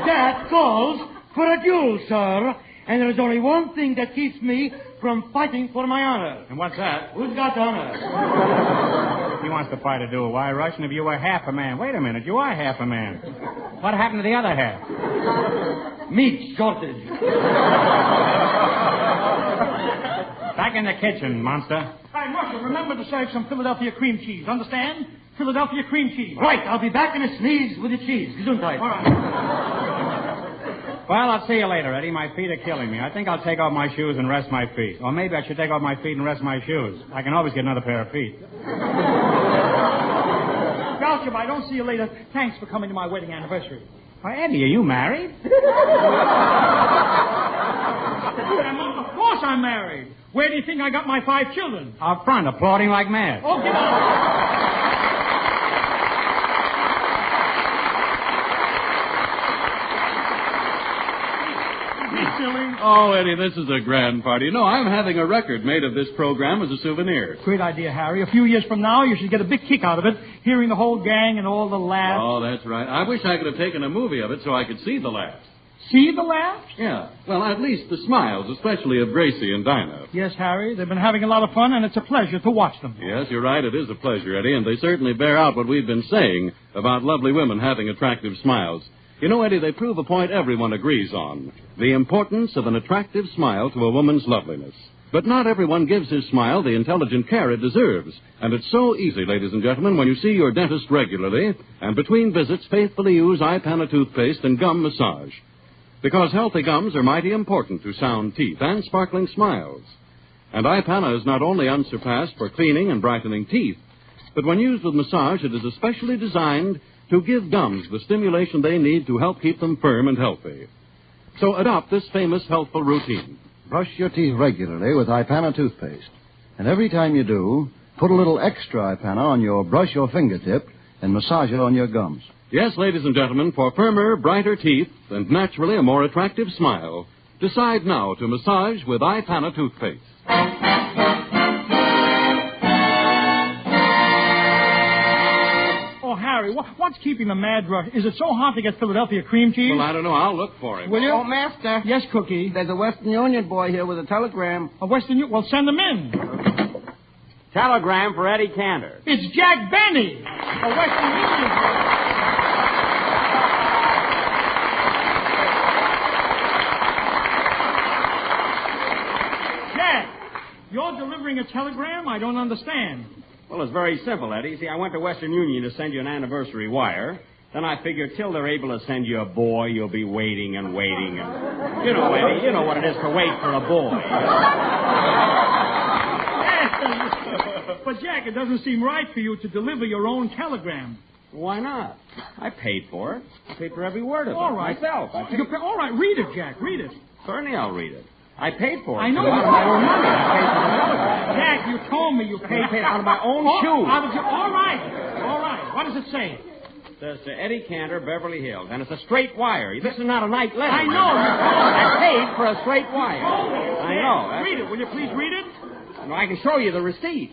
That calls for a duel, sir. And there is only one thing that keeps me from fighting for my honor. And what's that? Who's got honor? He wants to fight a duel. Why, Russian, if you were half a man. Wait a minute, you are half a man. What happened to the other half? Meat shortage. Back in the kitchen, monster. Hey, Russian, remember to serve some Philadelphia cream cheese. Understand? Philadelphia cream cheese. Right, I'll be back in a sneeze with the cheese. Gesundheit. All right. Well, I'll see you later, Eddie. My feet are killing me. I think I'll take off my shoes and rest my feet. Or maybe I should take off my feet and rest my shoes. I can always get another pair of feet. Belcher, I don't see you later. Thanks for coming to my wedding anniversary. Why, Eddie, are you married? Of course I'm married. Where do you think I got my 5 children? Out front, applauding like mad. Oh, get out. Oh, Eddie, this is a grand party. You know, I'm having a record made of this program as a souvenir. Great idea, Harry. A few years from now, you should get a big kick out of it, hearing the whole gang and all the laughs. Oh, that's right. I wish I could have taken a movie of it so I could see the laughs. See the laughs? Yeah. Well, at least the smiles, especially of Gracie and Dinah. Yes, Harry. They've been having a lot of fun, and it's a pleasure to watch them. Yes, you're right. It is a pleasure, Eddie, and they certainly bear out what we've been saying about lovely women having attractive smiles. You know, Eddie, they prove a point everyone agrees on. The importance of an attractive smile to a woman's loveliness. But not everyone gives his smile the intelligent care it deserves. And it's so easy, ladies and gentlemen, when you see your dentist regularly, and between visits faithfully use iPana toothpaste and gum massage. Because healthy gums are mighty important to sound teeth and sparkling smiles. And iPana is not only unsurpassed for cleaning and brightening teeth, but when used with massage, it is especially designed to give gums the stimulation they need to help keep them firm and healthy. So adopt this famous healthful routine. Brush your teeth regularly with iPana toothpaste. And every time you do, put a little extra iPana on your brush or fingertip and massage it on your gums. Yes, ladies and gentlemen, for firmer, brighter teeth and naturally a more attractive smile, decide now to massage with iPana toothpaste. Harry, what's keeping the mad rush? Is it so hot to get Philadelphia cream cheese? Well, I don't know. I'll look for him. Will you? Oh, Master. Yes, Cookie. There's a Western Union boy here with a telegram. A Western Union? Well, send them in. Telegram for Eddie Cantor. It's Jack Benny. A Western Union boy. Jack, you're delivering a telegram? I don't understand. Well, it's very simple, Eddie. See, I went to Western Union to send you an anniversary wire. Then I figured till they're able to send you a boy, you'll be waiting and waiting. And you know, Eddie, you know what it is to wait for a boy. But, Jack, it doesn't seem right for you to deliver your own telegram. Why not? I paid for it. I paid for every word of it. All right. Myself. All right, read it, Jack. Read it. Certainly I'll read it. I paid for it. I know you. Out of my own money. I paid for the telegram. Jack, you told me you paid for it. Out of my own shoes. All right. What does it say? It says to Eddie Cantor, Beverly Hills. And it's a straight wire. This is not a night letter. I know. I paid for a straight wire. I know. Read it. Will you please read it? No, I can show you the receipt.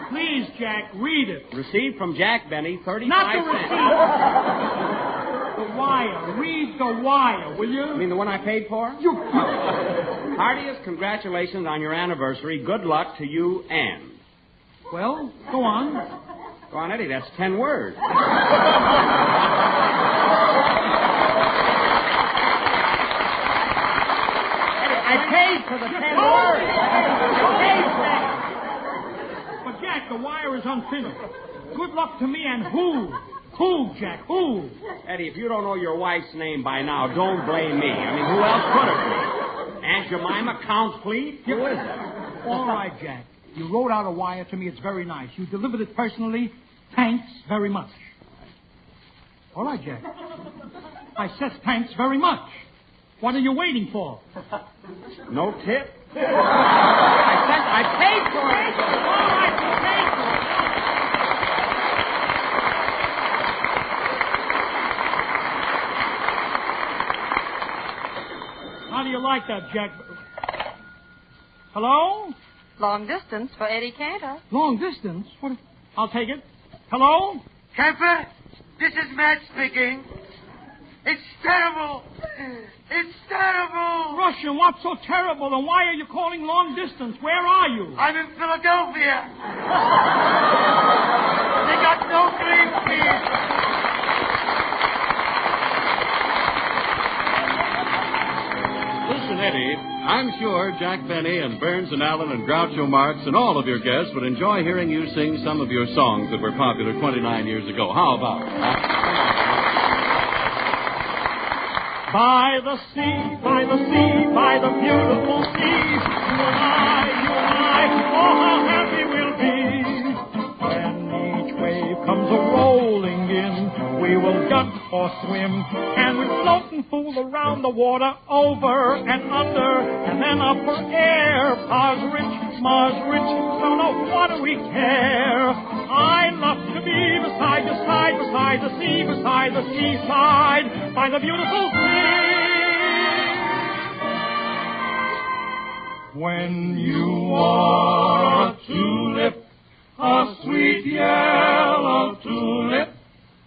Please, Jack, read it. Receipt from Jack Benny, 35 Not the cents. receipt. The wire. Read the wire, will you? You mean the one I paid for? You... Heartiest congratulations on your anniversary. Good luck to you and... Well, go on. Go on, Eddie. That's 10 words. I paid for the 10 words. I paid for it. But, Jack, the wire is unfinished. Good luck to me and who? Who, Jack? Who? Eddie, if you don't know your wife's name by now, don't blame me. I mean, who else could it be? Aunt Jemima, Count Fleet? Who is it? All right, Jack. You wrote out a wire to me. It's very nice. You delivered it personally. Thanks very much. All right, Jack. I said thanks very much. What are you waiting for? No tip? I paid for it. All right, you paid for it. How do you like that, Jack? Hello? Long distance for Eddie Cantor. Long distance? What? I'll take it. Hello? Kemper, this is Matt speaking. It's terrible. It's terrible. Russian, what's so terrible? And why are you calling long distance? Where are you? I'm in Philadelphia. They got no cream cheese. Listen, Eddie, I'm sure Jack Benny and Burns and Allen and Groucho Marx and all of your guests would enjoy hearing you sing some of your songs that were popular 29 years ago. How about it? By the sea, by the sea, by the beautiful sea, you and I, oh, how happy we'll be. When each wave comes a-rolling in, we will duck or swim, and we'll float and fool around the water, over and under, and then up for air. Mars rich, so no water we care. I love to be beside your side, beside the seaside, by the beautiful sea. When you are a tulip, a sweet yellow tulip,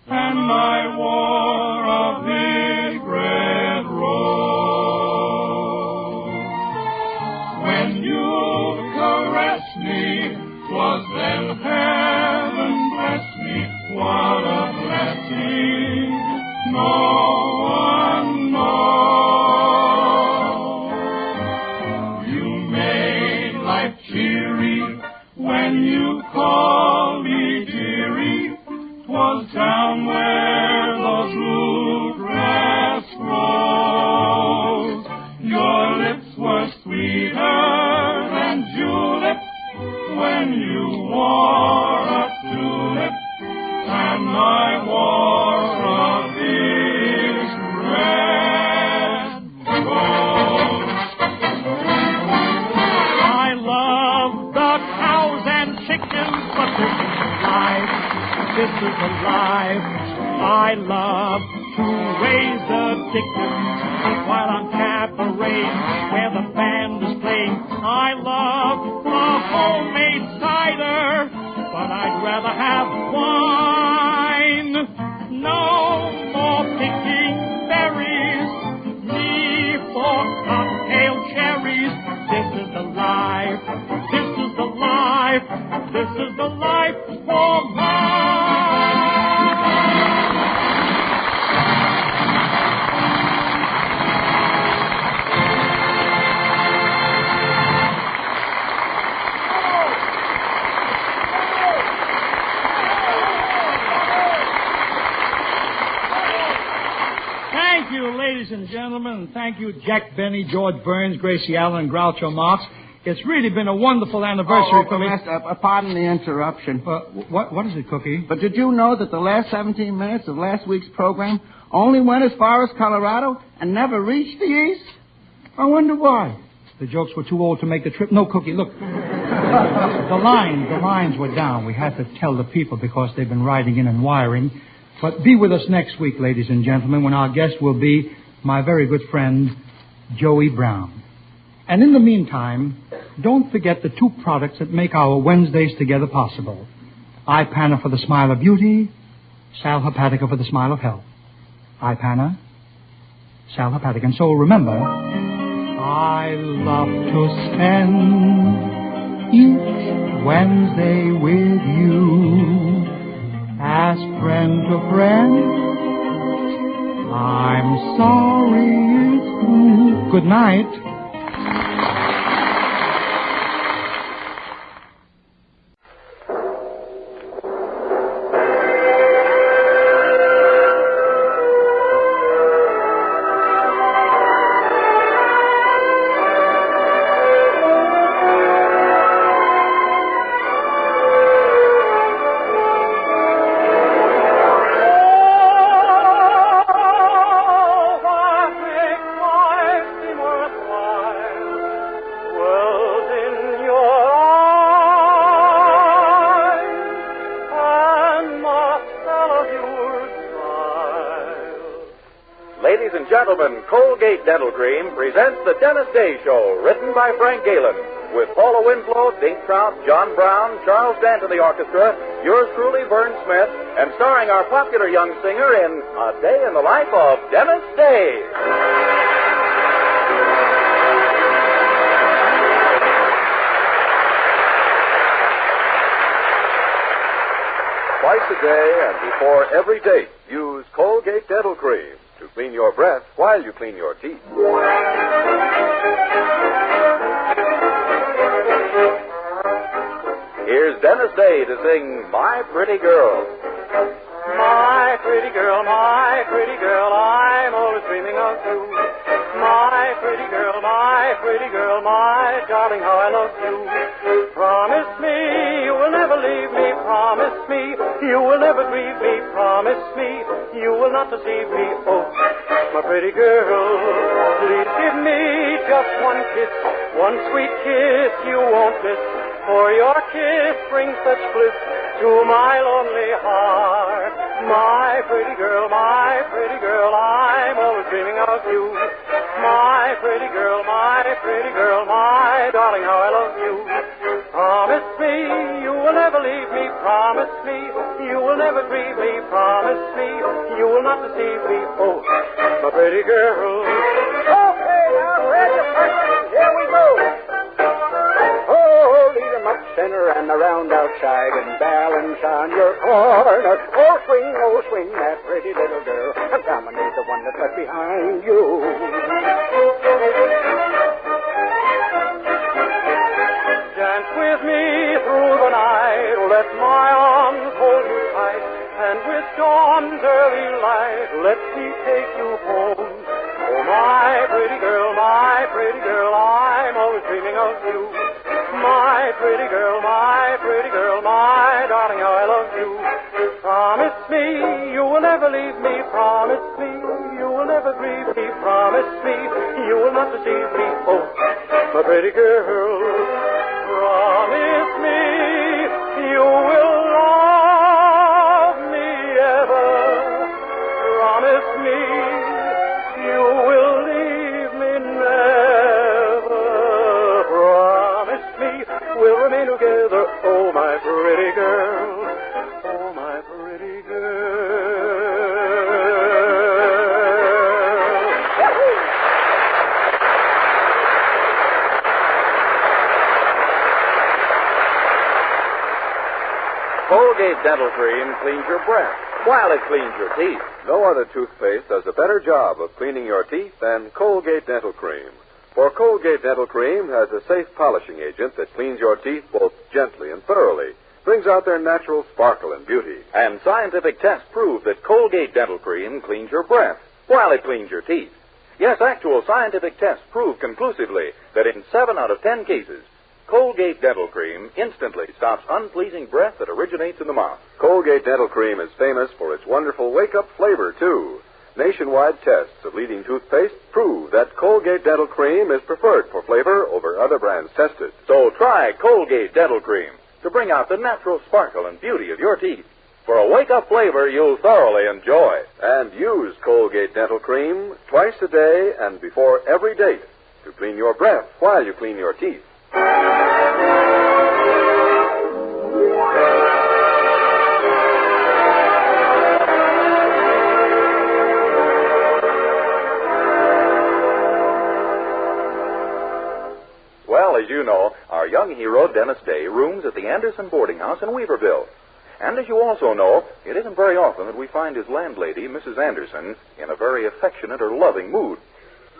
and I wore a big red rose. When you caressed me, 'twas then heaven blessed me. What a blessing, no one knows. You made life cheery when you called me dearie. 'Twas down where the blue grass grows. Your lips were sweeter than juleps when you wore a tulip, and I wore a big red rose. I love the cows and chickens, but this is life. This is the life. I love to raise the chickens while on cabaret where the band is playing. I love the homemade cider, but I'd rather have wine. No more picking berries, me for cocktail cherries. This is the life. This is the life. This is the life for mine. Thank you, ladies and gentlemen, and thank you, Jack Benny, George Burns, Gracie Allen, and Groucho Marx. It's really been a wonderful anniversary for me. Pardon the interruption. What is it, Cookie? But did you know that the last 17 minutes of last week's program only went as far as Colorado and never reached the east? I wonder why. The jokes were too old to make the trip. No, Cookie, look. The lines were down. We had to tell the people because they've been writing in and wiring. But be with us next week, ladies and gentlemen, when our guest will be my very good friend, Joey Brown. And in the meantime, don't forget the two products that make our Wednesdays together possible. Ipana for the smile of beauty, Sal Hepatica for the smile of health. Ipana, Sal Hepatica. And so remember, I love to spend each Wednesday with you. As friend to friend, I'm sorry it's through. Good night. Gentlemen, Colgate Dental Cream presents the Dennis Day Show, written by Frank Galen, with Paula Winslow, Dink Trout, John Brown, Charles Dant in the orchestra, yours truly, Vern Smith, and starring our popular young singer in A Day in the Life of Dennis Day. Twice a day and before every date, use Colgate Dental Cream to clean your breath while you clean your teeth. Here's Dennis Day to sing My Pretty Girl. My pretty girl, I'm always dreaming of you. My pretty girl, my darling, how I love you. Promise me you will never leave me. Promise me you will never grieve me. Promise me you will not deceive me. Oh, my pretty girl, please give me just one kiss. One sweet kiss you won't miss. For your kiss brings such bliss to my lonely heart. My pretty girl, I'm always dreaming of you. My pretty girl, my darling, how I love you. Promise me you will never leave me. Promise me you will never grieve me. Promise me you will not deceive me. Oh, my pretty girl. Okay, now, where's the first? Here we go. Oh, lead 'em up center and around outside and balance on your corner. Oh, swing that pretty little girl. And dominate the one that's left behind you. Dance with me through the night. Let my arms hold you tight. And with dawn's early light, let me take you home. Oh, my pretty girl, I'm always dreaming of you. My pretty girl, my darling, how I love you. Promise me you will never leave me. Promise me you will never grieve me. Promise me you will not deceive me. Oh, my pretty girl, promise me you will love me ever. Promise me you will leave me never. Promise me we'll remain together. Oh, my pretty girl. Oh, my pretty girl. Colgate Dental Cream cleans your breath while it cleans your teeth. No other toothpaste does a better job of cleaning your teeth than Colgate Dental Cream. For Colgate Dental Cream has a safe polishing agent that cleans your teeth both gently and thoroughly, brings out their natural sparkle and beauty. And scientific tests prove that Colgate Dental Cream cleans your breath while it cleans your teeth. Yes, actual scientific tests prove conclusively that in 7 out of 10 cases, Colgate Dental Cream instantly stops unpleasing breath that originates in the mouth. Colgate Dental Cream is famous for its wonderful wake-up flavor, too. Nationwide tests of leading toothpaste prove that Colgate Dental Cream is preferred for flavor over other brands tested. So try Colgate Dental Cream to bring out the natural sparkle and beauty of your teeth. For a wake-up flavor you'll thoroughly enjoy. And use Colgate Dental Cream twice a day and before every date to clean your breath while you clean your teeth. Well, as you know, our young hero, Dennis Day, rooms at the Anderson boarding house in Weaverville. And as you also know, it isn't very often that we find his landlady, Mrs. Anderson, in a very affectionate or loving mood.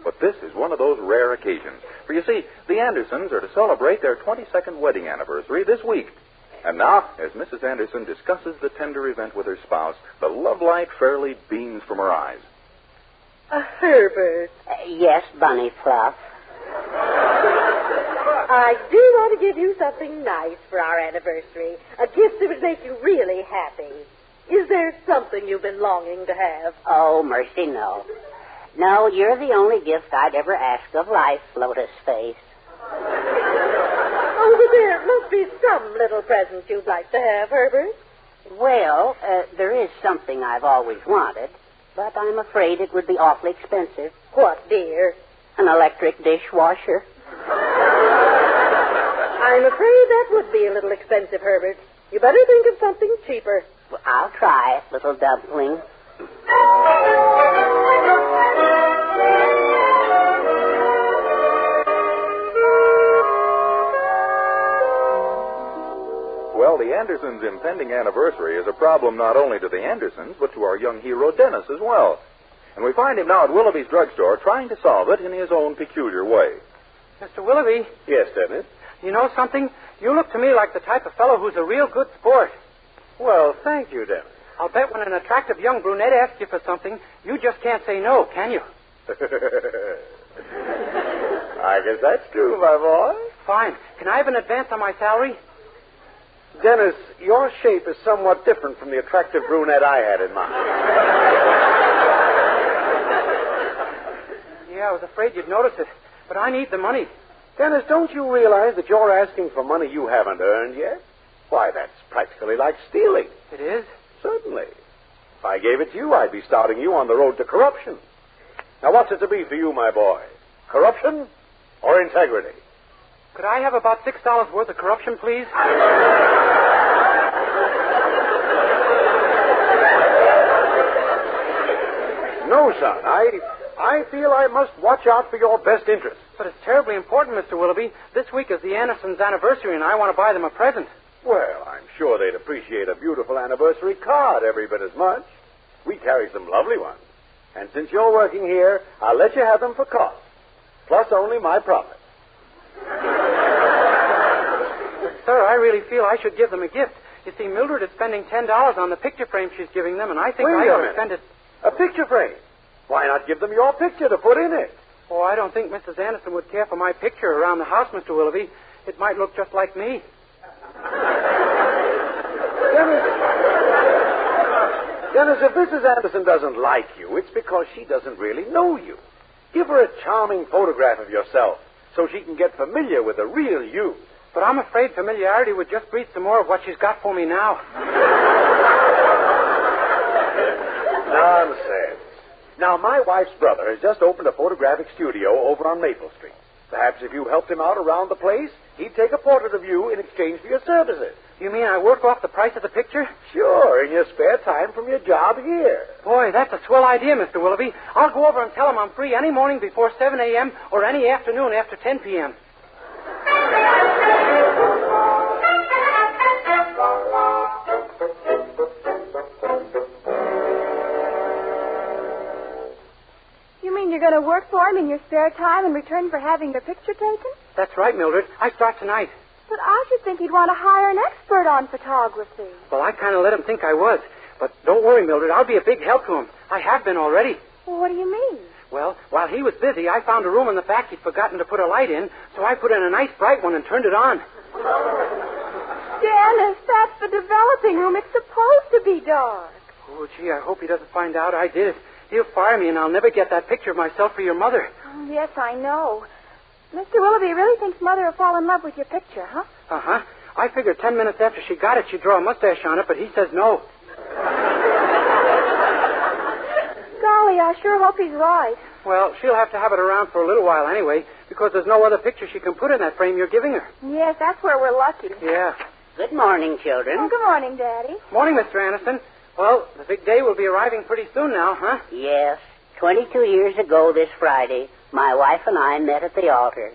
But this is one of those rare occasions. For you see, the Andersons are to celebrate their 22nd wedding anniversary this week. And now, as Mrs. Anderson discusses the tender event with her spouse, the love light fairly beams from her eyes. Herbert. Yes, Bunny Fluff. I do want to give you something nice for our anniversary. A gift that would make you really happy. Is there something you've been longing to have? Oh, mercy, no. No, you're the only gift I'd ever ask of life, Lotus Face. Oh, but there must be some little present you'd like to have, Herbert. Well, there is something I've always wanted, but I'm afraid it would be awfully expensive. What, dear? An electric dishwasher. I'm afraid that would be a little expensive, Herbert. You better think of something cheaper. Well, I'll try it, little dumpling. Well, the Andersons' impending anniversary is a problem not only to the Andersons, but to our young hero, Dennis, as well. And we find him now at Willoughby's drugstore trying to solve it in his own peculiar way. Mr. Willoughby. Yes, Dennis? You know something? You look to me like the type of fellow who's a real good sport. Well, thank you, Dennis. I'll bet when an attractive young brunette asks you for something, you just can't say no, can you? I guess that's true, my boy. Fine. Can I have an advance on my salary? Dennis, your shape is somewhat different from the attractive brunette I had in mind. Yeah, I was afraid you'd notice it, but I need the money. Dennis, don't you realize that you're asking for money you haven't earned yet? Why, that's practically like stealing. It is? Certainly. If I gave it to you, I'd be starting you on the road to corruption. Now, what's it to be for you, my boy? Corruption or integrity? Could I have about $6 worth of corruption, please? No, son. I feel I must watch out for your best interests. But it's terribly important, Mr. Willoughby. This week is the Andersons' anniversary, and I want to buy them a present. Well, I'm sure they'd appreciate a beautiful anniversary card every bit as much. We carry some lovely ones. And since you're working here, I'll let you have them for cost, plus only my profit. Sir, I really feel I should give them a gift. You see, Mildred is spending $10 on the picture frame she's giving them, and I think I ought to spend it. A picture frame? Why not give them your picture to put in it? Oh, I don't think Mrs. Anderson would care for my picture around the house, Mr. Willoughby. It might look just like me. Dennis, if Mrs. Anderson doesn't like you, it's because she doesn't really know you. Give her a charming photograph of yourself so she can get familiar with the real you. But I'm afraid familiarity would just breed some more of what she's got for me now. Nonsense. Now, my wife's brother has just opened a photographic studio over on Maple Street. Perhaps if you helped him out around the place, he'd take a portrait of you in exchange for your services. You mean I work off the price of the picture? Sure, in your spare time from your job here. Boy, that's a swell idea, Mr. Willoughby. I'll go over and tell him I'm free any morning before 7 a.m. or any afternoon after 10 p.m. You're going to work for him in your spare time in return for having your picture taken? That's right, Mildred. I start tonight. But I should think he'd want to hire an expert on photography. Well, I kind of let him think I was. But don't worry, Mildred. I'll be a big help to him. I have been already. Well, what do you mean? Well, while he was busy, I found a room in the back he'd forgotten to put a light in, so I put in a nice bright one and turned it on. Dennis, that's the developing room. It's supposed to be dark. Oh, gee, I hope he doesn't find out I did it. He'll fire me, and I'll never get that picture of myself for your mother. Oh, yes, I know. Mr. Willoughby really thinks Mother will fall in love with your picture, huh? Uh-huh. I figured 10 minutes after she got it, she'd draw a mustache on it, but he says no. Golly, I sure hope he's right. Well, she'll have to have it around for a little while anyway, because there's no other picture she can put in that frame you're giving her. Yes, that's where we're lucky. Yeah. Good morning, children. Oh, good morning, Daddy. Morning, Mr. Anderson. Well, the big day will be arriving pretty soon now, huh? Yes. 22 years ago this Friday, my wife and I met at the altar.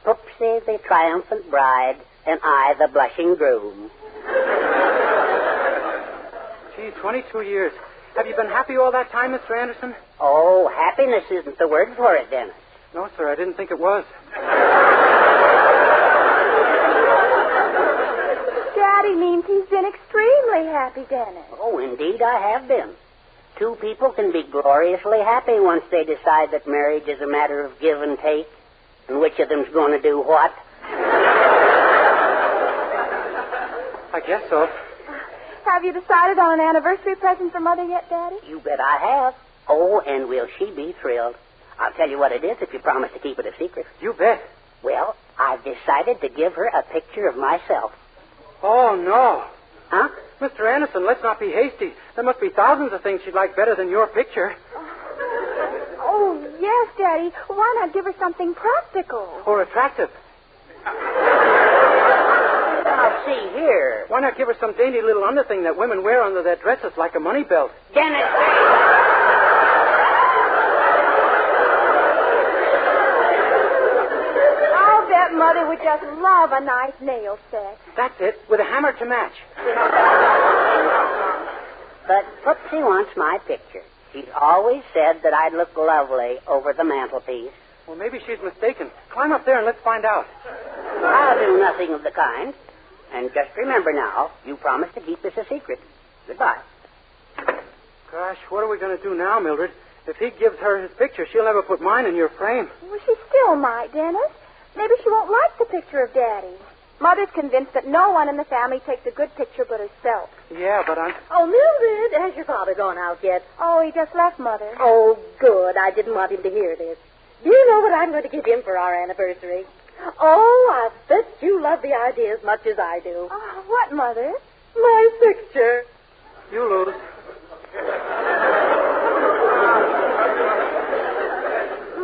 Poopsie, the triumphant bride, and I, the blushing groom. Gee, 22 years. Have you been happy all that time, Mr. Anderson? Oh, happiness isn't the word for it, Dennis. No, sir, I didn't think it was. Daddy means he's been extremely happy, Dennis. Oh, indeed I have been. Two people can be gloriously happy once they decide that marriage is a matter of give and take, and which of them's going to do what. I guess so. Have you decided on an anniversary present for Mother yet, Daddy? You bet I have. Oh, and will she be thrilled. I'll tell you what it is if you promise to keep it a secret. You bet. Well, I've decided to give her a picture of myself. Oh, no. Huh? Mr. Anderson, let's not be hasty. There must be thousands of things she'd like better than your picture. Oh, yes, Daddy. Why not give her something practical? Or attractive. Now, see here. Why not give her some dainty little underthing that women wear under their dresses like a money belt? Dennis! I'll bet Mother would just love a nice nail set. That's it, with a hammer to match. But Poopsie wants my picture. She's always said that I'd look lovely over the mantelpiece. Well, maybe she's mistaken. Climb up there and let's find out. I'll do nothing of the kind. And just remember now, you promised to keep this a secret. Goodbye. Gosh, what are we going to do now, Mildred? If he gives her his picture, she'll never put mine in your frame. Well, she still might, Dennis. Maybe she won't like the picture of Daddy. Mother's convinced that no one in the family takes a good picture but herself. Yeah, but I'm... Oh, Mildred, has your father gone out yet? Oh, he just left, Mother. Oh, good. I didn't want him to hear this. Do you know what I'm going to give him for our anniversary? Oh, I bet you love the idea as much as I do. Oh, what, Mother? My picture. You lose.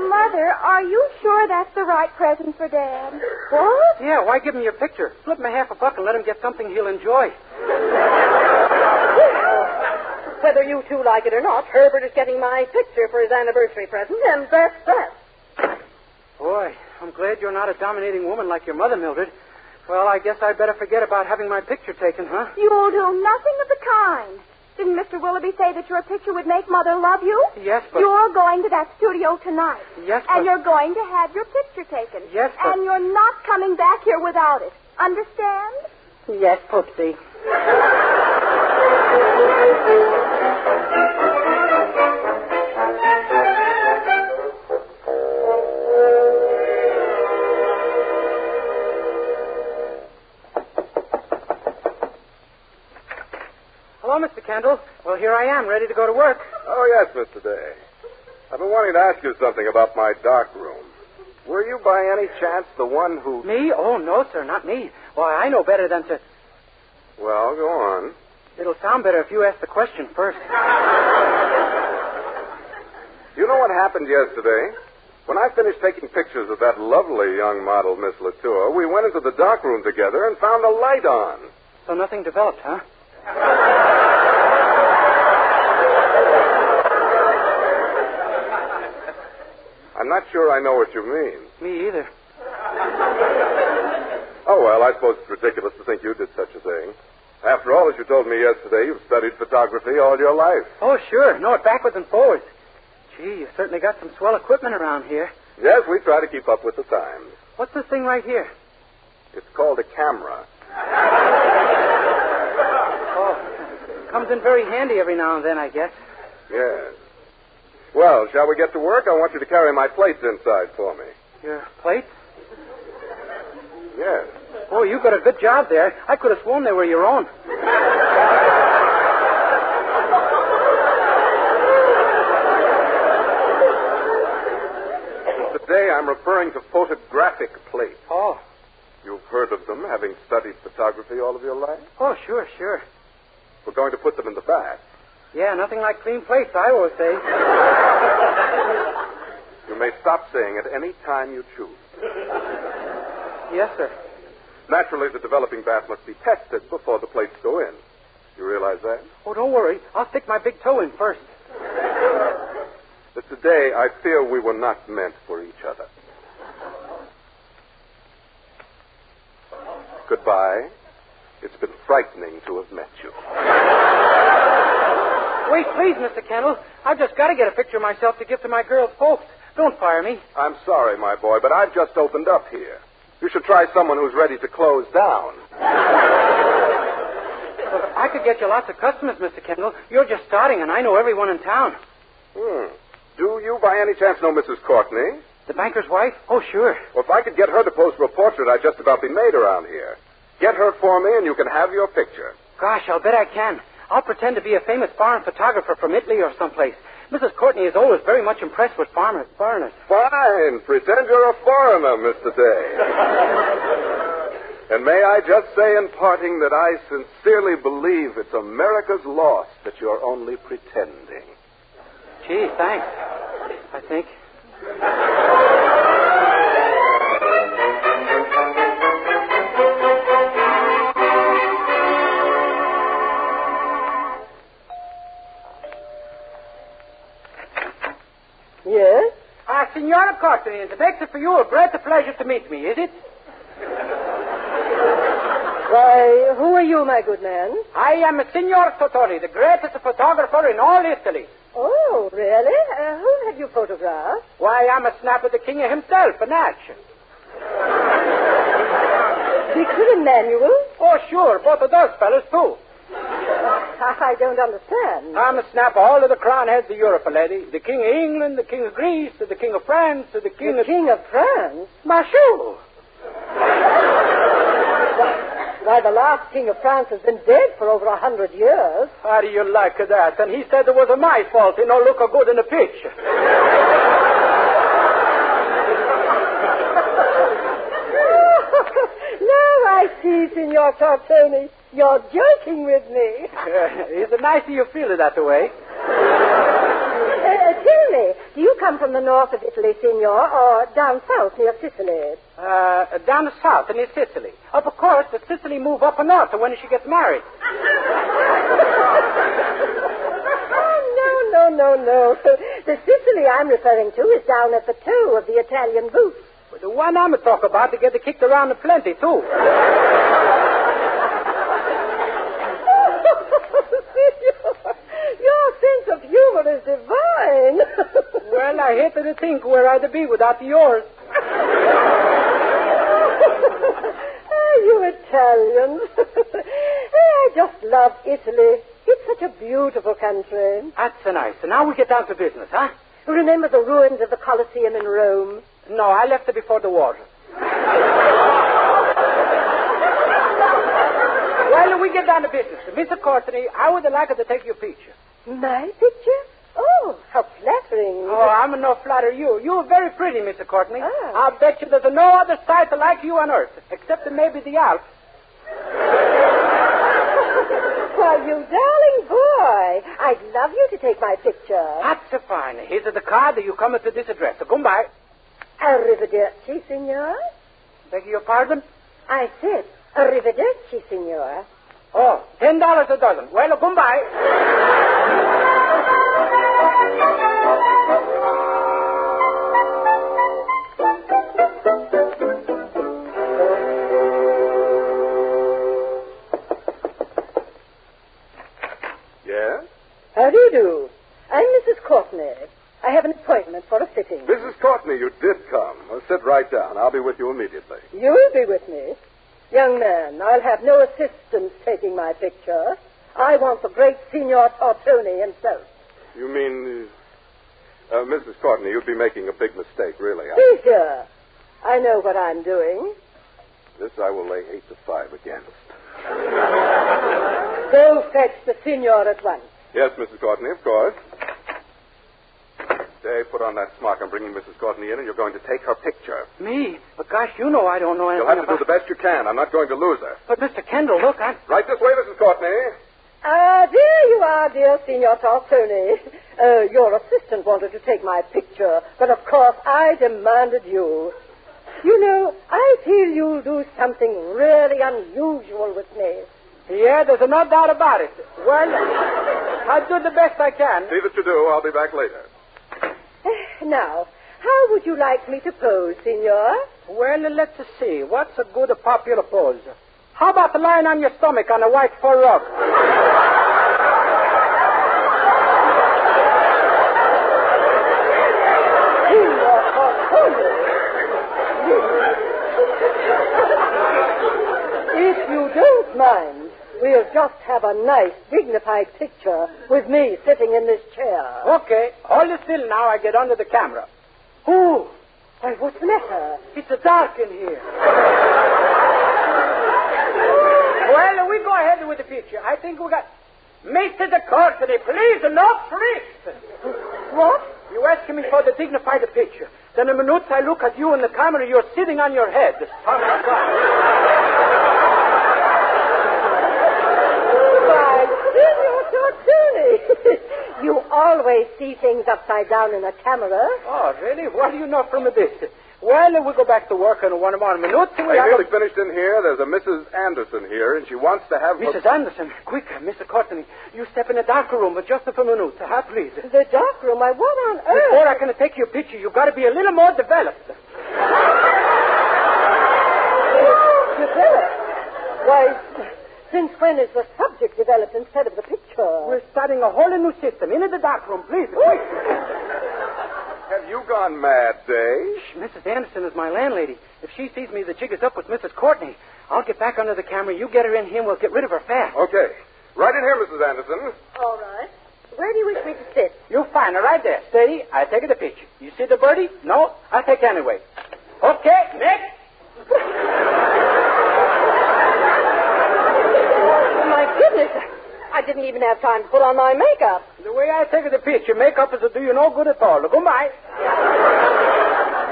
Mother, are you sure that's the right present for Dad? What? Yeah, why give him your picture? Flip him $50 and let him get something he'll enjoy. Whether you two like it or not, Herbert is getting my picture for his anniversary present, and that's that. Boy, I'm glad you're not a dominating woman like your mother, Mildred. Well, I guess I'd better forget about having my picture taken, huh? You'll do nothing of the kind. Didn't Mr. Willoughby say that your picture would make Mother love you? Yes, but... You're going to that studio tonight. Yes, but... And you're going to have your picture taken. Yes, but... And you're not coming back here without it. Understand? Yes, Poopsie. Hello, Mr. Kendall. Well, here I am, ready to go to work. Oh, yes, Mr. Day. I've been wanting to ask you something about my dark room. Were you by any chance the one who... Me? Oh, no, sir, not me. Why, I know better than to... Well, go on. It'll sound better if you ask the question first. You know what happened yesterday? When I finished taking pictures of that lovely young model, Miss Latour, we went into the dark room together and found a light on. So nothing developed, huh? I'm not sure I know what you mean. Me either. Oh, well, I suppose it's ridiculous to think you did such a thing. After all, as you told me yesterday, you've studied photography all your life. Oh, sure. Know it backwards and forwards. Gee, you've certainly got some swell equipment around here. Yes, we try to keep up with the times. What's this thing right here? It's called a camera. Oh, comes in very handy every now and then, I guess. Yes. Well, shall we get to work? I want you to carry my plates inside for me. Your plates? Yes. Oh, you got a good job there. I could have sworn they were your own. Today I'm referring to photographic plates. Oh. You've heard of them, having studied photography all of your life? Oh, sure, sure. We're going to put them in the bath. Yeah, nothing like clean plates, I always say. You may stop saying it any time you choose. Yes, sir. Naturally, the developing bath must be tested before the plates go in. You realize that? Oh, don't worry. I'll stick my big toe in first. But today, I fear we were not meant for each other. Goodbye. It's been frightening to have met you. Wait, please, Mr. Kendall. I've just got to get a picture of myself to give to my girl's folks. Don't fire me. I'm sorry, my boy, but I've just opened up here. You should try someone who's ready to close down. Look, I could get you lots of customers, Mr. Kendall. You're just starting, and I know everyone in town. Do you, by any chance, know Mrs. Courtney? The banker's wife? Oh, sure. Well, if I could get her to pose for a portrait, I'd just about be made around here. Get her for me, and you can have your picture. Gosh, I'll bet I can. I'll pretend to be a famous foreign photographer from Italy or someplace. Mrs. Courtney is always very much impressed with foreigners. Fine. Pretend you're a foreigner, Mr. Day. And may I just say in parting that I sincerely believe it's America's loss that you're only pretending. Gee, thanks. I think. Yes? Signora Courtney, it makes it for you a great pleasure to meet me, is it? Why, who are you, my good man? I am Signor Sothern, the greatest photographer in all Italy. Oh, really? Who have you photographed? Why, I'm a snap of the king himself in action. Victor and Manuel? Oh, sure. Both of those fellas, too. I don't understand. I'm a snap all of the crown heads of Europe, lady. The King of England, the King of Greece, the King of France, the King of... King of France? Marshal! Why, the last King of France has been dead for over 100 years. How do you like that? And he said it was my fault. He don't look good in the picture. Now I see, Signor Tortoni. You're joking with me. Is it nice of you feel it that way? Tell me, do you come from the north of Italy, Signor, or down south near Sicily? Down the south near Sicily. Of course, the Sicily move up north when she gets married. Oh, no. The Sicily I'm referring to is down at the toe of the Italian boot. Well, the one I'm talking about, to get kicked around plenty, too. Your sense of humor is divine. Well, I hate to think where I'd be without yours. You Italians. I just love Italy. It's such a beautiful country. That's nice. So now we get down to business, huh? Remember the ruins of the Colosseum in Rome? No, I left it before the war. Well, we get down to business. Mr. Courtney, I would like to take your picture. My picture? Oh, how flattering. Oh, I'm no flatter you. You're very pretty, Mr. Courtney. Ah. I'll bet you there's no other sight like you on earth, except maybe the Alps. Why, you darling boy. I'd love you to take my picture. That's fine. Here's the card. You come to this address. Goodbye. Arrivederci, signor. Beg your pardon? I said arrivederci, signor. Oh, $10 a dozen. Well, goodbye. Yes? How do you do? I'm Mrs. Courtney. I have an appointment for a sitting. Mrs. Courtney, you did come. Well, sit right down. I'll be with you immediately. You'll be with me? Young man, I'll have no assistants taking my picture. I want the great Signor Tortoni himself. You mean... Mrs. Courtney, you'd be making a big mistake, really. See here. I know what I'm doing. This I will lay 8-5 against. Go fetch the Signor at once. Yes, Mrs. Courtney, of course. Dave, put on that smock. I'm bringing Mrs. Courtney in, and you're going to take her picture. Me? But gosh, you know I don't know anything You'll have to do the best you can. I'm not going to lose her. But, Mr. Kendall, look, Right this way, Mrs. Courtney. There you are, dear Signor Tortoni. Your assistant wanted to take my picture, but of course I demanded you. You know, I feel you'll do something really unusual with me. Yeah, there's no doubt about it. Well, I'll do the best I can. See that you do. I'll be back later. Now, how would you like me to pose, Signor? Well, let's see. What's a good popular pose? How about lying on your stomach on a white fur rug? If you don't mind, we'll just have a nice, dignified picture with me sitting in this chair. Okay. Hold it still now. I get under the camera. Ooh. Why, what's the matter? It's dark in here. Well, we go ahead with the picture. I think we got... Mr. de Courtney, please, no tricks. What? You ask me for the dignified picture. Then a minute I look at you in the camera, you're sitting on your head. Why, Signor Tortoni. You always see things upside down in a camera. Oh, really? What do you know from this? Well, we go back to work in 1 more minute. I nearly finished in here. There's a Mrs. Anderson here, and she wants to have... Mrs. Anderson, quick, Mr. Courtney. You step in the dark room, but just for a minute, please. The dark room? What on earth? Before I can take your picture, you got to be a little more developed. Developed? Why, since when is the subject developed instead of the picture? We're starting a whole new system. In the dark room, please, quick. Have you gone mad, Dave? Mrs. Anderson is my landlady. If she sees me, the jig is up with Mrs. Courtney. I'll get back under the camera. You get her in here, and we'll get rid of her fast. Okay. Right in here, Mrs. Anderson. All right. Where do you wish me to sit? You'll find her right there. Steady. I take her the picture. You see the birdie? No? I take her anyway. Okay, next. Oh, my goodness. I didn't even have time to put on my makeup. The way I take her the picture, makeup is to do you no good at all. Goodbye.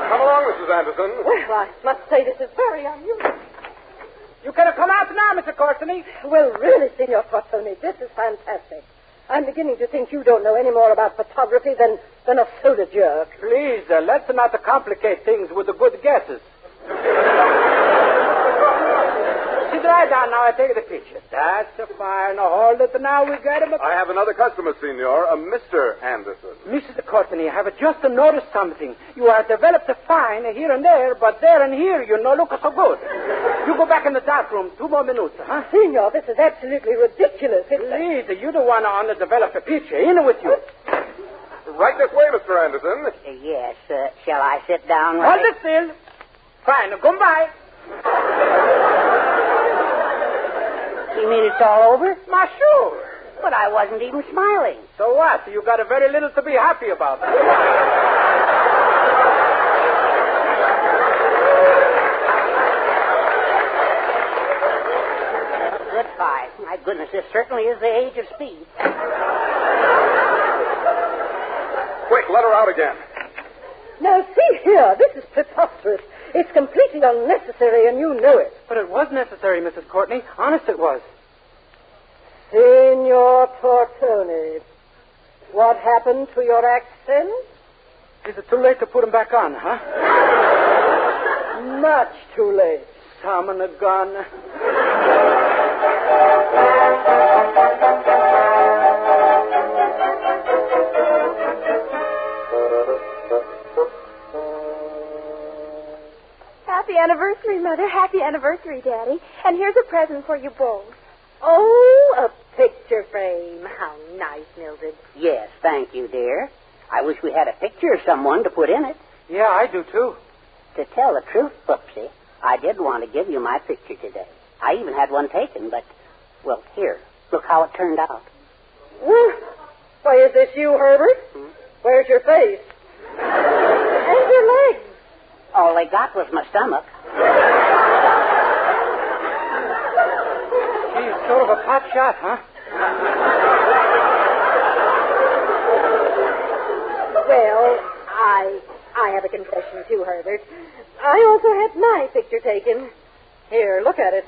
Come along, Mrs. Anderson. Well, I must say this is very unusual. You could have come out now, Mr. Courtney. Well, really, Senor Courtney, this is fantastic. I'm beginning to think you don't know any more about photography than a soda jerk. Please, let's not complicate things with the good guesses. Sit right down now. I take the picture. That's fine. Hold it. Now we got him. I have another customer, Senor, a Mr. Anderson. Mrs. Courtney, I have just noticed something. You are developed fine here and there, but there and here you no look so good. You go back in the dark room. 2 more minutes, huh? Senor, this is absolutely ridiculous. Please, you're the one on to develop the picture. In with you. Right this way, Mr. Anderson. Yes. Shall I sit down? Hold it still. Fine. Come by. You mean it's all over? My sure. But I wasn't even smiling. So what? You got a very little to be happy about. Goodbye. My goodness, this certainly is the age of speed. Quick, let her out again. Now, see here. This is preposterous. It's completely unnecessary, and you know it. But it was necessary, Mrs. Courtney. Honest, it was. Senor Tortoni, what happened to your accent? Is it too late to put him back on, huh? Much too late. Summon a gun. Happy anniversary, Mother. Happy anniversary, Daddy. And here's a present for you both. Oh, a picture frame. How nice, Mildred. Yes, thank you, dear. I wish we had a picture of someone to put in it. Yeah, I do, too. To tell the truth, Pupsy, I did want to give you my picture today. I even had one taken, but, well, here, look how it turned out. Why, is this you, Herbert? Where's your face? And your legs? All they got was my stomach. She's sort of a pot shot, huh? Well, I have a confession, too, Herbert. I also had my picture taken. Here, look at it.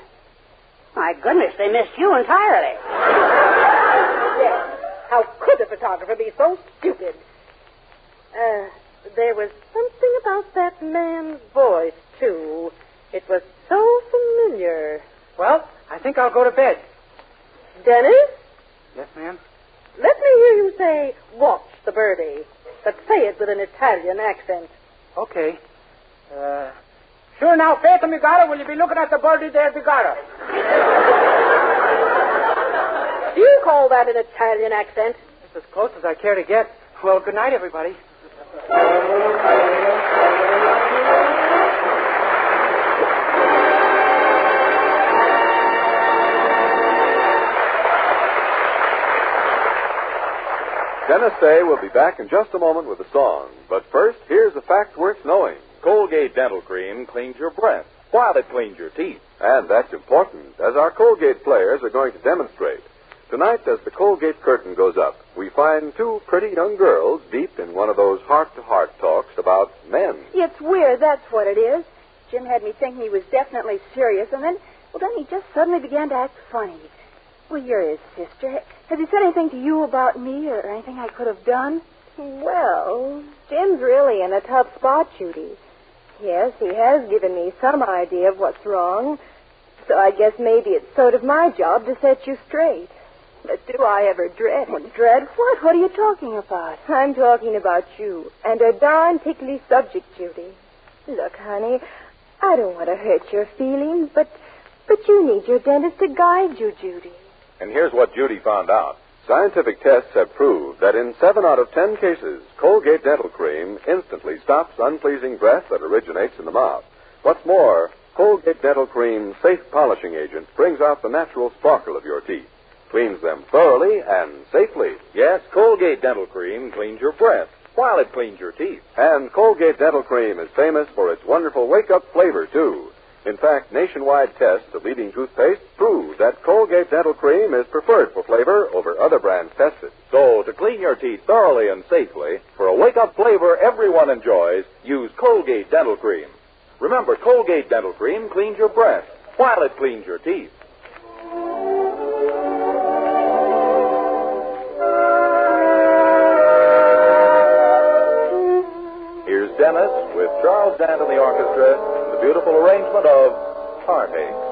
My goodness, they missed you entirely. Yes. How could a photographer be so stupid? There was something about that man's voice, too. It was so familiar. Well, I think I'll go to bed. Dennis? Yes, ma'am? Let me hear you say, watch the birdie. But say it with an Italian accent. Okay. Sure now, Faye, Migara, will you be looking at the birdie there, Migara? Do you call that an Italian accent? It's as close as I care to get. Well, good night, everybody. Dennis Day will be back in just a moment with a song. But first, here's a fact worth knowing. Colgate Dental Cream cleans your breath while it cleans your teeth. And that's important, as our Colgate players are going to demonstrate. Tonight, as the Colgate curtain goes up, we find 2 pretty young girls deep in one of those heart-to-heart talks about men. It's weird, that's what it is. Jim had me thinking he was definitely serious, and then he just suddenly began to act funny. Well, you're his sister. Has he said anything to you about me or anything I could have done? Well, Jim's really in a tough spot, Judy. Yes, he has given me some idea of what's wrong, so I guess maybe it's sort of my job to set you straight. But do I ever dread it? Dread what? What are you talking about? I'm talking about you, and a darn tickly subject, Judy. Look, honey, I don't want to hurt your feelings, but you need your dentist to guide you, Judy. And here's what Judy found out. Scientific tests have proved that in 7 out of 10 cases, Colgate Dental Cream instantly stops unpleasing breath that originates in the mouth. What's more, Colgate Dental Cream's safe polishing agent brings out the natural sparkle of your teeth, cleans them thoroughly and safely. Yes, Colgate Dental Cream cleans your breath while it cleans your teeth. And Colgate Dental Cream is famous for its wonderful wake-up flavor, too. In fact, nationwide tests of leading toothpaste prove that Colgate Dental Cream is preferred for flavor over other brands tested. So, to clean your teeth thoroughly and safely, for a wake-up flavor everyone enjoys, use Colgate Dental Cream. Remember, Colgate Dental Cream cleans your breath while it cleans your teeth. Here's Dennis with Charles Dant and the orchestra, the beautiful arrangement of Heartaches.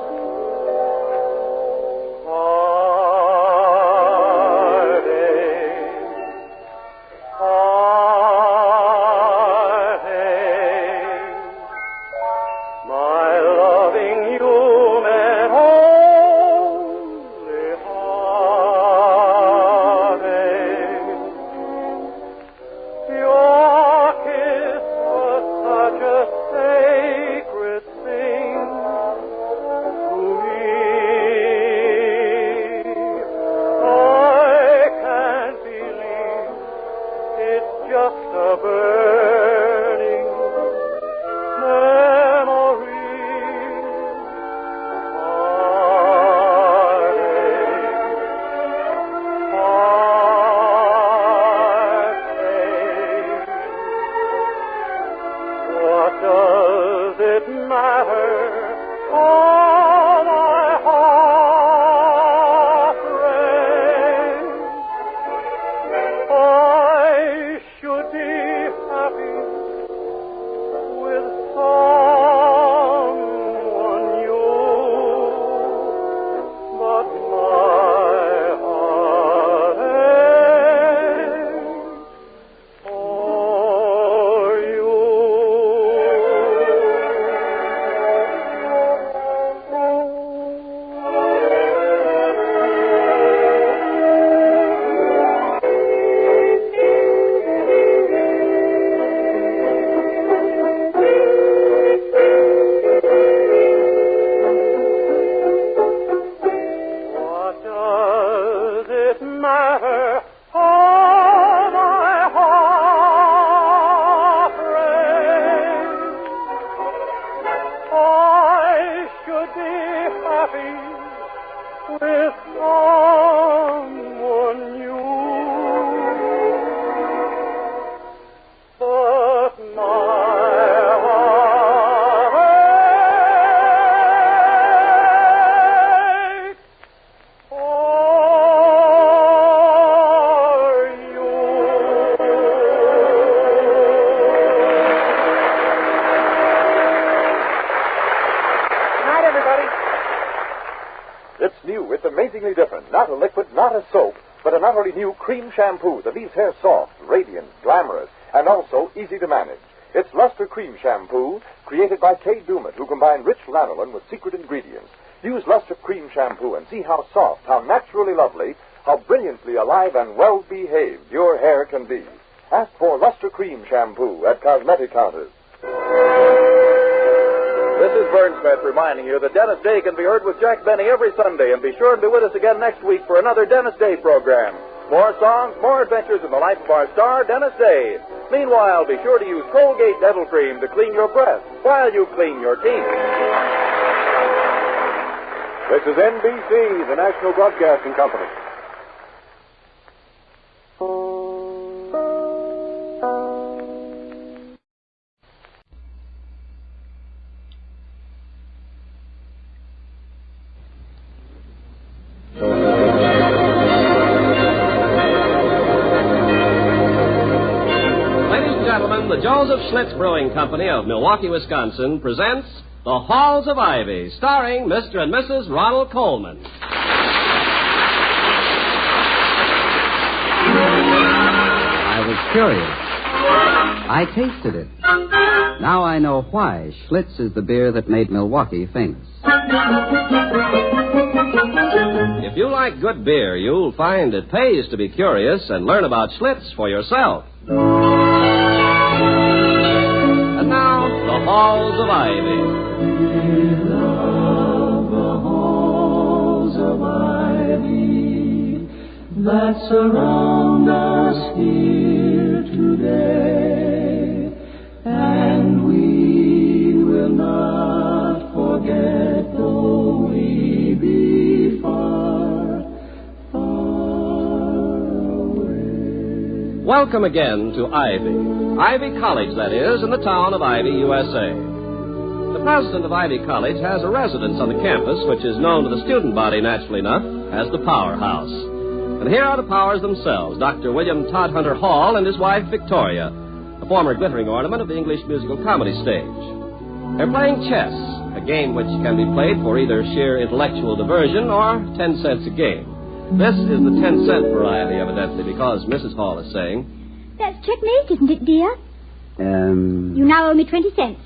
Not a liquid, not a soap, but an utterly new cream shampoo that leaves hair soft, radiant, glamorous, and also easy to manage. It's Luster Cream Shampoo, created by Kay Dumas, who combined rich lanolin with secret ingredients. Use Luster Cream Shampoo and see how soft, how naturally lovely, how brilliantly alive and well-behaved your hair can be. Ask for Luster Cream Shampoo at cosmetic counters. This is Vern Smith reminding you that Dennis Day can be heard with Jack Benny every Sunday, and be sure to be with us again next week for another Dennis Day program. More songs, more adventures in the life of our star, Dennis Day. Meanwhile, be sure to use Colgate Dental Cream to clean your breath while you clean your teeth. This is NBC, the National Broadcasting Company. Schlitz Brewing Company of Milwaukee, Wisconsin presents The Halls of Ivy, starring Mr. and Mrs. Ronald Coleman. I was curious. I tasted it. Now I know why Schlitz is the beer that made Milwaukee famous. If you like good beer, you'll find it pays to be curious and learn about Schlitz for yourself. And now, the Halls of Ivy. We love the halls of ivy that surround us here today, and we will not forget though we be far, far away. Welcome again to Ivy. Ivy College, that is, in the town of Ivy, USA. The president of Ivy College has a residence on the campus, which is known to the student body, naturally enough, as the Powerhouse. And here are the Powers themselves, Dr. William Todhunter Hall and his wife, Victoria, a former glittering ornament of the English musical comedy stage. They're playing chess, a game which can be played for either sheer intellectual diversion or 10 cents a game. This is the 10-cent variety, evidently, because Mrs. Hall is saying... That's checkmate, isn't it, dear? You now owe me 20 cents.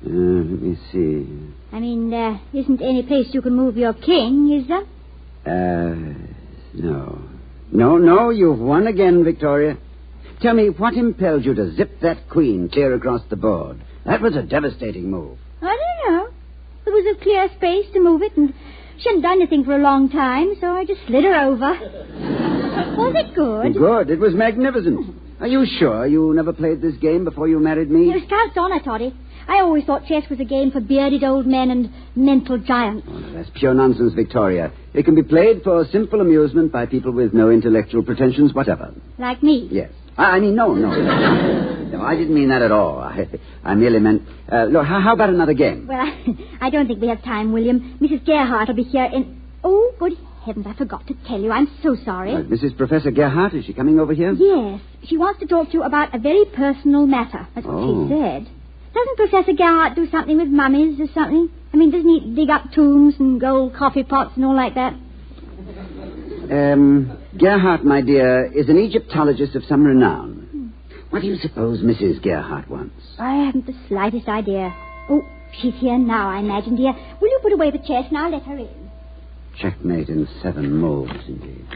Let me see. I mean, isn't any place you can move your king, is there? No. No, you've won again, Victoria. Tell me, what impelled you to zip that queen clear across the board? That was a devastating move. I don't know. There was a clear space to move it, and she hadn't done anything for a long time, so I just slid her over. Was it good? Good. It was magnificent. Are you sure you never played this game before you married me? It was Scout's honor, Toddy. I always thought chess was a game for bearded old men and mental giants. Oh, that's pure nonsense, Victoria. It can be played for simple amusement by people with no intellectual pretensions whatever. Like me? Yes. I mean, no. No, I didn't mean that at all. I merely meant... look, how about another game? Well, I don't think we have time, William. Mrs. Gerhart will be here in... Oh, good heavens, I forgot to tell you. I'm so sorry. Mrs. Professor Gerhart, is she coming over here? Yes. She wants to talk to you about a very personal matter. That's what she said. Doesn't Professor Gerhart do something with mummies or something? I mean, doesn't he dig up tombs and gold coffee pots and all like that? Gerhart, my dear, is an Egyptologist of some renown. What do you suppose Mrs. Gerhart wants? I haven't the slightest idea. Oh, she's here now, I imagine, dear. Will you put away the chest and I'll let her in? Checkmate in 7 moves, indeed.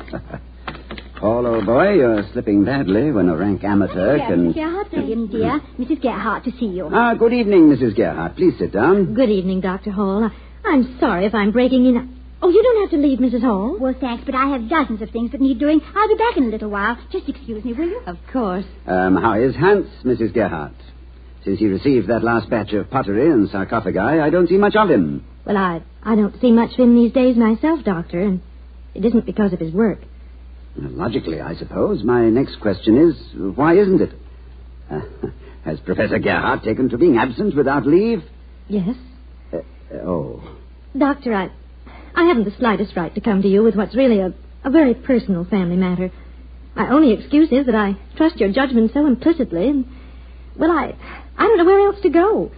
Paul, old boy, you're slipping badly when a rank amateur can... Gerhart, William, dear. Mrs. Gerhart to see you. Good evening, Mrs. Gerhart. Please sit down. Good evening, Dr. Hall. I'm sorry if I'm breaking in... Oh, you don't have to leave, Mrs. Hall. Well, thanks, but I have dozens of things that need doing. I'll be back in a little while. Just excuse me, will you? Of course. How is Hans, Mrs. Gerhart? Since he received that last batch of pottery and sarcophagi, I don't see much of him. Well, I don't see much of him these days myself, Doctor, and it isn't because of his work. Logically, I suppose. My next question is, why isn't it? Has Professor Gerhart taken to being absent without leave? Yes. Oh. Doctor, I haven't the slightest right to come to you with what's really a very personal family matter. My only excuse is that I trust your judgment so implicitly, and, well, I don't know where else to go.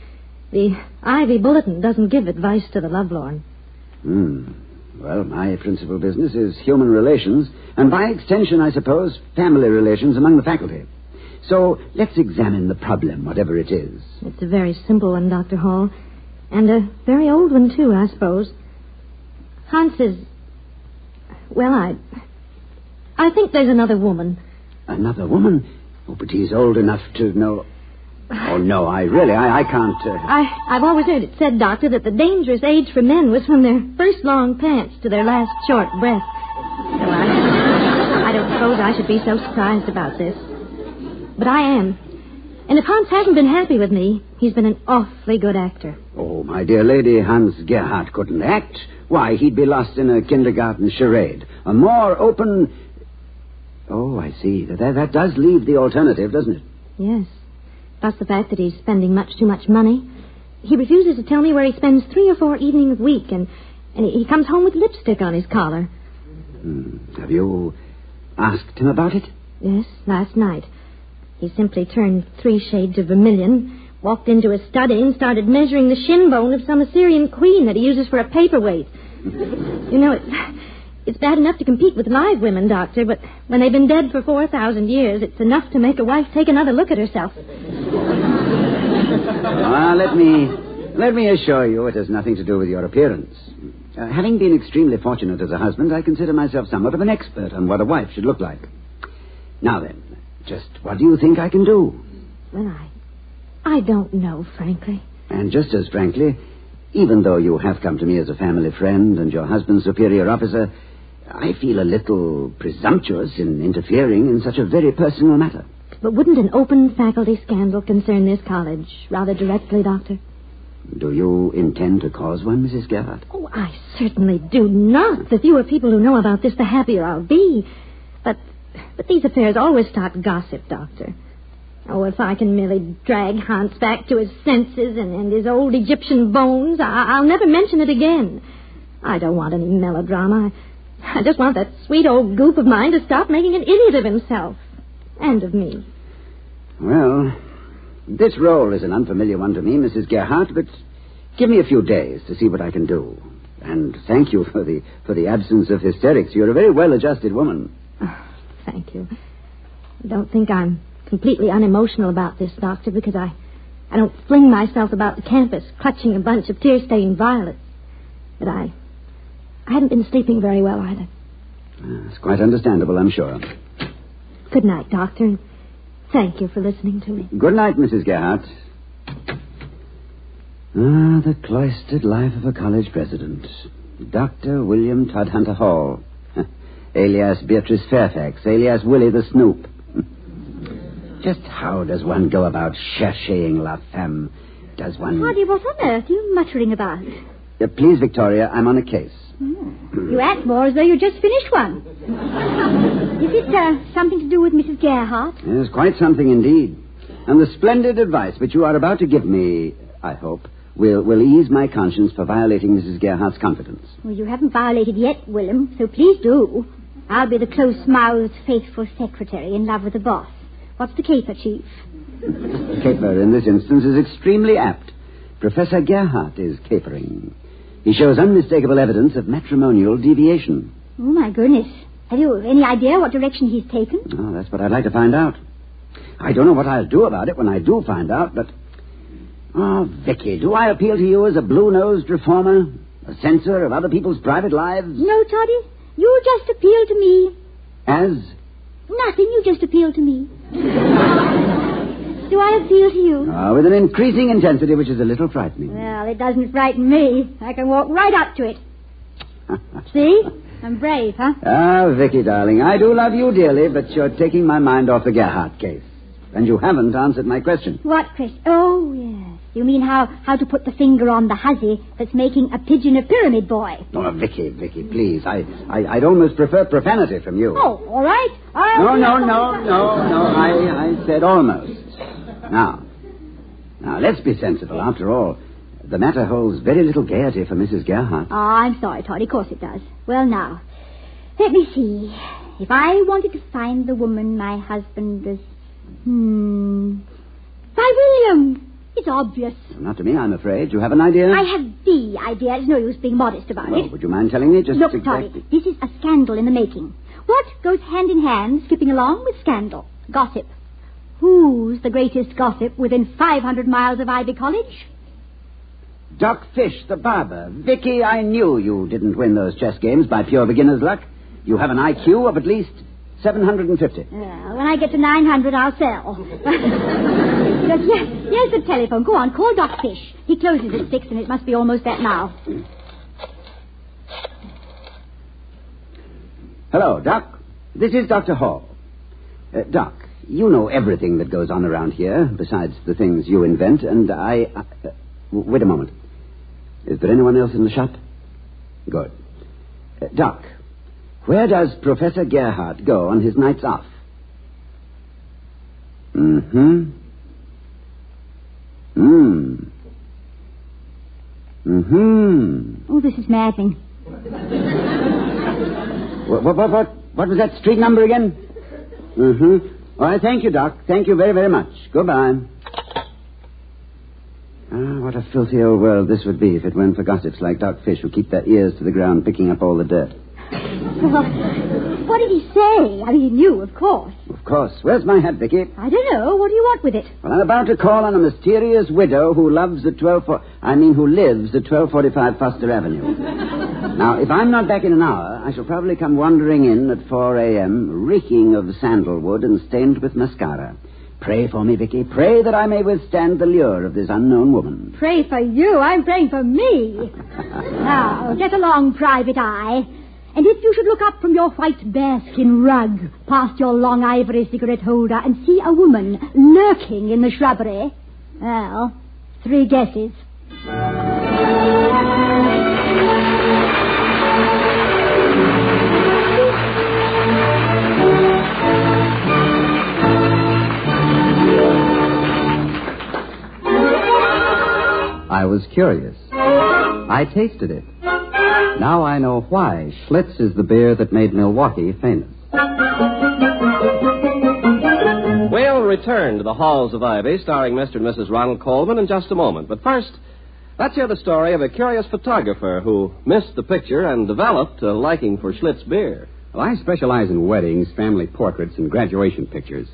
The Ivy Bulletin doesn't give advice to the lovelorn. Well, my principal business is human relations, and by extension, I suppose, family relations among the faculty. So let's examine the problem, whatever it is. It's a very simple one, Dr. Hall, and a very old one, too, I suppose. Hans is... Well, I think there's another woman. Another woman? Oh, but he's old enough to know... Oh, no, I can't... I've always heard it said, Doctor, that the dangerous age for men was from their first long pants to their last short breath. So I don't suppose I should be so surprised about this. But I am. And if Hans hasn't been happy with me, he's been an awfully good actor. Oh, my dear lady, Hans Gerhart couldn't act. Why, he'd be lost in a kindergarten charade. A more open... Oh, I see. That does leave the alternative, doesn't it? Yes. Plus the fact that he's spending much too much money. He refuses to tell me where he spends 3 or 4 evenings a week, and he comes home with lipstick on his collar. Have you asked him about it? Yes, last night. He simply turned 3 shades of vermilion, walked into his study and started measuring the shin bone of some Assyrian queen that he uses for a paperweight. You know, it's bad enough to compete with live women, Doctor, but when they've been dead for 4,000 years, it's enough to make a wife take another look at herself. Let me assure you it has nothing to do with your appearance. Having been extremely fortunate as a husband, I consider myself somewhat of an expert on what a wife should look like. Now then, just what do you think I can do? Well, I don't know, frankly. And just as frankly, even though you have come to me as a family friend and your husband's superior officer, I feel a little presumptuous in interfering in such a very personal matter. But wouldn't an open faculty scandal concern this college rather directly, Doctor? Do you intend to cause one, Mrs. Gerhart? Oh, I certainly do not. The fewer people who know about this, the happier I'll be. But these affairs always start gossip, Doctor. Oh, if I can merely drag Hans back to his senses and his old Egyptian bones, I'll never mention it again. I don't want any melodrama. I just want that sweet old goop of mine to stop making an idiot of himself. And of me. Well, this role is an unfamiliar one to me, Mrs. Gerhart, but give me a few days to see what I can do. And thank you for the absence of hysterics. You're a very well-adjusted woman. Oh, thank you. Don't think I'm completely unemotional about this, Doctor, because I don't fling myself about the campus clutching a bunch of tear-stained violets. But I haven't been sleeping very well either. It's quite understandable, I'm sure. Good night, Doctor, and thank you for listening to me. Good night, Mrs. Gerhart. The cloistered life of a college president. Dr. William Todhunter Hall, alias Beatrice Fairfax, alias Willie the Snoop. Just how does one go about cherching la femme? Does one... Hardy, what on earth are you muttering about? Please, Victoria, I'm on a case. You act more as though you just finished one. Is it something to do with Mrs. Gerhart? Yes, quite something indeed. And the splendid advice which you are about to give me, I hope, will ease my conscience for violating Mrs. Gerhart's confidence. Well, you haven't violated yet, Willem, so please do. I'll be the close-mouthed, faithful secretary in love with the boss. What's the caper, Chief? Caper, in this instance, is extremely apt. Professor Gerhart is capering. He shows unmistakable evidence of matrimonial deviation. Oh, my goodness. Have you any idea what direction he's taken? Oh, that's what I'd like to find out. I don't know what I'll do about it when I do find out, but... Oh, Vicky, do I appeal to you as a blue-nosed reformer? A censor of other people's private lives? No, Toddy. You just appeal to me. As? Nothing. You just appeal to me. Do I appeal to you? Oh, with an increasing intensity which is a little frightening. Well, it doesn't frighten me. I can walk right up to it. See? I'm brave, huh? Ah, Vicky, darling, I do love you dearly, but you're taking my mind off the Gerhart case. And you haven't answered my question. What question? Oh, yes. You mean how to put the finger on the hussy that's making a pigeon a pyramid boy? Oh, Vicky, please. I'd almost prefer profanity from you. Oh, all right. No. I said almost. Now, let's be sensible. After all, the matter holds very little gaiety for Mrs. Gerhart. Oh, I'm sorry, Todd. Of course it does. Well, now, let me see. If I wanted to find the woman my husband was... Why, William, it's obvious. Not to me, I'm afraid. You have an idea? I have the idea. There's no use being modest about it. Would you mind telling me just Look, exactly... Toddy, this is a scandal in the making. What goes hand in hand, skipping along with scandal? Gossip. Who's the greatest gossip within 500 miles of Ivy College? Doc Fish, the barber. Vicky, I knew you didn't win those chess games by pure beginner's luck. You have an IQ of at least 750. Well, when I get to 900, I'll sell. Here's the telephone. Go on, call Doc Fish. He closes at 6, and it must be almost that now. Hello, Doc. This is Dr. Hall. Doc, you know everything that goes on around here, besides the things you invent, and wait a moment. Is there anyone else in the shop? Good. Doc, where does Professor Gerhart go on his nights off? Oh, this is maddening. What was that street number again? All right, thank you, Doc. Thank you very, very much. Goodbye. What a filthy old world this would be if it weren't for gossips like Doc Fish who keep their ears to the ground picking up all the dirt. What did he say? I mean, he knew, of course. Of course. Where's my hat, Vicky? I don't know. What do you want with it? Well, I'm about to call on a mysterious widow who lives at 1245 Foster Avenue. Now, if I'm not back in an hour, I shall probably come wandering in at 4 a.m., reeking of sandalwood and stained with mascara. Pray for me, Vicky. Pray that I may withstand the lure of this unknown woman. Pray for you. I'm praying for me. Now, get along, Private Eye. And if you should look up from your white bearskin rug past your long ivory cigarette holder and see a woman lurking in the shrubbery, well, 3 guesses. I was curious. I tasted it. Now I know why Schlitz is the beer that made Milwaukee famous. We'll return to the halls of Ivy, starring Mr. and Mrs. Ronald Coleman, in just a moment. But first, let's hear the story of a curious photographer who missed the picture and developed a liking for Schlitz beer. Well, I specialize in weddings, family portraits, and graduation pictures.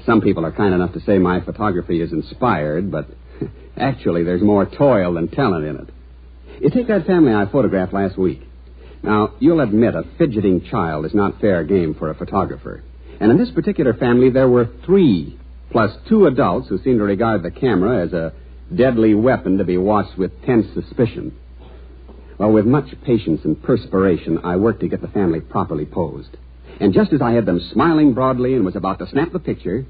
Some people are kind enough to say my photography is inspired, but actually there's more toil than talent in it. You take that family I photographed last week. Now, you'll admit a fidgeting child is not fair game for a photographer. And in this particular family, there were 3, plus 2 adults who seemed to regard the camera as a deadly weapon to be watched with tense suspicion. Well, with much patience and perspiration, I worked to get the family properly posed. And just as I had them smiling broadly and was about to snap the picture,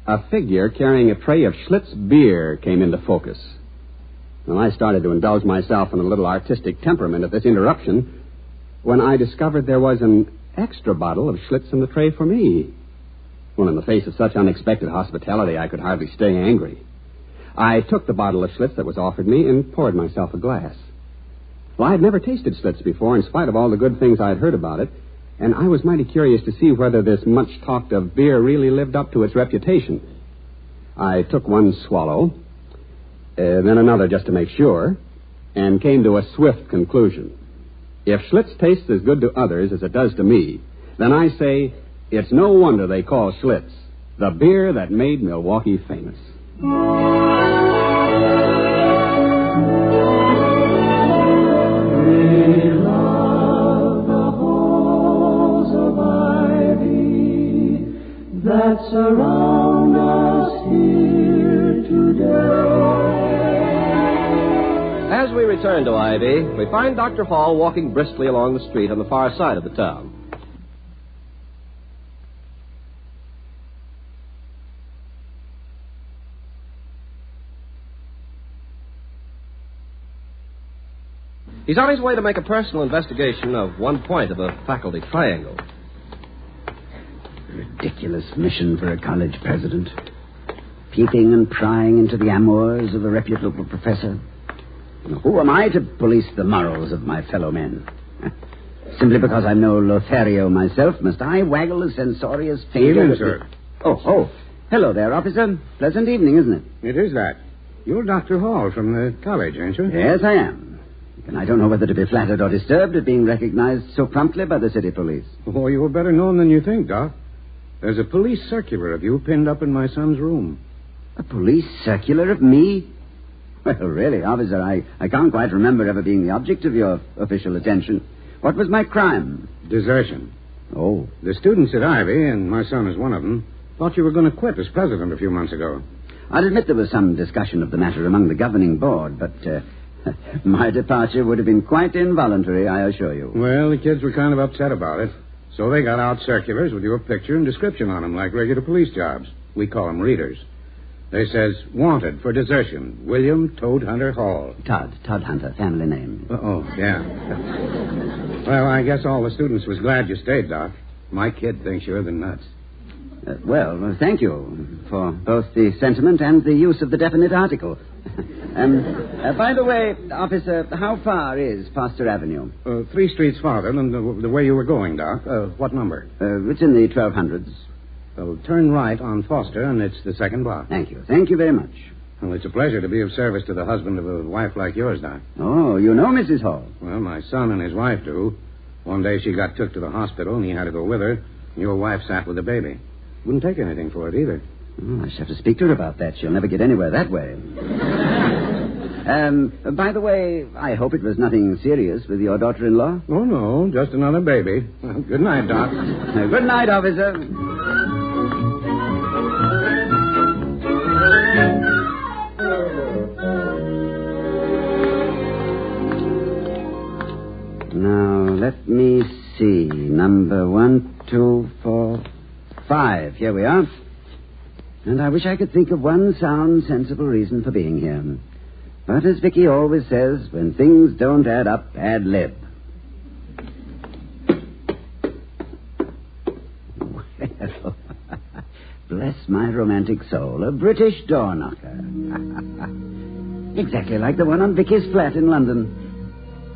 a figure carrying a tray of Schlitz beer came into focus. Well, I started to indulge myself in a little artistic temperament at this interruption when I discovered there was an extra bottle of Schlitz in the tray for me. Well, in the face of such unexpected hospitality, I could hardly stay angry. I took the bottle of Schlitz that was offered me and poured myself a glass. Well, I had never tasted Schlitz before, in spite of all the good things I had heard about it, and I was mighty curious to see whether this much-talked-of beer really lived up to its reputation. I took one swallow, then another just to make sure, and came to a swift conclusion. If Schlitz tastes as good to others as it does to me, then I say it's no wonder they call Schlitz the beer that made Milwaukee famous. That surround us here today. As we return to Ivy, we find Dr. Hall walking briskly along the street on the far side of the town. He's on his way to make a personal investigation of one point of a faculty triangle. Ridiculous mission for a college president. Peeping and prying into the amours of a reputable professor. Who am I to police the morals of my fellow men? Simply because I'm no Lothario myself, must I waggle a censorious finger? Evening, sir. Oh. Hello there, officer. Pleasant evening, isn't it? It is that. You're Dr. Hall from the college, aren't you? Yes, I am. And I don't know whether to be flattered or disturbed at being recognized so promptly by the city police. Oh, you're better known than you think, Doc. There's a police circular of you pinned up in my son's room. A police circular of me? Well, really, officer, I can't quite remember ever being the object of your official attention. What was my crime? Desertion. Oh. The students at Ivy, and my son is one of them, thought you were going to quit as president a few months ago. I'll admit there was some discussion of the matter among the governing board, but my departure would have been quite involuntary, I assure you. Well, the kids were kind of upset about it. So they got out circulars with your picture and description on them, like regular police jobs. We call them readers. They says, wanted for desertion, William Toad Hunter Hall. Todd Hunter, family name. Oh, yeah. Well, I guess all the students was glad you stayed, Doc. My kid thinks you're the nuts. Well, thank you for both the sentiment and the use of the definite article. By the way, officer, how far is Foster Avenue? 3 streets farther than the way you were going, Doc. What number? It's in the 1200s. Well, turn right on Foster, and it's the second block. Thank you. Thank you very much. Well, it's a pleasure to be of service to the husband of a wife like yours, Doc. Oh, you know Mrs. Hall? Well, my son and his wife do. One day she got took to the hospital, and he had to go with her. Your wife sat with the baby. Wouldn't take anything for it either. I shall have to speak to her about that. She'll never get anywhere that way. By the way, I hope it was nothing serious with your daughter-in-law. Oh, no, just another baby. Well, good night, Doc. Good night, officer. Now, let me see. Number 1, 2, 4, 5. Here we are. And I wish I could think of one sound, sensible reason for being here. But as Vicky always says, when things don't add up, ad lib. Well, bless my romantic soul, a British door knocker. Exactly like the one on Vicky's flat in London.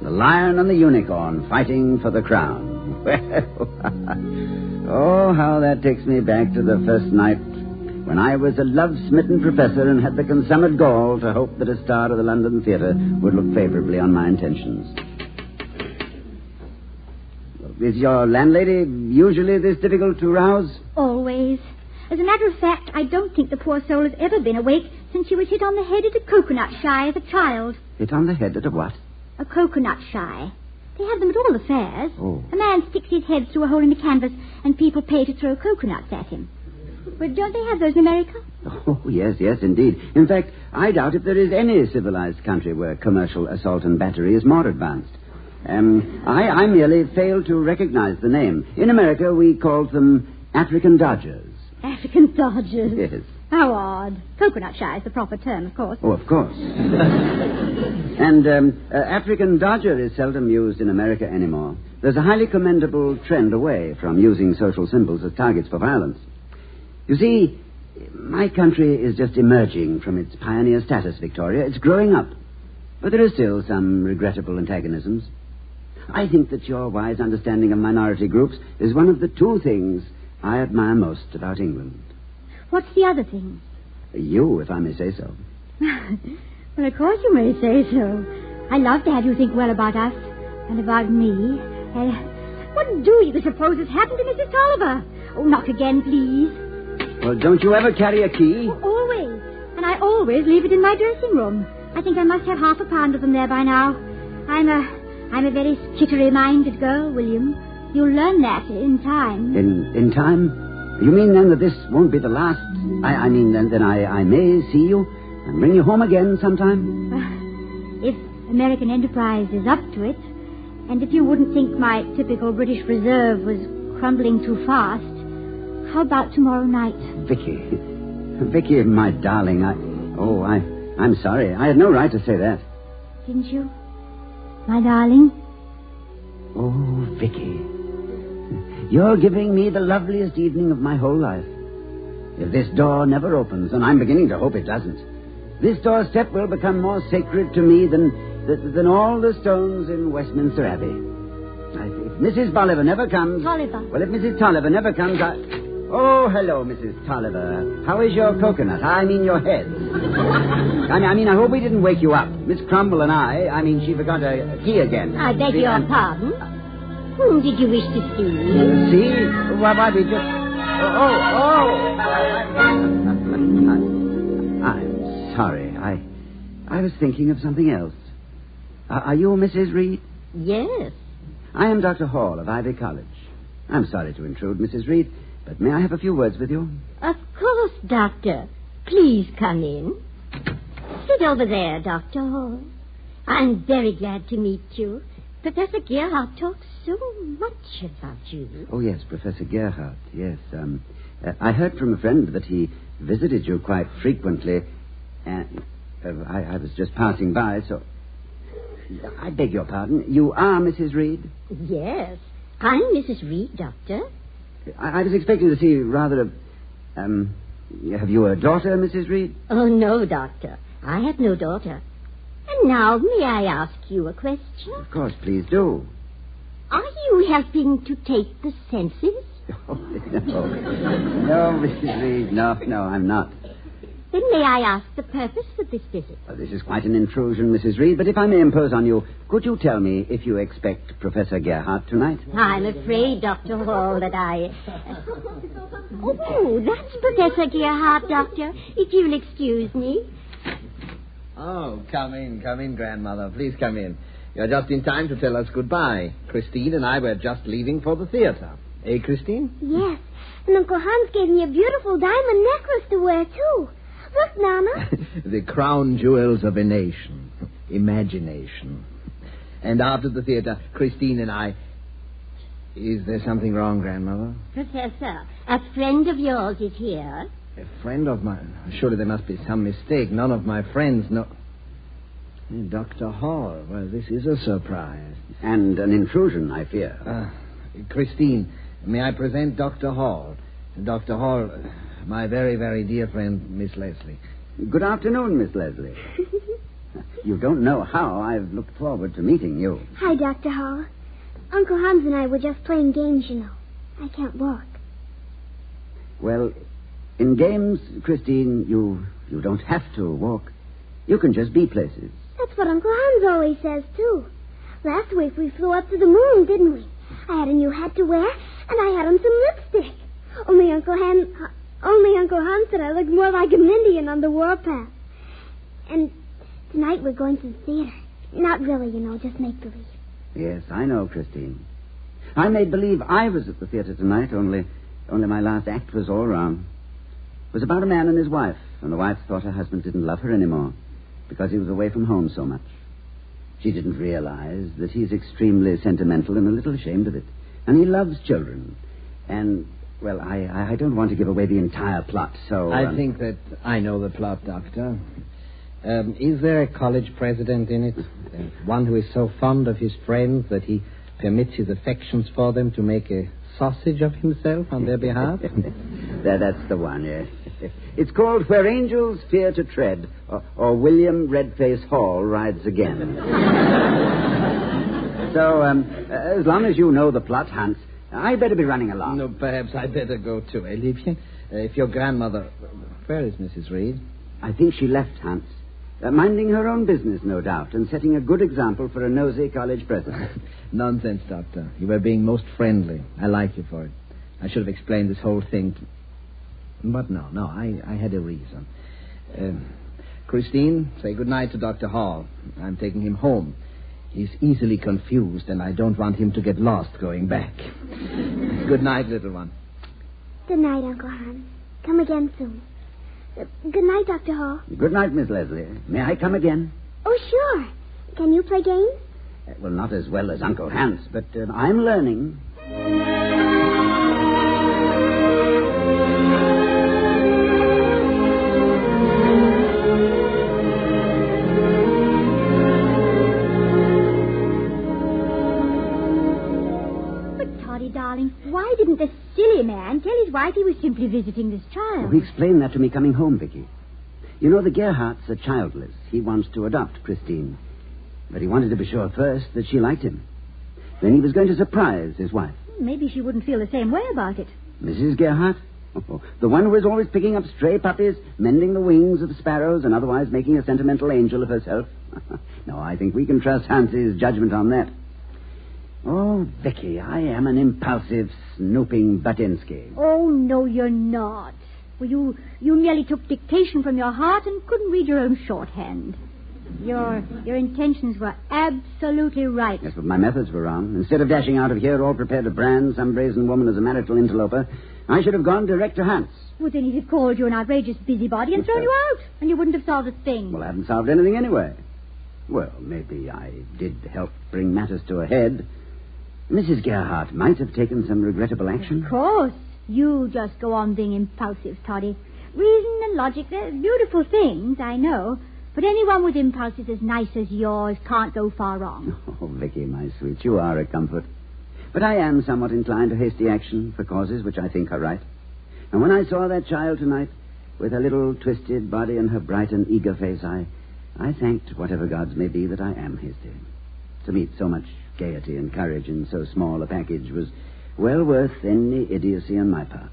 The lion and the unicorn fighting for the crown. Well, oh, how that takes me back to the first night when I was a love-smitten professor and had the consummate gall to hope that a star of the London theatre would look favorably on my intentions. Is your landlady usually this difficult to rouse? Always. As a matter of fact, I don't think the poor soul has ever been awake since she was hit on the head at a coconut shy as a child. Hit on the head at a what? A coconut shy. They have them at all the fairs. Oh. A man sticks his head through a hole in the canvas and people pay to throw coconuts at him. But don't they have those in America? Oh, yes, indeed. In fact, I doubt if there is any civilized country where commercial assault and battery is more advanced. I merely fail to recognize the name. In America, we called them African Dodgers. African Dodgers? Yes. How odd. Coconut shy is the proper term, of course. Oh, of course. And African Dodger is seldom used in America anymore. There's a highly commendable trend away from using social symbols as targets for violence. You see, my country is just emerging from its pioneer status, Victoria. It's growing up. But there are still some regrettable antagonisms. I think that your wise understanding of minority groups is one of the two things I admire most about England. What's the other thing? You, if I may say so. Well, of course you may say so. I love to have you think well about us and about me. What do you suppose has happened to Mrs. Tolliver? Oh, knock again, please. Well, don't you ever carry a key? Oh, always. And I always leave it in my dressing room. I think I must have half a pound of them there by now. I'm a very skittery-minded girl, William. You'll learn that in time. In time? You mean then that this won't be the last? I mean then I may see you and bring you home again sometime? If American enterprise is up to it, and if you wouldn't think my typical British reserve was crumbling too fast, how about tomorrow night? Vicky, my darling, I'm sorry. I had no right to say that. Didn't you? My darling? Oh, Vicky. You're giving me the loveliest evening of my whole life. If this door never opens, and I'm beginning to hope it doesn't, this doorstep will become more sacred to me than all the stones in Westminster Abbey. If Mrs. Bolivar never comes... Tolliver. Well, if Mrs. Tolliver never comes, Oh, hello, Mrs. Tolliver. How is your coconut? I mean your head. I hope we didn't wake you up. Miss Crumble and she forgot a key again. I beg your pardon? Whom did you wish to see? See? Why, we just... I'm sorry. I was thinking of something else. Are you Mrs. Reed? Yes. I am Dr. Hall of Ivy College. I'm sorry to intrude, Mrs. Reed, but may I have a few words with you? Of course, Doctor. Please come in. Sit over there, Dr. Hall. I'm very glad to meet you. Professor Gerhart talks so much about you. Oh, yes, Professor Gerhart, yes. I heard from a friend that he visited you quite frequently, and I was just passing by, so... I beg your pardon. You are Mrs. Reed? Yes. I'm Mrs. Reed, Doctor. I was expecting to see rather a... have you a daughter, Mrs. Reed? Oh, no, Doctor. I have no daughter. And now, may I ask you a question? Of course, please do. Are you helping to take the census? Oh, no. No, Mrs. Reed. No, I'm not. Then may I ask the purpose of this visit? Well, this is quite an intrusion, Mrs. Reed, but if I may impose on you, could you tell me if you expect Professor Gerhart tonight? I'm afraid, Dr. Hall, that I... Oh, that's Professor Gerhart, Doctor, if you'll excuse me. Oh, come in, Grandmother. Please come in. You're just in time to tell us goodbye. Christine and I were just leaving for the theater. Eh, Christine? Yes. And Uncle Hans gave me a beautiful diamond necklace to wear, too. Look, Nana. The crown jewels of a nation. Imagination. And after the theater, Christine and I... Is there something wrong, Grandmother? Professor, a friend of yours is here. A friend of mine? Surely there must be some mistake. None of my friends know... Dr. Hall. Well, this is a surprise. And an intrusion, I fear. Christine, may I present Dr. Hall? Dr. Hall, my very, very dear friend, Miss Leslie. Good afternoon, Miss Leslie. You don't know how I've looked forward to meeting you. Hi, Dr. Hall. Uncle Hans and I were just playing games, you know. I can't walk. Well, in games, Christine, you don't have to walk. You can just be places. That's what Uncle Hans always says, too. Last week we flew up to the moon, didn't we? I had a new hat to wear, and I had on some lipstick. Only Uncle Hans said I looked more like an Indian on the warpath. And tonight we're going to the theater. Not really, you know, just make-believe. Yes, I know, Christine. I made believe I was at the theater tonight, only my last act was all wrong. It was about a man and his wife, and the wife thought her husband didn't love her anymore because he was away from home so much. She didn't realize that he's extremely sentimental and a little ashamed of it. And he loves children. And, well, I don't want to give away the entire plot, so... I think that I know the plot, Doctor. Is there a college president in it? One who is so fond of his friends that he permits his affections for them to make a sausage of himself on their behalf? That's the one, yes. It's called Where Angels Fear to Tread, or William Redface Hall Rides Again. So, as long as you know the plot, Hans, I'd better be running along. No, perhaps I'd better go too, Liebchen. If your grandmother... Where is Mrs. Reed? I think she left, Hans. Minding her own business, no doubt, and setting a good example for a nosy college president. Nonsense, Doctor. You were being most friendly. I like you for it. I should have explained this whole thing to... But no, I had a reason. Christine, say goodnight to Dr. Hall. I'm taking him home. He's easily confused, and I don't want him to get lost going back. Good night, little one. Good night, Uncle Hans. Come again soon. Good night, Dr. Hall. Good night, Miss Leslie. May I come again? Oh, sure. Can you play games? Well, not as well as Uncle Hans, but I'm learning. Darling, why didn't the silly man tell his wife he was simply visiting this child? Oh, he explained that to me coming home, Vicky. You know, the Gerharts are childless. He wants to adopt Christine. But he wanted to be sure first that she liked him. Then he was going to surprise his wife. Maybe she wouldn't feel the same way about it. Mrs. Gerhart? Oh, the one who is always picking up stray puppies, mending the wings of sparrows, and otherwise making a sentimental angel of herself. No, I think we can trust Hans's judgment on that. Oh, Vicky, I am an impulsive, snooping Batinsky. Oh, no, you're not. Well, you merely took dictation from your heart and couldn't read your own shorthand. Your intentions were absolutely right. Yes, but my methods were wrong. Instead of dashing out of here all prepared to brand some brazen woman as a marital interloper, I should have gone direct to Hans. Well, then he'd have called you an outrageous busybody and thrown you out, and you wouldn't have solved a thing. Well, I haven't solved anything anyway. Well, maybe I did help bring matters to a head. Mrs. Gerhart might have taken some regrettable action. Of course. You just go on being impulsive, Toddy. Reason and logic, they're beautiful things, I know. But anyone with impulses as nice as yours can't go far wrong. Oh, Vicky, my sweet, you are a comfort. But I am somewhat inclined to hasty action for causes which I think are right. And when I saw that child tonight, with her little twisted body and her bright and eager face, I thanked whatever gods may be that I am hasty. To meet so much gaiety and courage in so small a package was well worth any idiocy on my part.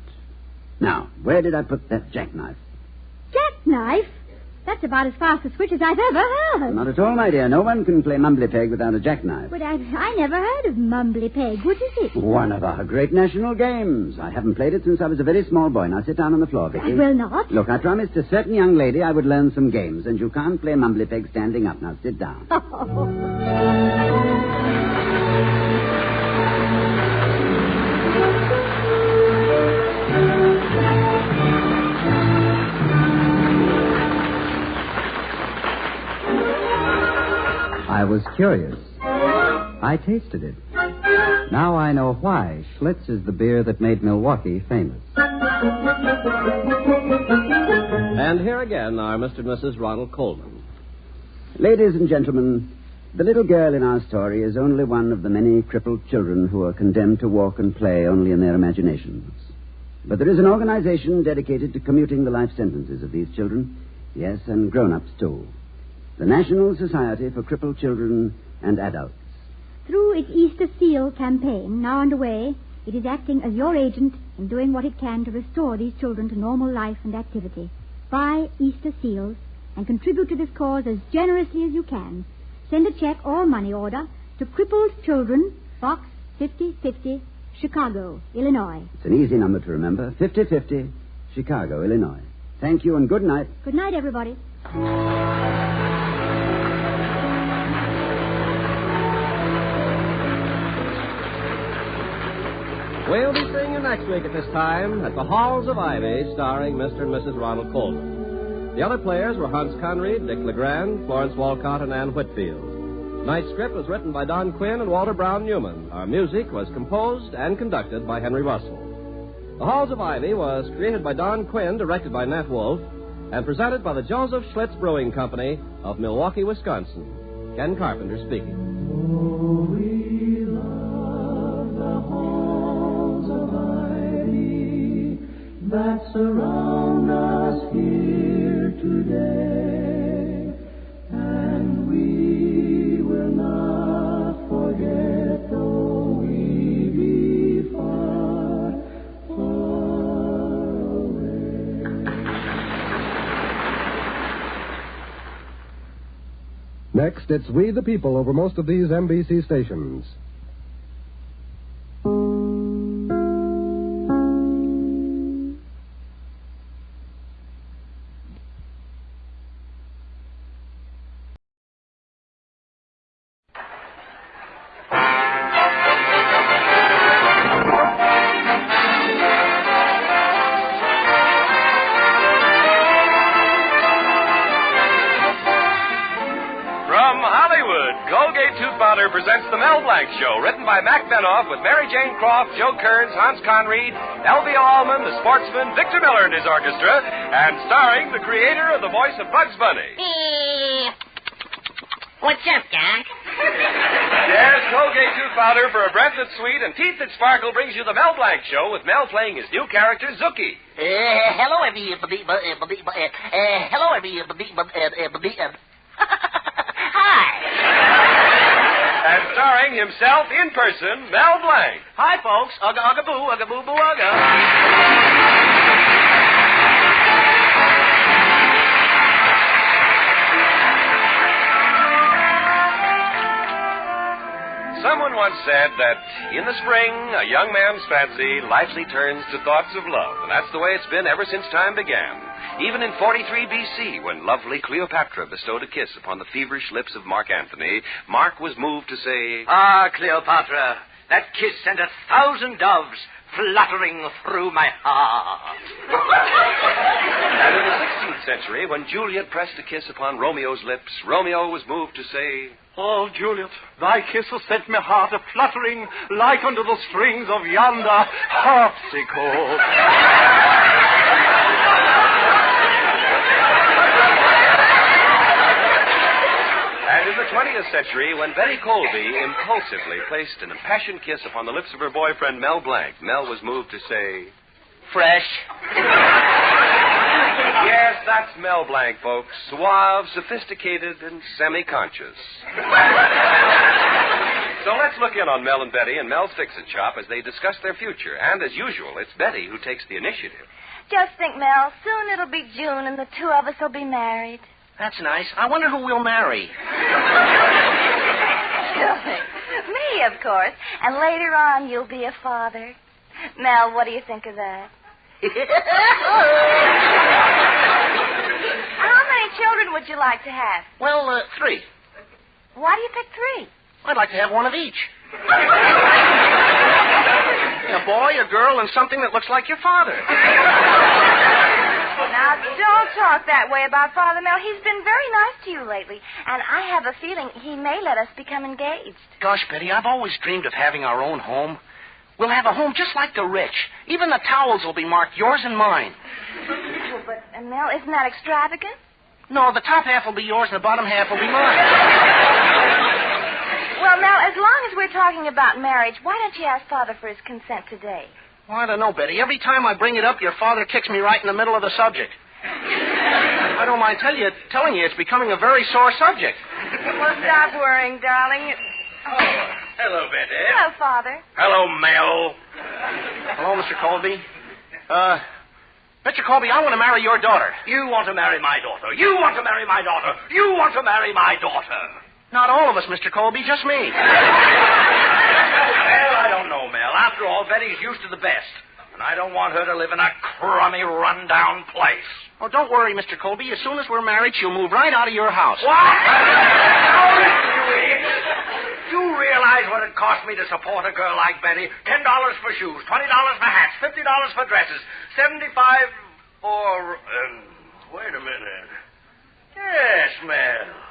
Now, where did I put that jackknife? Jackknife? Jackknife? That's about as fast a switch as I've ever heard. Not at all, my dear. No one can play mumbly peg without a jackknife. But I never heard of mumbly peg. What is it? One of our great national games. I haven't played it since I was a very small boy. Now sit down on the floor, Vicky. I will not. Look, I promised a certain young lady I would learn some games, and you can't play mumbly peg standing up. Now sit down. I was curious. I tasted it. Now I know why Schlitz is the beer that made Milwaukee famous. And here again are Mr. and Mrs. Ronald Coleman. Ladies and gentlemen, the little girl in our story is only one of the many crippled children who are condemned to walk and play only in their imaginations. But there is an organization dedicated to commuting the life sentences of these children, yes, and grown-ups too. The National Society for Crippled Children and Adults. Through its Easter Seal campaign, now underway, it is acting as your agent in doing what it can to restore these children to normal life and activity. Buy Easter Seals and contribute to this cause as generously as you can. Send a check or money order to Crippled Children, Box 5050, Chicago, Illinois. It's an easy number to remember, 5050, Chicago, Illinois. Thank you and good night. Good night, everybody. We'll be seeing you next week at this time at the Halls of Ivy, starring Mr. and Mrs. Ronald Coleman. The other players were Hans Conried, Dick LeGrand, Florence Walcott, and Ann Whitfield. Tonight's script was written by Don Quinn and Walter Brown Newman. Our music was composed and conducted by Henry Russell. The Halls of Ivy was created by Don Quinn, directed by Nat Wolf, and presented by the Joseph Schlitz Brewing Company of Milwaukee, Wisconsin. Ken Carpenter speaking. That surround us here today, and we will not forget, though we be far, far away. Next, it's We the People over most of these NBC stations. Presents the Mel Blanc Show, written by Mac Benoff with Mary Jane Croft, Joe Kearns, Hans Conried, L.V. Allman, the sportsman, Victor Miller and his orchestra, and starring the creator of the voice of Bugs Bunny. What's up, Doc? Yes, Colgate Tooth Powder for a breath that's sweet and teeth that sparkle brings you the Mel Blanc Show with Mel playing his new character, Zookie. Hello, everybody. Hello, everybody. Hi. And starring himself in person, Mel Blanc. Hi, folks. Ugga, ugga, boo, ugga, boo, boo, ugga. Someone once said that in the spring, a young man's fancy lightly turns to thoughts of love. And that's the way it's been ever since time began. Even in 43 B.C., when lovely Cleopatra bestowed a kiss upon the feverish lips of Mark Antony, Mark was moved to say, "Ah, Cleopatra, that kiss sent 1,000 doves fluttering through my heart." And in the 16th century, when Juliet pressed a kiss upon Romeo's lips, Romeo was moved to say, "Oh, Juliet, thy kiss has set my heart a-fluttering like unto the strings of yonder harpsichord." And in the 20th century, when Betty Colby impulsively placed an impassioned kiss upon the lips of her boyfriend, Mel Blanc, Mel was moved to say, "Fresh." Yes, that's Mel Blanc, folks. Suave, sophisticated, and semi-conscious. So let's look in on Mel and Betty and Mel's Fix-It Shop as they discuss their future. And as usual, it's Betty who takes the initiative. Just think, Mel, soon it'll be June and the two of us will be married. That's nice. I wonder who we'll marry. Me, of course. And later on, you'll be a father. Mel, what do you think of that? How many children would you like to have? Well, 3. Why do you pick 3? I'd like to have one of each. A boy, a girl, and something that looks like your father. Now, don't talk that way about Father Mel. He's been very nice to you lately, and I have a feeling he may let us become engaged. Gosh, Betty, I've always dreamed of having our own home. We'll have a home just like the rich. Even the towels will be marked yours and mine. Well, but, Mel, isn't that extravagant? No, the top half will be yours and the bottom half will be mine. Well, Mel, as long as we're talking about marriage, why don't you ask Father for his consent today? Well, I don't know, Betty. Every time I bring it up, your father kicks me right in the middle of the subject. I don't mind telling you it's becoming a very sore subject. Well, stop worrying, darling. Oh, hello, Betty. Hello, Father. Hello, Mel. Hello, Mr. Colby. Mr. Colby, I want to marry your daughter. You want to marry my daughter. You want to marry my daughter. You want to marry my daughter. Not all of us, Mr. Colby, just me. Well, I don't know, Mel. After all, Betty's used to the best. And I don't want her to live in a crummy, run-down place. Oh, don't worry, Mr. Colby. As soon as we're married, she'll move right out of your house. What? Now, listen, you idiot. You realize what it cost me to support a girl like Betty? $10 for shoes, $20 for hats, $50 for dresses, $75 for... wait a minute. Yes, Mel.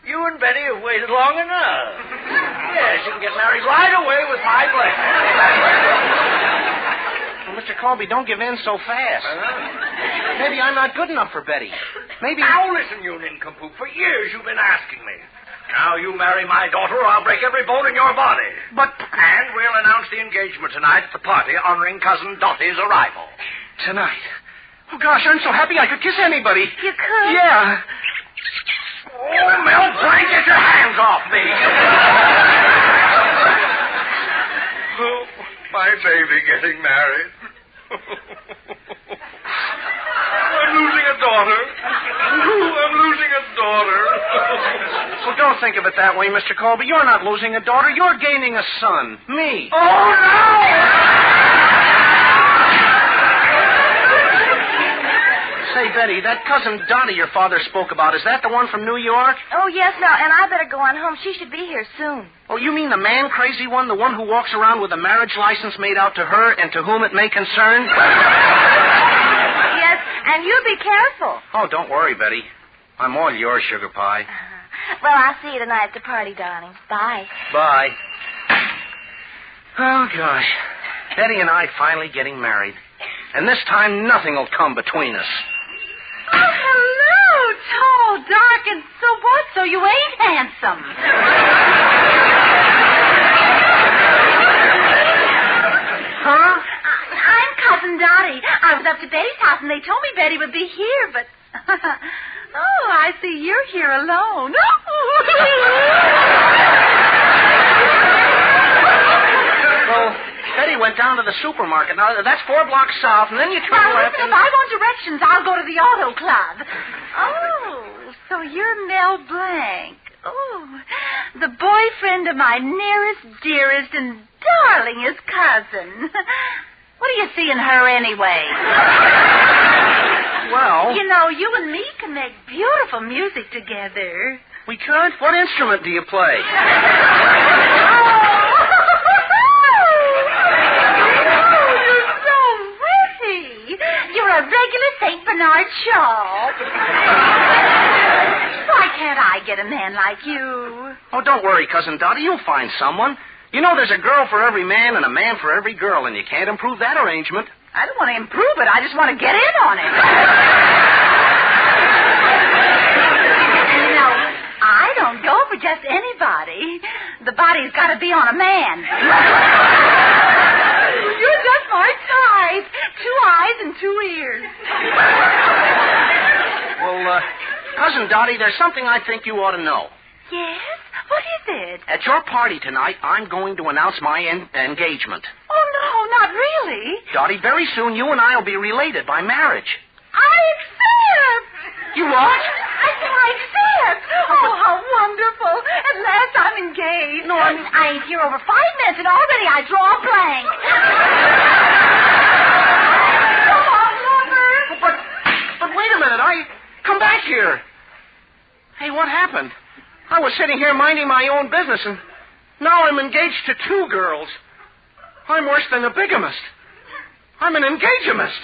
You and Betty have waited long enough. Yes, you can get married right away with my blessing. Well, Mr. Colby, don't give in so fast. Maybe I'm not good enough for Betty. Maybe... Now, listen, you nincompoop. For years you've been asking me. Now you marry my daughter or I'll break every bone in your body. And we'll announce the engagement tonight at the party honoring Cousin Dottie's arrival. Tonight? Oh, gosh, I'm so happy I could kiss anybody. You could? Yeah. Oh, Mel Blanc, get your hands off me. Oh, my baby getting married. I'm losing a daughter. I'm losing a daughter. Well, don't think of it that way, Mr. Colby. You're not losing a daughter. You're gaining a son. Me. Oh, no! Say, Betty, that Cousin Dottie your father spoke about, is that the one from New York? Oh, yes, Mel, and I better go on home. She should be here soon. Oh, you mean the man-crazy one? The one who walks around with a marriage license made out to her and to whom it may concern? Yes, and you be careful. Oh, don't worry, Betty. I'm all yours, sugar pie. Well, I'll see you tonight at the party, darling. Bye. Bye. Oh, gosh. Betty and I finally getting married. And this time nothing will come between us. Oh, hello, tall, dark, and so what? So you ain't handsome. Huh? I'm Cousin Dottie. I was up to Betty's house, and they told me Betty would be here, but... Oh, I see you're here alone. Well, Betty went down to the supermarket. Now, that's 4 blocks south, and then you turn left. Listen, if I want directions, I'll go to the auto club. Oh, so you're Mel Blanc. Oh, the boyfriend of my nearest, dearest, and darlingest cousin. What do you see in her anyway? Well... You know, you and me can make beautiful music together. We could? What instrument do you play? You're a regular St. Bernard Shaw. Why can't I get a man like you? Oh, don't worry, Cousin Dottie. You'll find someone. You know there's a girl for every man and a man for every girl, and you can't improve that arrangement. I don't want to improve it. I just want to get in on it. You know, I don't go for just anybody. The body's got to be on a man. You're just my type. 2 eyes and 2 ears. Well, Cousin Dottie, there's something I think you ought to know. Yes? What is it? At your party tonight, I'm going to announce my engagement. Oh, no, not really. Dottie, very soon you and I will be related by marriage. I accept. You what? I said I accept. Oh, how wonderful. At last I'm engaged. No, I ain't here over 5 minutes, and already I draw a blank. Come on, lover. But wait a minute. Come back here. Hey, what happened? I was sitting here minding my own business, and now I'm engaged to 2 girls. I'm worse than a bigamist. I'm an engagemist.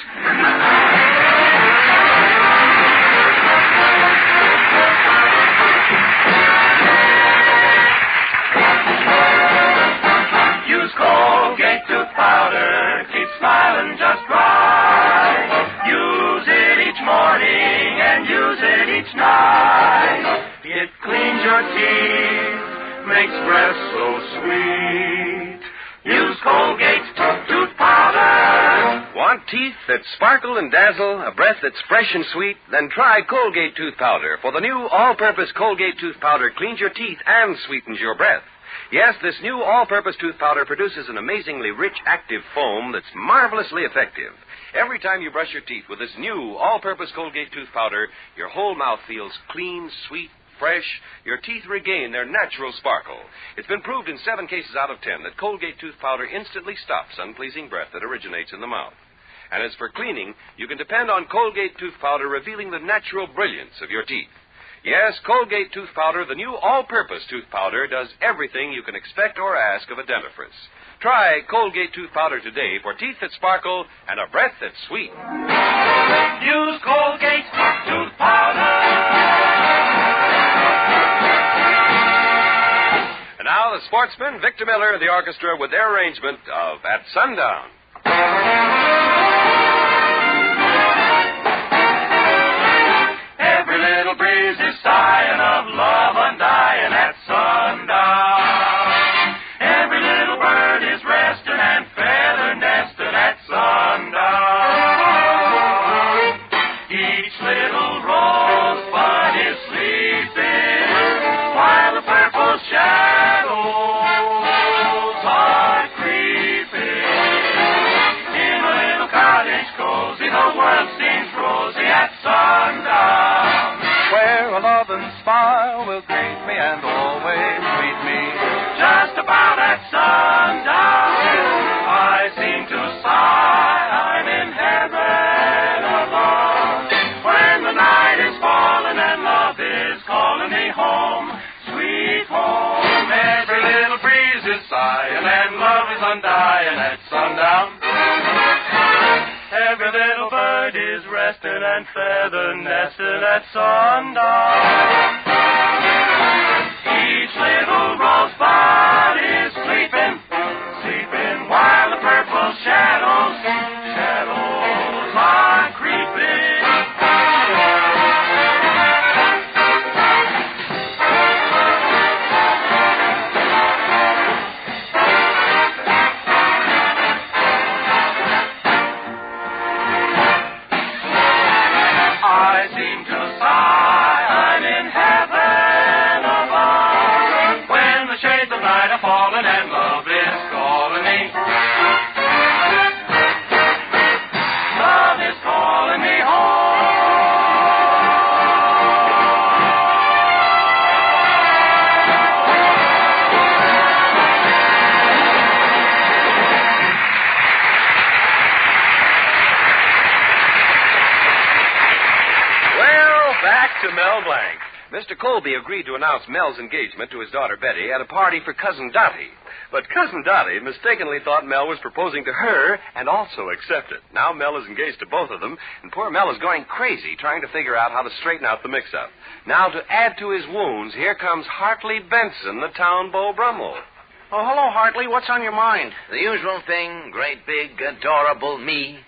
Use Colgate tooth powder, keep smiling just right. Use it each morning and use it each night. It cleans your teeth, makes breath so sweet. Use Colgate tooth powder. Want teeth that sparkle and dazzle, a breath that's fresh and sweet? Then try Colgate tooth powder. For the new all-purpose Colgate tooth powder cleans your teeth and sweetens your breath. Yes, this new all-purpose tooth powder produces an amazingly rich, active foam that's marvelously effective. Every time you brush your teeth with this new all-purpose Colgate tooth powder, your whole mouth feels clean, sweet, fresh. Your teeth regain their natural sparkle. It's been proved in 7 cases out of 10 that Colgate tooth powder instantly stops unpleasing breath that originates in the mouth. And as for cleaning, you can depend on Colgate tooth powder revealing the natural brilliance of your teeth. Yes, Colgate tooth powder, the new all-purpose tooth powder, does everything you can expect or ask of a dentifrice. Try Colgate tooth powder today for teeth that sparkle and a breath that's sweet. Use Colgate tooth powder. And now the sportsmen, Victor Miller, and the orchestra with their arrangement of At Sundown. Every little breeze is sighing of love undying at sundown. Every little bird is resting and feather nesting at sundown. Each little rosebud is sleeping while the purple shadows are creeping. In a little cottage cozy, the world seems rosy at sundown. Where a loving smile will greet me and always meet me. Just about at sundown, I seem to sigh, I'm in heaven above. When the night is falling and love is calling me home, sweet home. Every little breeze is sighing and love is undying at sundown. Every little bird is resting and feather nesting at sundown. Each little rosebud is sleeping, sleeping while the purple shadows are creeping. I seem to sigh, I'm in heaven above. When the shades of night are falling and love is calling me. Love is calling me home. Well, back to Mel Blanc. Mr. Colby agreed to announce Mel's engagement to his daughter Betty at a party for Cousin Dottie. But Cousin Dottie mistakenly thought Mel was proposing to her and also accepted. Now Mel is engaged to both of them, and poor Mel is going crazy trying to figure out how to straighten out the mix-up. Now, to add to his wounds, here comes Hartley Benson, the town Beau Brummel. Oh, hello, Hartley. What's on your mind? The usual thing, great big, adorable me. In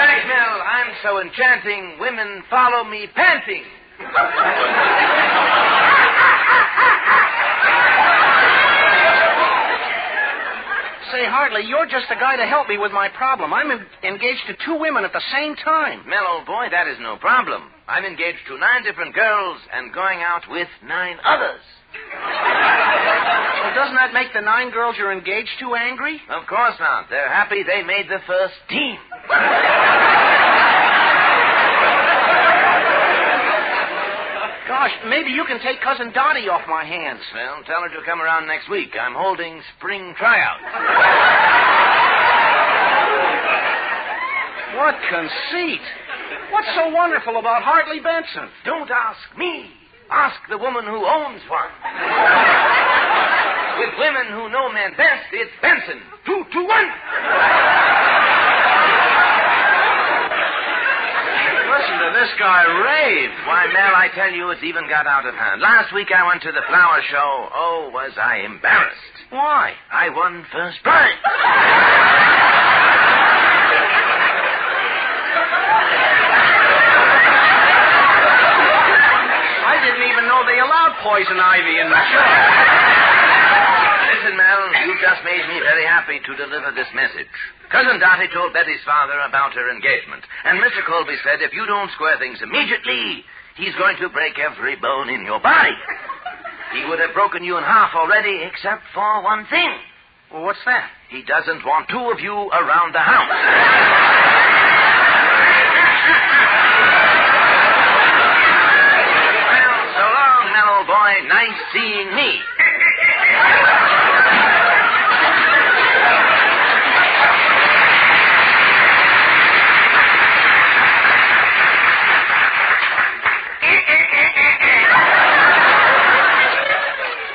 fact, Mel, I'm so enchanting, women follow me panting. Say, Hartley, you're just the guy to help me with my problem. I'm engaged to 2 women at the same time. Mel, old boy, that is no problem. I'm engaged to 9 different girls and going out with 9 others. Well, doesn't that make the 9 girls you're engaged to angry? Of course not. They're happy they made the first team. Gosh, maybe you can take Cousin Dottie off my hands. Well, tell her to come around next week. I'm holding spring tryouts. What conceit. What's so wonderful about Hartley Benson? Don't ask me. Ask the woman who owns one. With women who know men best, it's Benson. 2 to 1. Listen to this guy rave. Why, Mel, I tell you, it's even got out of hand. Last week I went to the flower show. Oh, was I embarrassed. Why? I won first prize. I didn't even know they allowed poison ivy in the show. Listen, Mel, you just made me very happy to deliver this message. Cousin Dottie told Betty's father about her engagement, and Mr. Colby said if you don't square things immediately, he's going to break every bone in your body. He would have broken you in half already, except for one thing. Well, what's that? He doesn't want 2 of you around the house. Well, so long, Mel, old boy. Nice seeing me.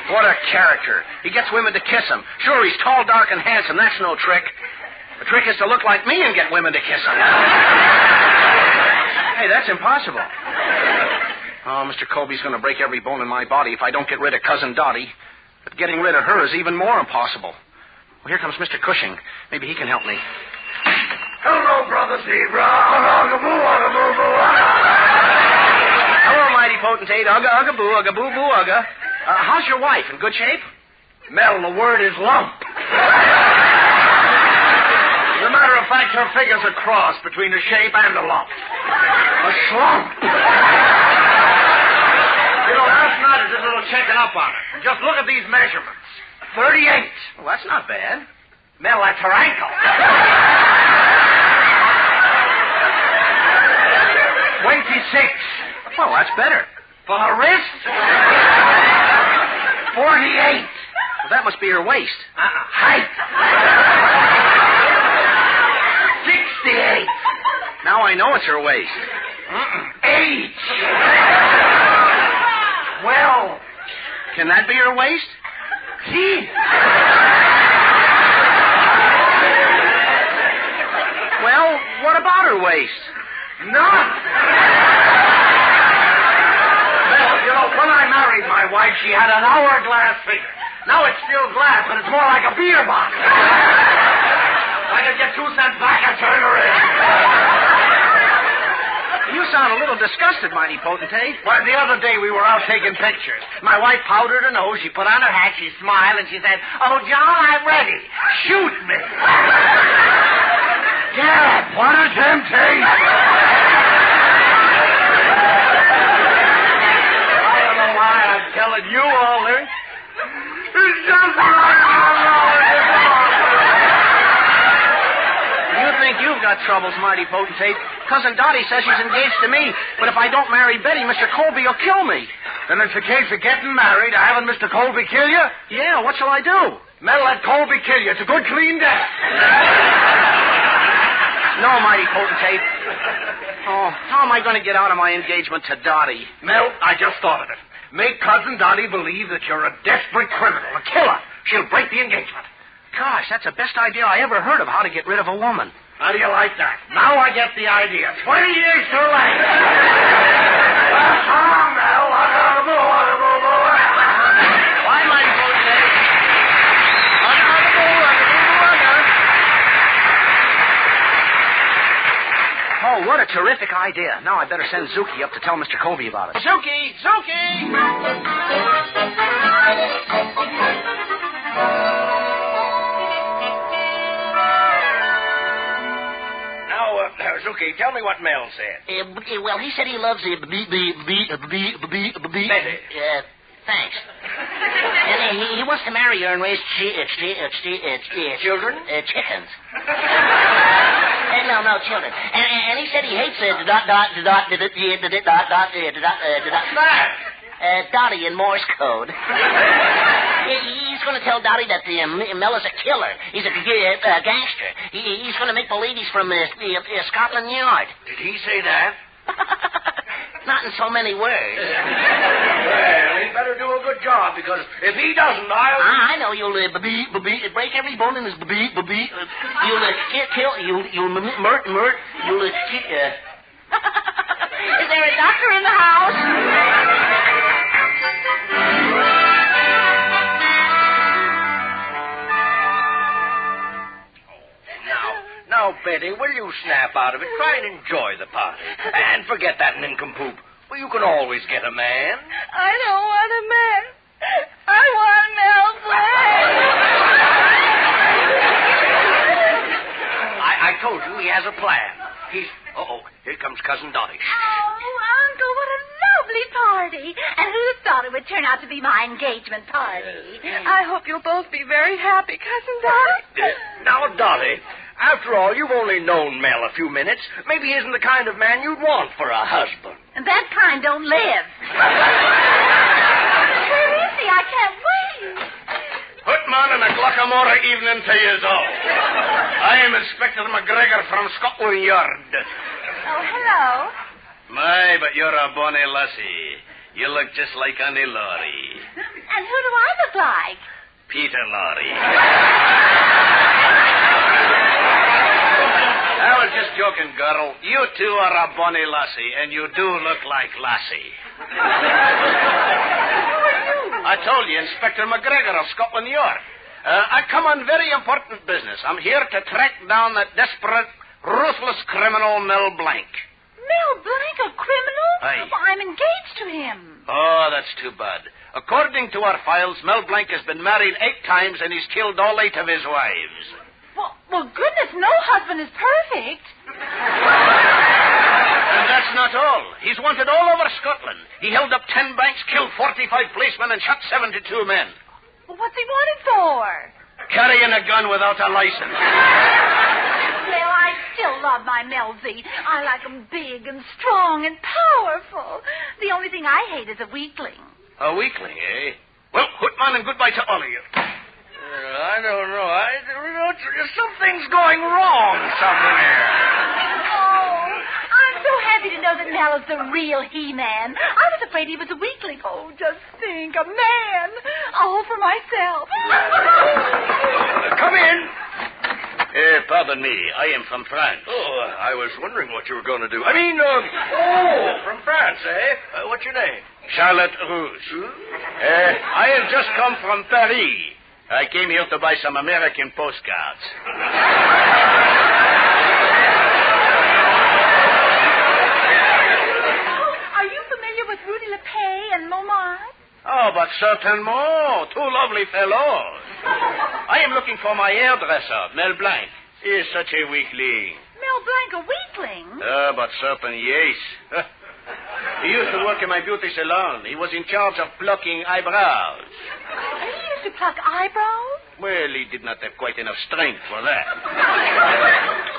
What a character. He gets women to kiss him. Sure, he's tall, dark, and handsome. That's no trick. The trick is to look like me and get women to kiss him. Hey, that's impossible. Oh, Mr. Colby's going to break every bone in my body if I don't get rid of Cousin Dottie. But getting rid of her is even more impossible. Well, here comes Mr. Cushing. Maybe he can help me. Hello, Brother Zebra. Hello, mighty potentate. Ugga, ugga, boo, ugga, boo, boo, ugga. How's your wife? In good shape? Mel, the word is lump. As a matter of fact, her figure's a cross between a shape and a lump. A slump. You know, last night I did a little checking up on her. And just look at these measurements. 38. Well, that's not bad. Mel, that's her ankle. 26. Well, that's better. For her wrist? 48. Well, that must be her waist. Height. 68. Now I know it's her waist. Age. 12. Can that be her waist? Teeth. Well, what about her waist? None. Well, you know, when I married my wife, she had an hourglass figure. Now it's still glass, but it's more like a beer box. If I could get 2 cents back, I'd turn her in. You sound a little disgusted, mighty potentate. Well, the other day we were out taking pictures. My wife powdered her nose, she put on her hat, she smiled, and she said, "Oh, John, I'm ready. Shoot me." Dad, what a temptation. I don't know why I'm telling you all this. It's just You think you've got troubles, mighty potentate. Cousin Dottie says she's engaged to me, but if I don't marry Betty, Mr. Colby will kill me. Then it's a case of getting married, having Mr. Colby kill you? Yeah, what shall I do? Mel, let Colby kill you. It's a good, clean death. No, mighty potentate. Oh, how am I going to get out of my engagement to Dottie? Mel, I just thought of it. Make Cousin Dottie believe that you're a desperate criminal, a killer. She'll break the engagement. Gosh, that's the best idea I ever heard of how to get rid of a woman. How do you like that? Now I get the idea. 20 years to life. Come on, Mel. Why, mighty potentate? Oh, what a terrific idea. Now I better send Zuki up to tell Mr. Colby about it. Zuki! Zuki! Zuki, tell me what Mel said. Well, he said he loves Betty. Thanks. And he wants to marry her and raise children? Chickens. No, children. And he said he hates Dottie in Morse code. He's going to tell Dottie that Mel is a killer. He's a gangster. He's going to make believe he's from Scotland Yard. Did he say that? Not in so many words. Well, he better do a good job, because if he doesn't, I know you'll break every bone in his You'll kill, you'll murt, you'll Is there a doctor in the house? Now, Betty, will you snap out of it? Try and enjoy the party. And forget that nincompoop. Well, you can always get a man. I don't want a man. I want Mel Blanc. I told you he has a plan. He's... here comes Cousin Dottie. Oh, Uncle, what a lovely party. And who thought it would turn out to be my engagement party? I hope you'll both be very happy, Cousin Dottie. Now, Dottie... After all, you've only known Mel a few minutes. Maybe he isn't the kind of man you'd want for a husband. And that kind don't live. Where is he? I can't wait. Footman and a Glockamora evening to you all. I am Inspector McGregor from Scotland Yard. Oh, hello. My, but you're a bonny lassie. You look just like Annie Laurie. And who do I look like? Peter Laurie. I was just joking, girl. You two are a bonny lassie, and you do look like lassie. I told you, Inspector McGregor of Scotland Yard. I come on very important business. I'm here to track down that desperate, ruthless criminal, Mel Blanc. Mel Blanc, a criminal? Aye. Well, I'm engaged to him. Oh, that's too bad. According to our files, Mel Blanc has been married 8 times, and he's killed all 8 of his wives. Well, goodness, no husband is perfect. And that's not all. He's wanted all over Scotland. He held up 10 banks, killed 45 policemen, and shot 72 men. Well, what's he wanted for? Carrying a gun without a license. Well, I still love my Melzy. I like him big and strong and powerful. The only thing I hate is a weakling. A weakling, eh? Well, Hootman, and goodbye to all of you. I don't know. Something's going wrong somewhere. Oh, I'm so happy to know that Mel is the real He-Man. I was afraid he was a weakling. Oh, just think, a man. All for myself. Come in. Pardon me. I am from France. Oh, I was wondering what you were going to do. From France, eh? What's your name? Charlotte Rouge. I have just come from Paris. I came here to buy some American postcards. Are you familiar with Rudy LePay and Montmartre? Oh, but certainement. 2 lovely fellows. I am looking for my hairdresser, Mel Blanc. He is such a weakling. Mel Blanc, a weakling? But certainly, yes. He used to work in my beauty salon. He was in charge of plucking eyebrows. He used to pluck eyebrows? Well, he did not have quite enough strength for that.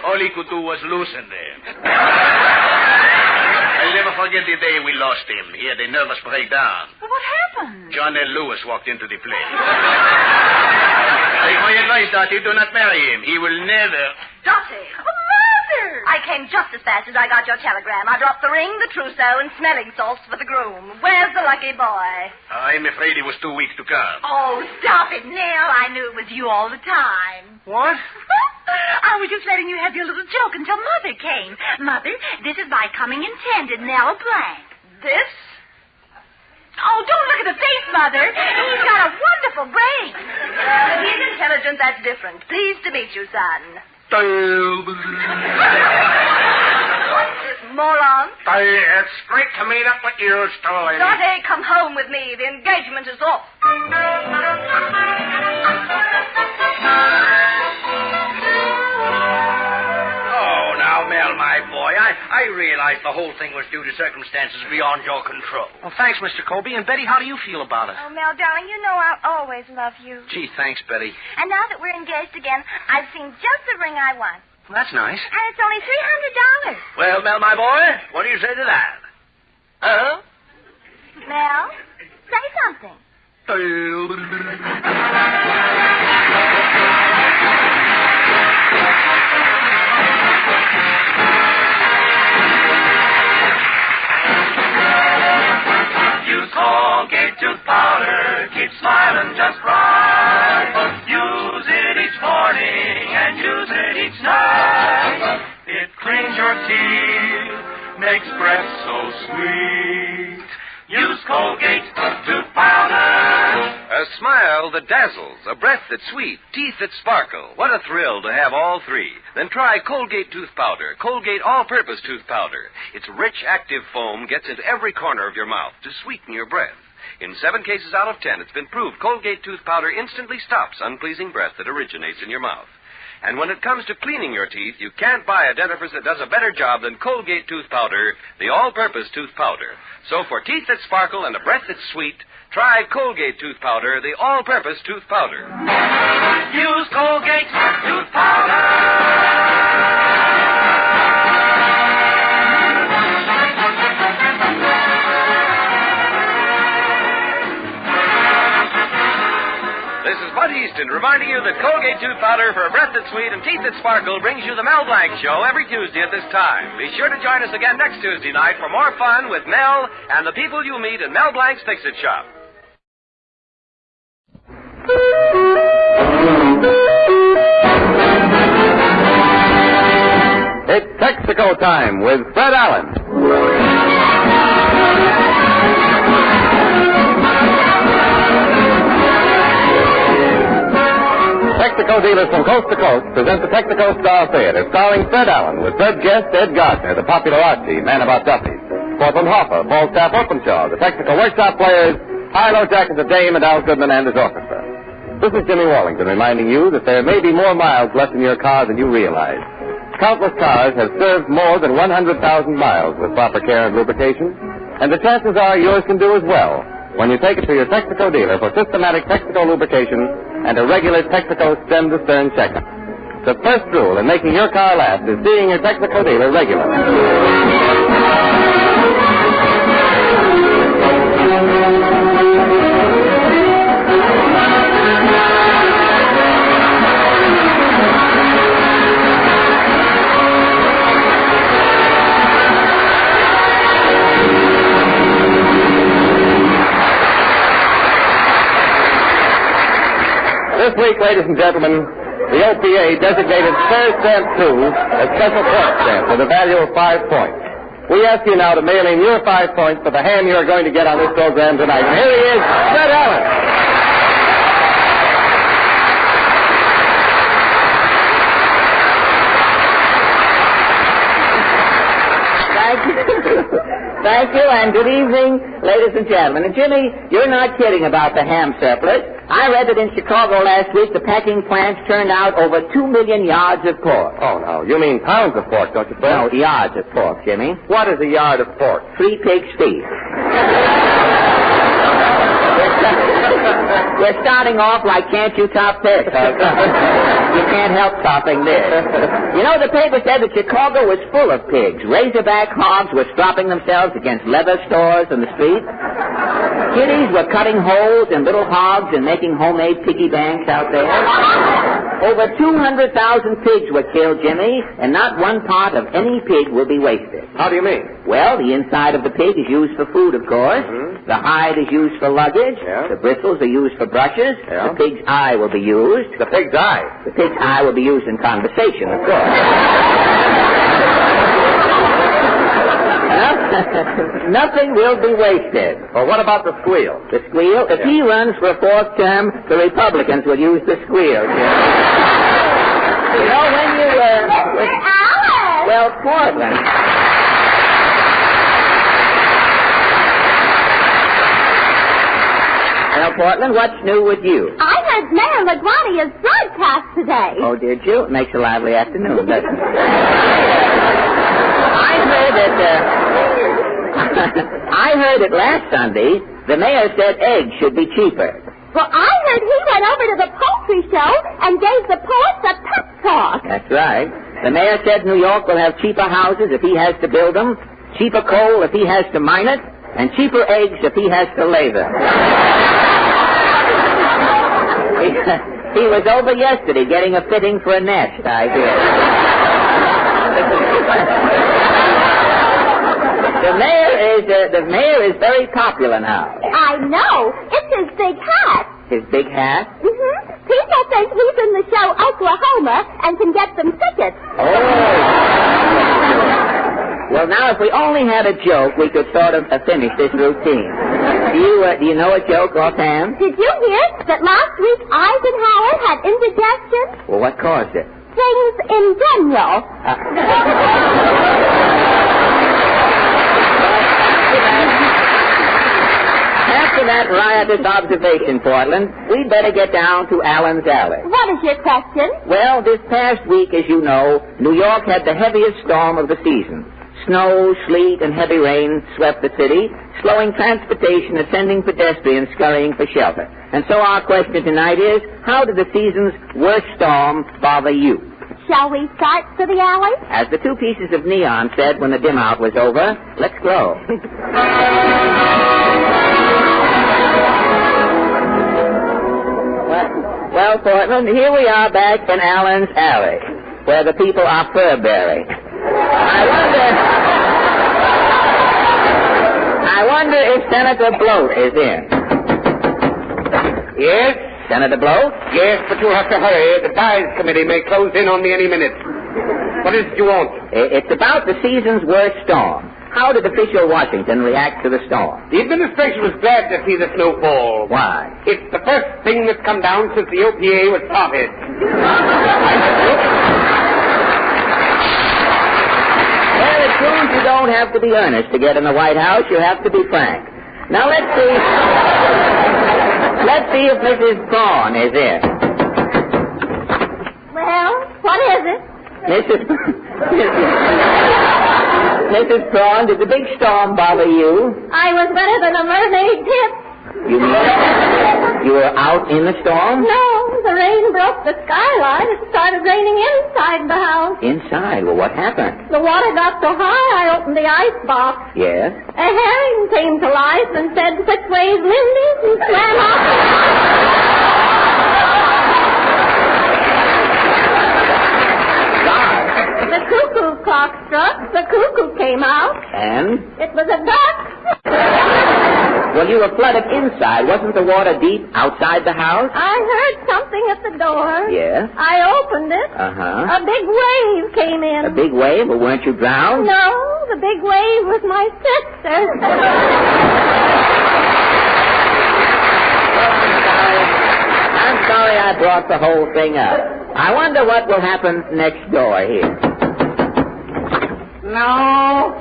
All he could do was loosen them. I'll never forget the day we lost him. He had a nervous breakdown. Well, what happened? John L. Lewis walked into the play. Take my advice, Dottie. Do not marry him. He will never... Dottie! Mother! I came just as fast as I got your telegram. I brought the ring, the trousseau, and smelling salts for the groom. Where's the lucky boy? I'm afraid he was too weak to come. Oh, stop it, Nell. I knew it was you all the time. What? I was just letting you have your little joke until Mother came. Mother, this is my coming intended, Mel Blanc. This? Oh, don't look at the face, Mother. He's got a wonderful brain. Well, if he's intelligent, that's different. Pleased to meet you, son. What's this, moron? It's great to meet up with you, Stolly. Dottie, come home with me. The engagement is off. Oh, now, Mel, boy. I realized the whole thing was due to circumstances beyond your control. Well, thanks, Mr. Colby. And Betty, how do you feel about it? Oh, Mel, darling, you know I'll always love you. Gee, thanks, Betty. And now that we're engaged again, I've seen just the ring I want. Well, that's nice. And it's only $300. Well, Mel, my boy, what do you say to that? Huh? Mel, say something. Use Colgate tooth powder, keep smiling just right. Use it each morning and use it each night. It cleans your teeth, makes breath so sweet. Use Colgate tooth powder. A smile that dazzles, a breath that's sweet, teeth that sparkle. What a thrill to have all three. Then try Colgate tooth powder, Colgate all-purpose tooth powder. Its rich, active foam gets into every corner of your mouth to sweeten your breath. In 7 cases out of 10, it's been proved Colgate tooth powder instantly stops unpleasing breath that originates in your mouth. And when it comes to cleaning your teeth, you can't buy a dentifrice that does a better job than Colgate tooth powder, the all-purpose tooth powder. So for teeth that sparkle and a breath that's sweet, try Colgate tooth powder, the all-purpose tooth powder. Use Colgate tooth powder. This is Bud Easton reminding you that Colgate tooth powder for a breath that's sweet and teeth that sparkle brings you the Mel Blanc Show every Tuesday at this time. Be sure to join us again next Tuesday night for more fun with Mel and the people you meet in Mel Blanc's Fix-It Shop. It's Texaco time with Fred Allen. Texaco dealers from coast to coast present the Texaco Star Theater, starring Fred Allen, with third guest Ed Gardner, the popular Archie, man about Duffy's, Corporal Hoffa, Falstaff Openshaw, the Texaco workshop players, Harlow Jack and the Dame, and Al Goodman and his orchestra. This is Jimmy Wallington reminding you that there may be more miles left in your car than you realize. Countless cars have served more than 100,000 miles with proper care and lubrication, and the chances are yours can do as well when you take it to your Texaco dealer for systematic Texaco lubrication and a regular Texaco stem-to-stern checkup. The first rule in making your car last is seeing your Texaco dealer regularly. This week, ladies and gentlemen, the OPA designated Sir Stamp 2 a special point stamp with a value of 5 points. We ask you now to mail in your 5 points for the hand you are going to get on this program tonight. And here he is, Fred Allen. Thank you, and good evening, ladies and gentlemen. And Jimmy, you're not kidding about the ham surplus. I read that in Chicago last week the packing plants turned out over 2 million yards of pork. Oh, no. You mean pounds of pork, don't you, Fred? No, yards of pork, Jimmy. What is a yard of pork? 3 pigs' feet. We're starting off like Can't You Top This? You can't help topping this. You know, the paper said that Chicago was full of pigs. Razorback hogs were stropping themselves against leather stores in the street. Kiddies were cutting holes in little hogs and making homemade piggy banks out there. Over 200,000 pigs were killed, Jimmy, and not one part of any pig will be wasted. How do you mean? Well, the inside of the pig is used for food, of course. Mm-hmm. The hide is used for luggage. Yeah. The bristles are used for brushes. Yeah. The pig's eye will be used. The pig's eye? The pig's eye will be used in conversation, of course. Nothing will be wasted. Well, what about the squeal? The squeal? If he runs for a 4th term, the Republicans will use the squeal. You know, when you, Alice! Well, Portland. Well, Portland, what's new with you? I heard Mayor LaGuardia's broadcast today. Oh, did you? It makes a lively afternoon, doesn't it? I heard it last Sunday. The mayor said eggs should be cheaper. Well, I heard he went over to the poultry show and gave the poets a pep talk. That's right. The mayor said New York will have cheaper houses if he has to build them, cheaper coal if he has to mine it, and cheaper eggs if he has to lay them. He was over yesterday getting a fitting for a nest, I hear. The mayor is very popular now. I know. It's his big hat. His big hat? Mm-hmm. People think he's in the show Oklahoma and can get them tickets. Oh. Well, now, if we only had a joke, we could sort of finish this routine. Do you know a joke offhand? Did you hear that last week Eisenhower had indigestion? Well, what caused it? Things in general. After that riotous observation, Portland, we'd better get down to Allen's Alley. What is your question? Well, this past week, as you know, New York had the heaviest storm of the season. Snow, sleet, and heavy rain swept the city, slowing transportation and sending pedestrians scurrying for shelter. And so our question tonight is, how did the season's worst storm bother you? Shall we start for the alley? As the two pieces of neon said when the dim out was over, let's go. Well, Portland, here we are back in Allen's Alley, where the people are fur-bearing. I wonder if Senator Bloat is in. Yes? Senator Bloat? Yes, but you'll have to hurry. The Dies Committee may close in on me any minute. What is it you want? It's about the season's worst storm. How did official Washington react to the storm? The administration was glad to see the snowfall. Why? It's the first thing that's come down since the OPA was started. Well, it proves you don't have to be earnest to get in the White House. You have to be frank. Now, let's see. Let's see if Mrs. Braun is in. Well, what is it? Mrs. Braun, did the big storm bother you? I was better than a mermaid tip. You mean you were out in the storm? No, the rain broke the skylight. It started raining inside the house. Inside? Well, what happened? The water got so high, I opened the ice box. Yes? A herring came to life and said, "Which way's Lindy's?" and swam off. The cuckoo clock struck. The cuckoo came out. And? It was a duck. Well, you were flooded inside. Wasn't the water deep outside the house? I heard something at the door. Yes? I opened it. Uh-huh. A big wave came in. A big wave? Well, weren't you drowned? No, the big wave was my sister. I'm sorry I brought the whole thing up. I wonder what will happen next door here. No.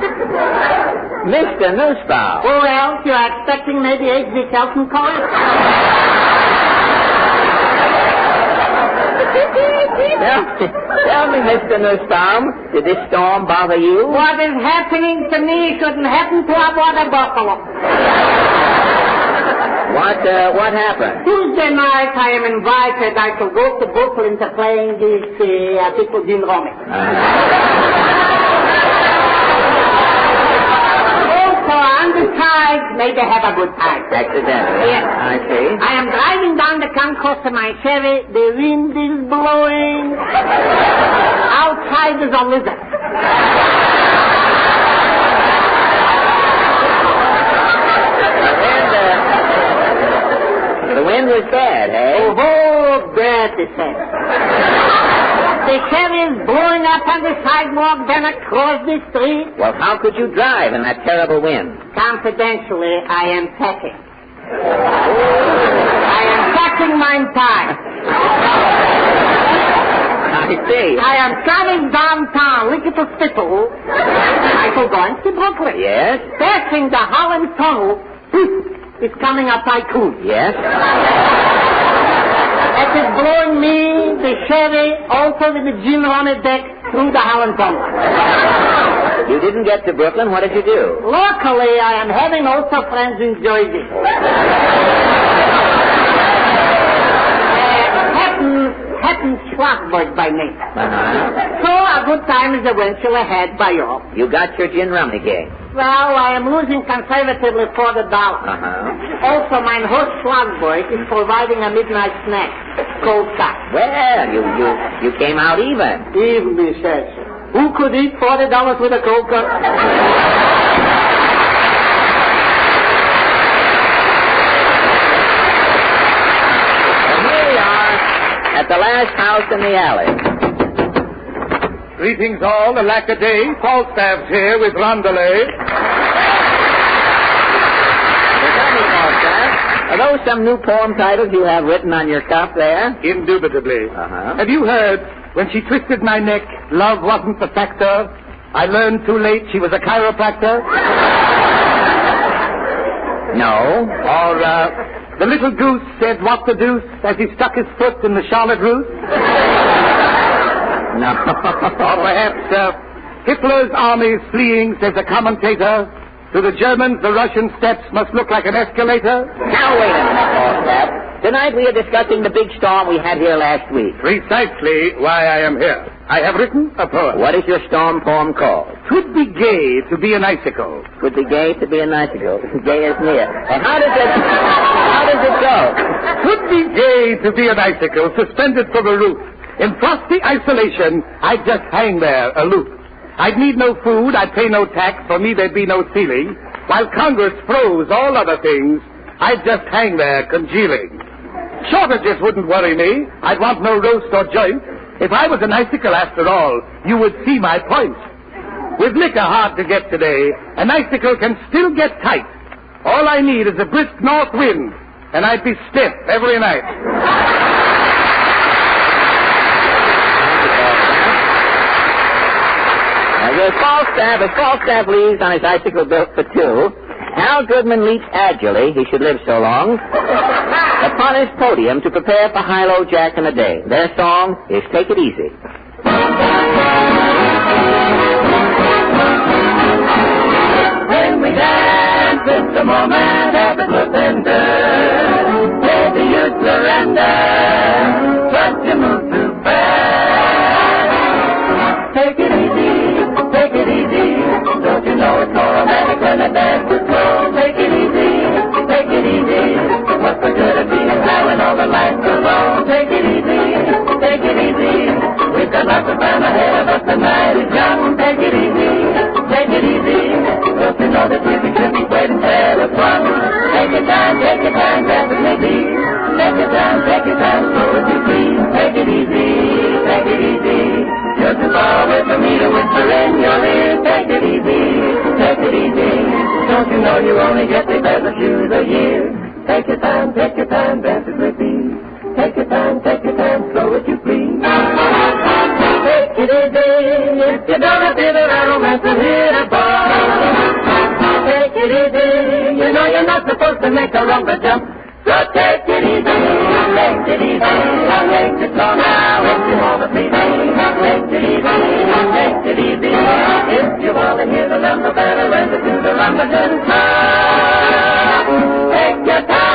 Mr. Nussbaum. Who else? You're expecting maybe H.D. Kelton calling? Tell me, Mr. Nussbaum, did this storm bother you? What is happening to me shouldn't happen to a water buffalo. What happened? Tuesday night I am invited. I shall go to Brooklyn to playing this people Jim Romy. Besides, maybe have a good time. Accidentally. Yes. I see. I am driving down the concourse in my Chevy. The wind is blowing. Outside is a lizard. The wind was bad, eh? Oh, bad, they said. The Chevy is blowing up on the sidewalk, then across the street. Well, how could you drive in that terrible wind? Confidentially, I am packing. I am packing my time. I see. I am traveling downtown, looking for Spittle. I shall go into Brooklyn. Yes? Passing the Holland Tunnel. It's coming a tycoon. Yes? It is blowing me, the Chevy, also with the gin on the deck, through the Holland Tunnel. You didn't get to Brooklyn, what did you do? Locally, I am having also friends in Jersey. Captain Schlossberg by name. So a good time is eventually had by all. You got your gin rummy game. Well, I am losing conservatively $40. Also, my host Schlossberg is providing a midnight snack, cold cut. Well, you came out even. Even, he says. Who could eat $40 with a cold cut? At the last house in the alley. Greetings all, alack a day. Falstaff's here with Rondelay. Tell me, Falstaff, are those some new poem titles you have written on your cuff there? Indubitably. Have you heard, when she twisted my neck, love wasn't the factor? I learned too late she was a chiropractor? No. Or, the little goose said, what the deuce, as he stuck his foot in the Charlotte Russe? No. Or perhaps, Hitler's army is fleeing, says a commentator. To the Germans, the Russian steps must look like an escalator. Now, wait a minute, Falstaff. Tonight we are discussing the big storm we had here last week. Precisely why I am here. I have written a poem. What is your storm poem called? 'Twould be gay to be an icicle. 'Twould be gay to be an icicle. Gay is near. And how does it go? 'Twould be gay to be an icicle suspended from a roof. In frosty isolation, I'd just hang there aloof. I'd need no food, I'd pay no tax, for me there'd be no ceiling. While Congress froze all other things, I'd just hang there congealing. Shortages wouldn't worry me, I'd want no roast or joint. If I was an icicle after all, you would see my point. With liquor hard to get today, an icicle can still get tight. All I need is a brisk north wind, and I'd be stiff every night. As Falstaff leaves on his icicle built for two, Al Goodman leaps agilely, he should live so long, upon his podium to prepare for High-Low Jack and the Day. Their song is Take It Easy. When we dance, it's the moment of the surrender. Baby, you surrender, but you move too fast. Take it easy, take it easy. Don't you know it's more romantic when the dance is slow? Take it easy, take it easy. What's the good of being high when all the lights are low? Take it easy, take it easy. We've got lots of time ahead of us, the night is young. Take it easy, take it easy. Don't you know that music should be played instead of fun? Take your time, dance with me. Take your time, slow as you please. Take it easy, take it easy. You're too far away from me to whisper in your ear. Take it easy, take it easy. Don't you know you only get the best of shoes a year? Take your time, dance with me. Take your time, slow as you please. Take it easy, if you don't have a romance to hit a bar. Take it easy, you know you're not supposed to make a rumba jump. So take it easy, take it easy. I'll make it so now if you want to see me. Take it easy, take it easy. If you want to hear the lumber better, render to the rumba just now. Take your time.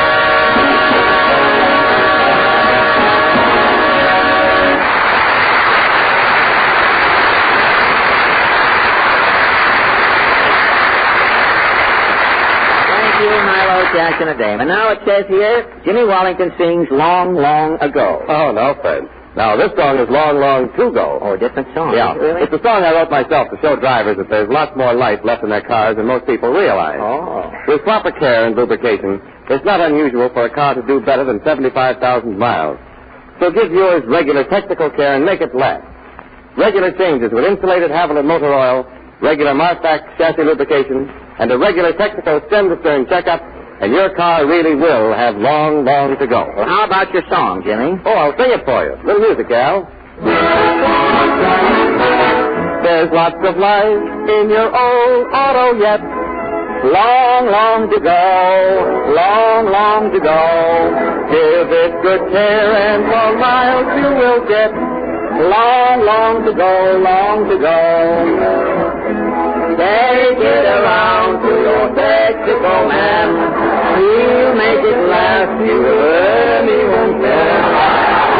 Jack and a Dame. And now it says here, Jimmy Wallington sings Long, Long Ago. Oh, no, friend. Now, this song is Long, Long To Go. Oh, a different song. Yeah. Really? It's a song I wrote myself to show drivers that there's lots more life left in their cars than most people realize. Oh. With proper care and lubrication, it's not unusual for a car to do better than 75,000 miles. So give yours regular technical care and make it last. Regular changes with insulated Haviland motor oil, regular Marfax chassis lubrication, and a regular technical stem-to-stern checkup, and your car really will have long, long to go. Well, how about your song, Jimmy? Oh, I'll sing it for you. Little music, Al. There's lots of life in your old auto yet. Long, long to go. Long, long to go. Give it good care and more miles you will get. Long, long to go. Long to go. bicycle man. He'll make it last you anyone can.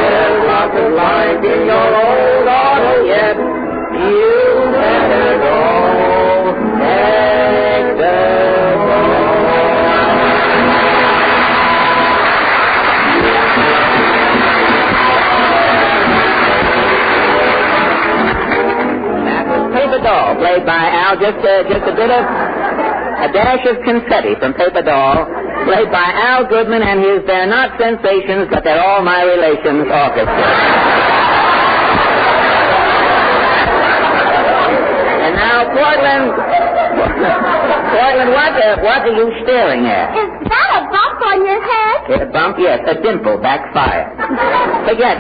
There's lots of life in your old auto yet. You better go take the That was Paper Doll, played by Al. Just a bit of a dash of confetti from Paper Doll, played by Al Goodman and his They're Not Sensations, but They're All My Relations Orchestra. And now, Portland, what are you staring at? Is that a bump on your head? A bump? Yes, a dimple backfired.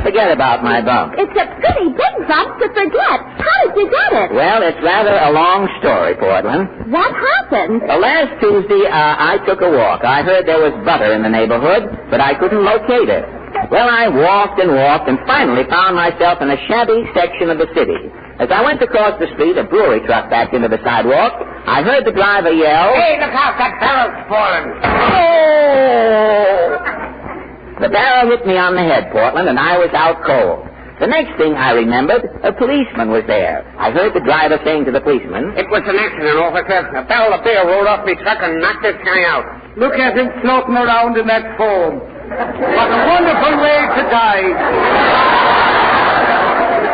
Forget about my bump. It's a pretty big bump to forget. How did you get it? Well, it's rather a long story, Portland. What happened? Last Tuesday, I took a walk. I heard there was butter in the neighborhood, but I couldn't locate it. Well, I walked and finally found myself in a shabby section of the city. As I went across the street, a brewery truck backed into the sidewalk. I heard the driver yell, Hey, look out, that barrel's falling. Oh! The barrel hit me on the head, Portland, and I was out cold. The next thing I remembered, a policeman was there. I heard the driver saying to the policeman, It was an accident, officer. A barrel of beer rolled off my truck and knocked this guy out. Look at him floating around in that foam. What a wonderful way to die.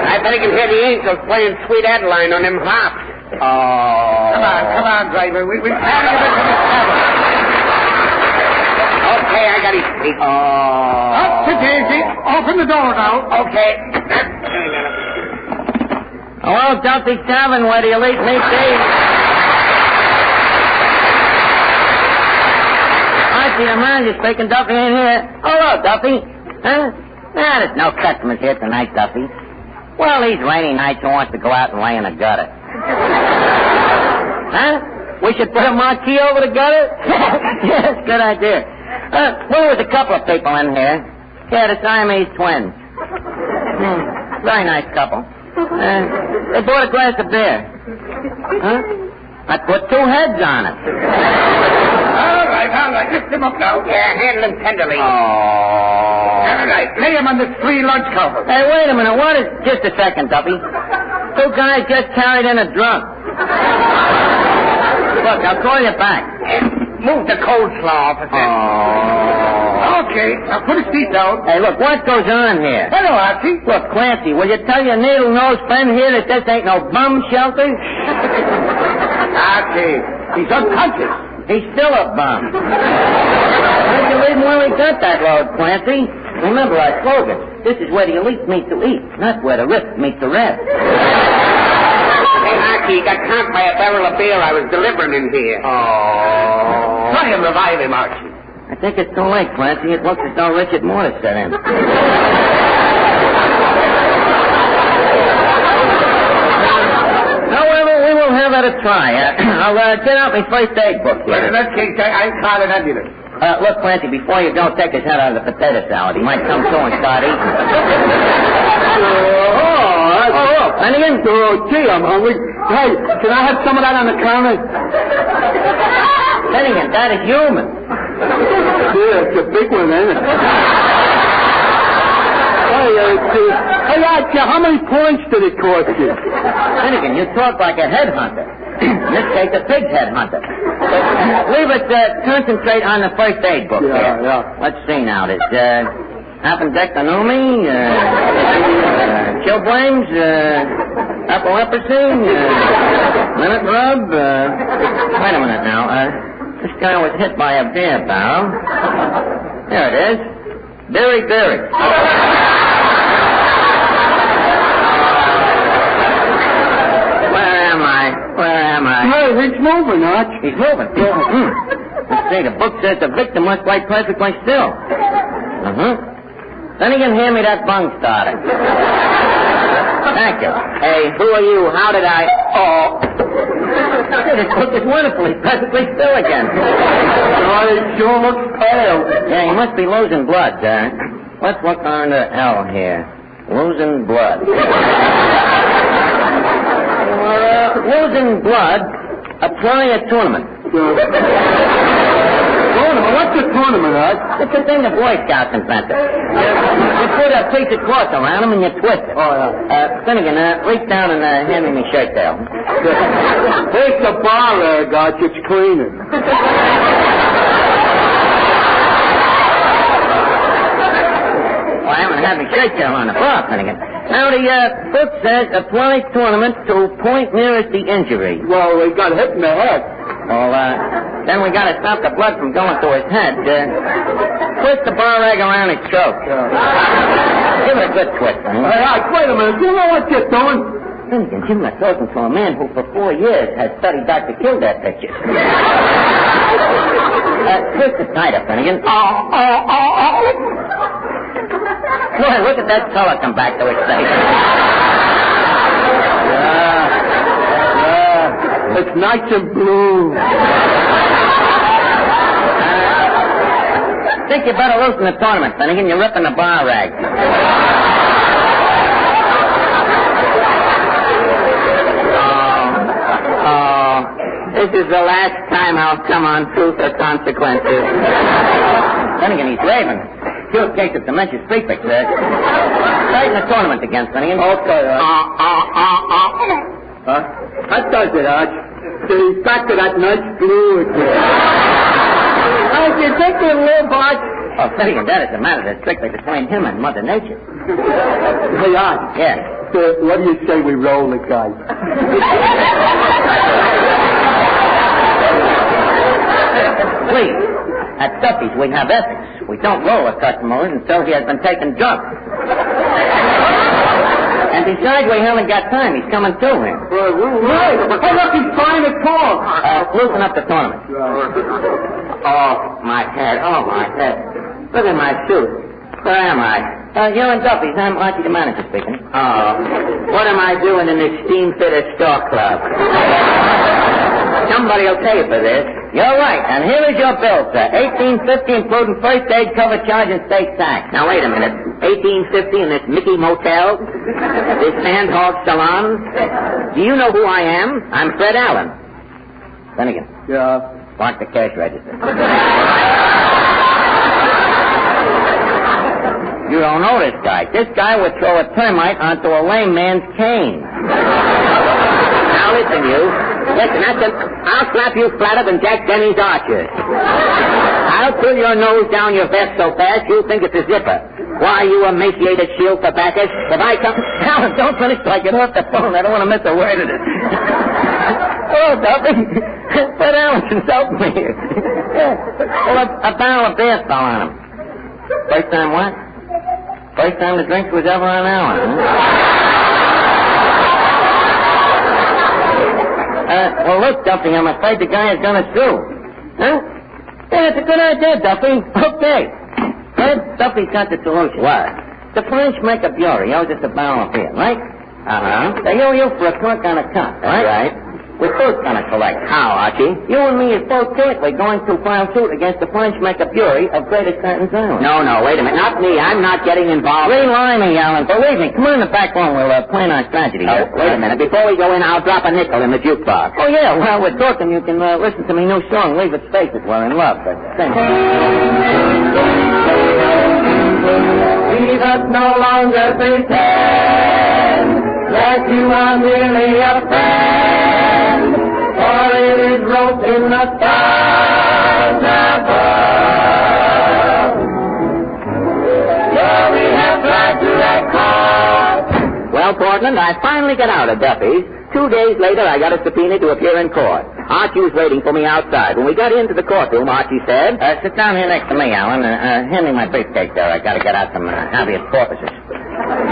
I bet he can hear the angels playing Sweet Adeline on them harps. Oh. Come on, driver. We'll carry him into the cabin. Okay, I got his feet. Oh. Up to Daisy. Open the door now. Okay. Hello, Duffy Tavern. Where do you leave me, Dave? I see the manager speaking. Duffy ain't here. Hello, Duffy. Huh? There's no customers here tonight, Duffy. Well, these rainy nights, who wants to go out and lay in a gutter? Huh? We should put a marquee over the gutter? Yes, good idea. There was a couple of people in here. Yeah, the Siamese twins. Very nice couple. They bought a glass of beer. Huh? I put two heads on it. All right. Lift him up now. Yeah, handle him tenderly. Oh. All right, lay him on this free lunch cover. Hey, wait a minute. What is... Just a second, Duffy. Two guys just carried in a drunk. Look, I'll call you back. Move the coleslaw, officer. Oh. Okay, now put his feet down. Hey, look, what goes on here? Hello, Archie. Look, Clancy, will you tell your needle-nosed friend here that this ain't no bum shelter? Archie, he's unconscious. He's still a bum. Why'd you leave him where we got that load, Clancy? Remember our slogan. This is where the elite meet to eat, not where the rich meet to rest. Hey, Archie, he got caught by a barrel of beer I was delivering in here. Oh. Try and revive him, Archie. I think it's too late, Clancy. It looks as though Richard Morris set in. However, we will have that a try. I'll get out my first aid book here. Well, in that case, I call an ambulance. Look, Clancy, before you go, take his head out of the potato salad. He might come to and start eating. Anything? Gee, I'm hungry. Hey, can I have some of that on the counter? Finnegan, that is human. Yeah, it's a big one, ain't it? Hey, Archie, how many points did it cost you? Finnegan, you talk like a headhunter. In this case, a pig's headhunter. Leave us concentrate on the first aid book here. Yeah. Let's see now. There's appendectomy, chilblains, epilepsy, minute rub. Wait a minute now. This guy was hit by a beer barrel. There it is. Beery. Where am I? Hey, he's moving, Arch. He's moving? Yeah. Let's see, the book says the victim must lie perfectly still. Then he can hand me that bung starter. Thank you. Hey, who are you? How did I... Oh. This book is wonderful. He's perfectly still again. He sure looks pale. Yeah, he must be losing blood. Let's look on the L here. Losing blood. Losing blood, apply a tournament. Tournament? What's the tournament, Arch? It's a thing the Boy Scouts invented. You put a piece of cloth around them and you twist it. Oh, yeah. Finnegan, reach down and hand me my shirt tail. Take the bar rag, Arch. It's cleaner. Well, I haven't had my shirt tail on the bar, Finnegan. Now, the book says apply tournament to point nearest the injury. Well, we got hit in the head. Well, then we got to stop the blood from going to his head. Twist the bar rag around his throat. Give it a good twist, honey. Hey, Arch, wait a minute. Do you know what you're doing? Finnegan, giving a talking to a man who for 4 years has studied Dr. Kildare pictures. Twist it tighter, Finnegan. Boy, look at that color come back to his face. It's nice and blue. I think you better loosen the tournament, Finnegan. You're ripping the bar rag. This is the last time I'll come on Truth or Consequences. Finnegan, he's raving. Pure case of dementia prefix, sir. Tighten the tournament again, Finnegan. Okay, Huh? That does it, Arch. See, back to that nice blue again. Arch, you think we'll live, Arch? Oh, Finnegan, that is a matter that's strictly between him and Mother Nature. Hey, Arch. Yes. What do you say we roll the dice? Please. At Duffy's, we have ethics. We don't roll a customer until he has been taken drunk. And besides, we haven't got time. He's coming to him. Right. Hey, look, he's trying to talk. Loosen up the tournament. Oh, my head. Oh, my head. Look at my suit. Where am I? You're in Duffy's. I'm Archie, the manager, speaking. Oh, what am I doing in this steam-fitter store club? Somebody will pay you for this. You're right, and here is your bill, sir. $18.50 including first aid, cover charge, and state tax. Now, wait a minute. $18.50 in this Mickey Motel? This Sandhog Salon? Do you know who I am? I'm Fred Allen. Finnegan. Yeah? Mark the cash register. You don't know this guy. This guy would throw a termite onto a lame man's cane. Now, listen, you. Listen, I'll slap you flatter than Jack Denny's archers. I'll pull your nose down your vest so fast you'll think it's a zipper. Why, you emaciated shield for backers? If I come... Alan, don't finish till I get off the phone. I don't want to miss a word of it. Oh, Duffy. Fred Allen's insulting me. Well, a barrel of beer fell on him. First time what? First time the drink was ever on Allen, huh? Well, look, Duffy, I'm afraid the guy has done us through. Huh? Yeah, it's a good idea, Duffy. Okay. Duffy's got the solution. What? The French make a bureau. He owes us a barrel of beer, right? Uh-huh. They owe you for a clerk on a cut, right? Right. We're both going to collect. How, Archie? You and me is both jointly going to file suit against the French make a bureau of Greater Stanton Island. No, wait a minute. Not me. I'm not getting involved. Rely me, Alan. Believe me. Come on in the back room. We'll plan our strategy here. Wait a minute. Before we go in, I'll drop a nickel in the jukebox. Oh, yeah. While we're talking, you can listen to me new song, Leave It Space It. We're in love. Leave us no longer pretend that you are merely a friend, for it is wrote in the stars above. Yeah, we have tried to record. Well, Portland, I finally got out of Duffy's. 2 days later, I got a subpoena to appear in court. Archie was waiting for me outside. When we got into the courtroom, Archie said, sit down here next to me, Alan. Hand me my briefcase there. I got to get out some habeas corpuses.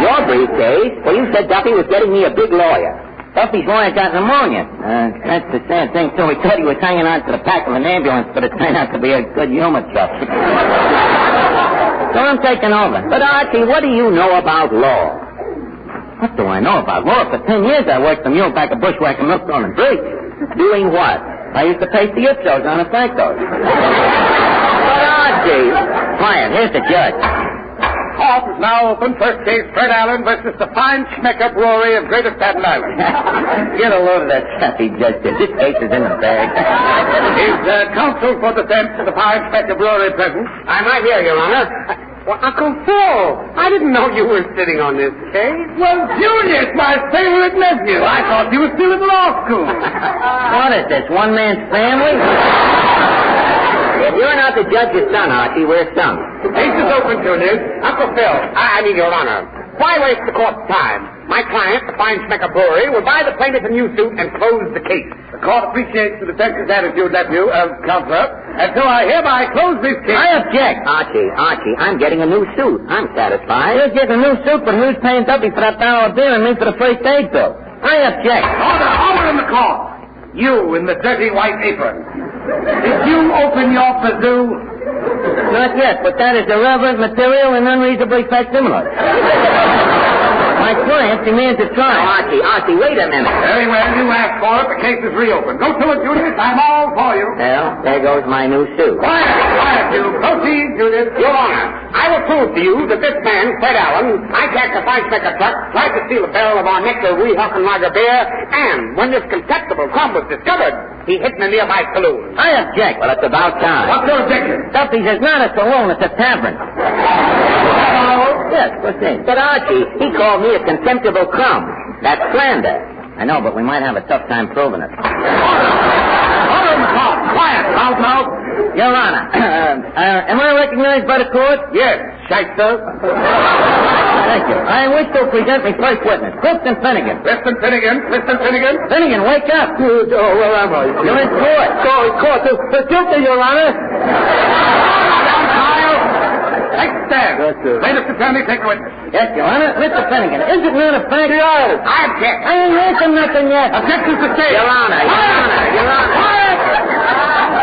Your briefcase? Well, you said Duffy was getting me a big lawyer. Duffy's lawyer got pneumonia. That's the sad thing, too. He thought he was hanging on to the back of an ambulance, but it turned out to be a good humor truck. So I'm taking over. But, Archie, what do you know about law? What do I know about law? For 10 years I worked the mule back of Bushwhacker Milkstone and Bridge. Doing what? I used to paste the ipsos on the Francos. But, Archie, quiet, here's the judge. court is now open. First case, Fred Allen versus the Fine Schmecker Brewery of Greater Staten Island. Get a load of that stuff he just did. This case is in the bag. Is counsel for defense of the Fine Schmecker Brewery present? I'm right here, Your Honor. Well, Uncle Phil, I didn't know you were sitting on this case. Well, Junius, my favorite nephew. I thought you were still in law school. What is this, one man's family? If you're not the judge's son, Archie, we're sunk. Case is open, Junius. Uncle Phil, I mean, Your Honor, why waste the court's time? My client, the Fine Schmecker Brewery, will buy the plaintiff a new suit and close the case. The court appreciates the defense's attitude, nephew, Counselor, and so I hereby close this case. I object. Archie, I'm getting a new suit. I'm satisfied. You're getting a new suit, but who's paying Duffy for that barrel of beer and me for the first aid bill? I object. Order in the court. You in the dirty white apron. Did you open your bazoo? Not yet, but that is irreverent material and unreasonably facsimile. My client demands a trial. Archie, wait a minute. Very well, you asked for it. The case is reopened. Go to it, Junius. I'm all for you. Well, there goes my new suit. Quiet, you. Proceed, Junius. Your Honor, I will prove to you that this man, Fred Allen, hijacked a Fine Schmecker truck, tried to steal a barrel of our nectar Weehawken lager beer, and when this contemptible crumb was discovered, he hit in a nearby saloon. I object. Well, it's about time. What's your objection? Duffy's is not a saloon, it's a tavern. Yes, proceed. But Archie, he called me a contemptible crumb. That's slander. I know, but we might have a tough time proving it. Order in the court. Quiet, loudmouth. Your Honor, am I recognized by the court? Yes, shyster. Thank you. I wish to present my first witness, Clifton Finnegan. Clifton Finnegan? Finnegan, wake up. Oh, where am I? You're in court. Court. Guilty, Your Honor. Take the stand. Plaintiff's attorney, take the witness. Yes, Your Honor. Mr. Finnegan, is it not a fact? I object. I ain't heard nothing yet. Objection sustained. Your Honor. Quiet!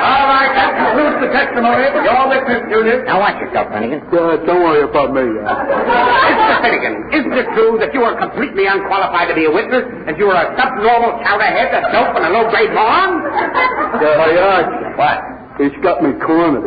All right, that concludes the testimony. Your witness, Junius. Now watch yourself, Finnegan. Don't worry about me. Mr. Finnegan, isn't it true that you are completely unqualified to be a witness, and you are a subnormal chowderhead, a dope, and a low-grade moron? What? He's got me cornered.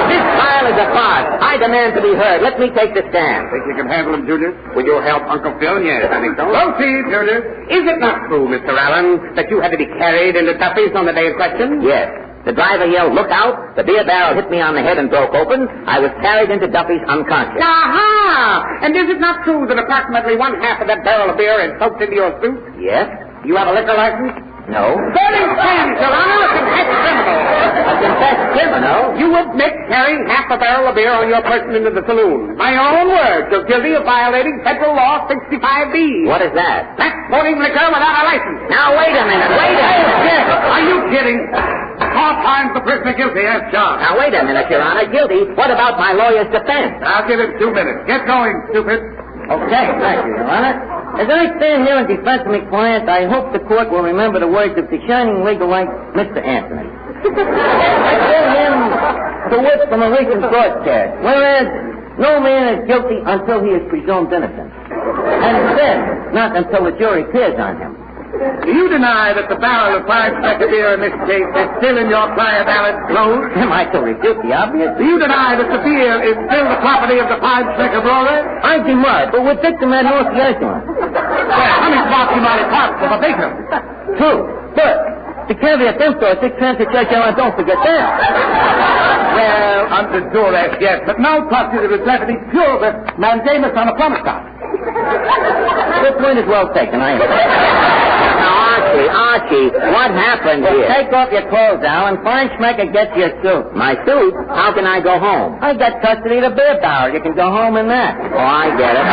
This trial is a farce. I demand to be heard. Let me take the stand. Think you can handle him, Junius? Will you help Uncle Phil? Yes, I think so. Proceed, Junius. Is it not true, Mr. Allen, that you had to be carried into Duffy's on the day of question? Yes. The driver yelled, "Look out!" The beer barrel hit me on the head and broke open. I was carried into Duffy's unconscious. Aha! And is it not true that approximately one half of that barrel of beer is soaked into your suit? Yes? You have a liquor license? No. Very strange, Your Honor. A confessed criminal. A confessed criminal? You admit carrying half a barrel of beer on your person into the saloon. My own words, you're guilty of violating Federal Law 65B. What is that? Transporting liquor without a license. Now, wait a minute. Yes. Are you kidding? The court finds the prisoner guilty as charged. Now, wait a minute, Your Honor. Guilty? What about my lawyer's defense? I'll give him 2 minutes. Get going, stupid. Okay, thank you, Your Honor. As I stand here in defense of my client, I hope the court will remember the words of the shining legal light, Mr. Anthony. I quote him to wit from a recent broadcast, whereas no man is guilty until he is presumed innocent. And then, not until the jury appears on him. Do you deny that the barrel of Fine Schmecker beer in this case is still in your client Allen's clothes? Am I to refute the obvious? Do you deny that the beer is still the property of the Fine Schmecker Brewery? I deny, but with victim ad North Yankton. Well, how many spots you might have parked for the victim? True, but the caveat emptor, 6 transit church, don't forget that. Well, under duress, yes, but no prosecutor is left to be pure with mandamus on a promise stop. Your point is well taken, Now, Archie, what happened here? Take off your clothes now and Fine Schmecker gets your suit. My suit? How can I go home? I got custody of the beer barrel. You can go home in that. Oh, I get it.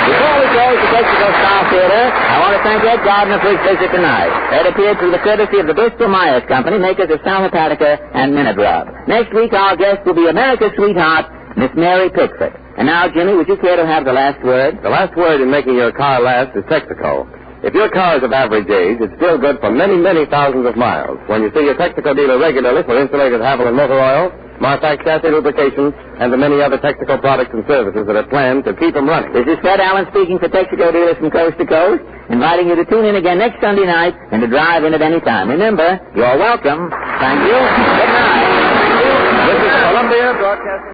Before we close the Texaco Star Theater, I want to thank Ed Gardner for his visit tonight. Ed appeared through the courtesy of the Bristol Myers Company, makers of Sal Hepatica and Minute Rub. Next week, our guest will be America's sweetheart, Miss Mary Pickford. And now, Jimmy, would you care to have the last word? The last word in making your car last is Texaco. If your car is of average age, it's still good for many, many thousands of miles. When you see your Texaco dealer regularly for insulated Havelland motor oil, Marfax chassis lubrication, and the many other technical products and services that are planned to keep them running. This is Fred Allen speaking for Texaco dealers from coast to coast, inviting you to tune in again next Sunday night and to drive in at any time. Remember, you're welcome. Thank you. Good night. This is Columbia Broadcasting.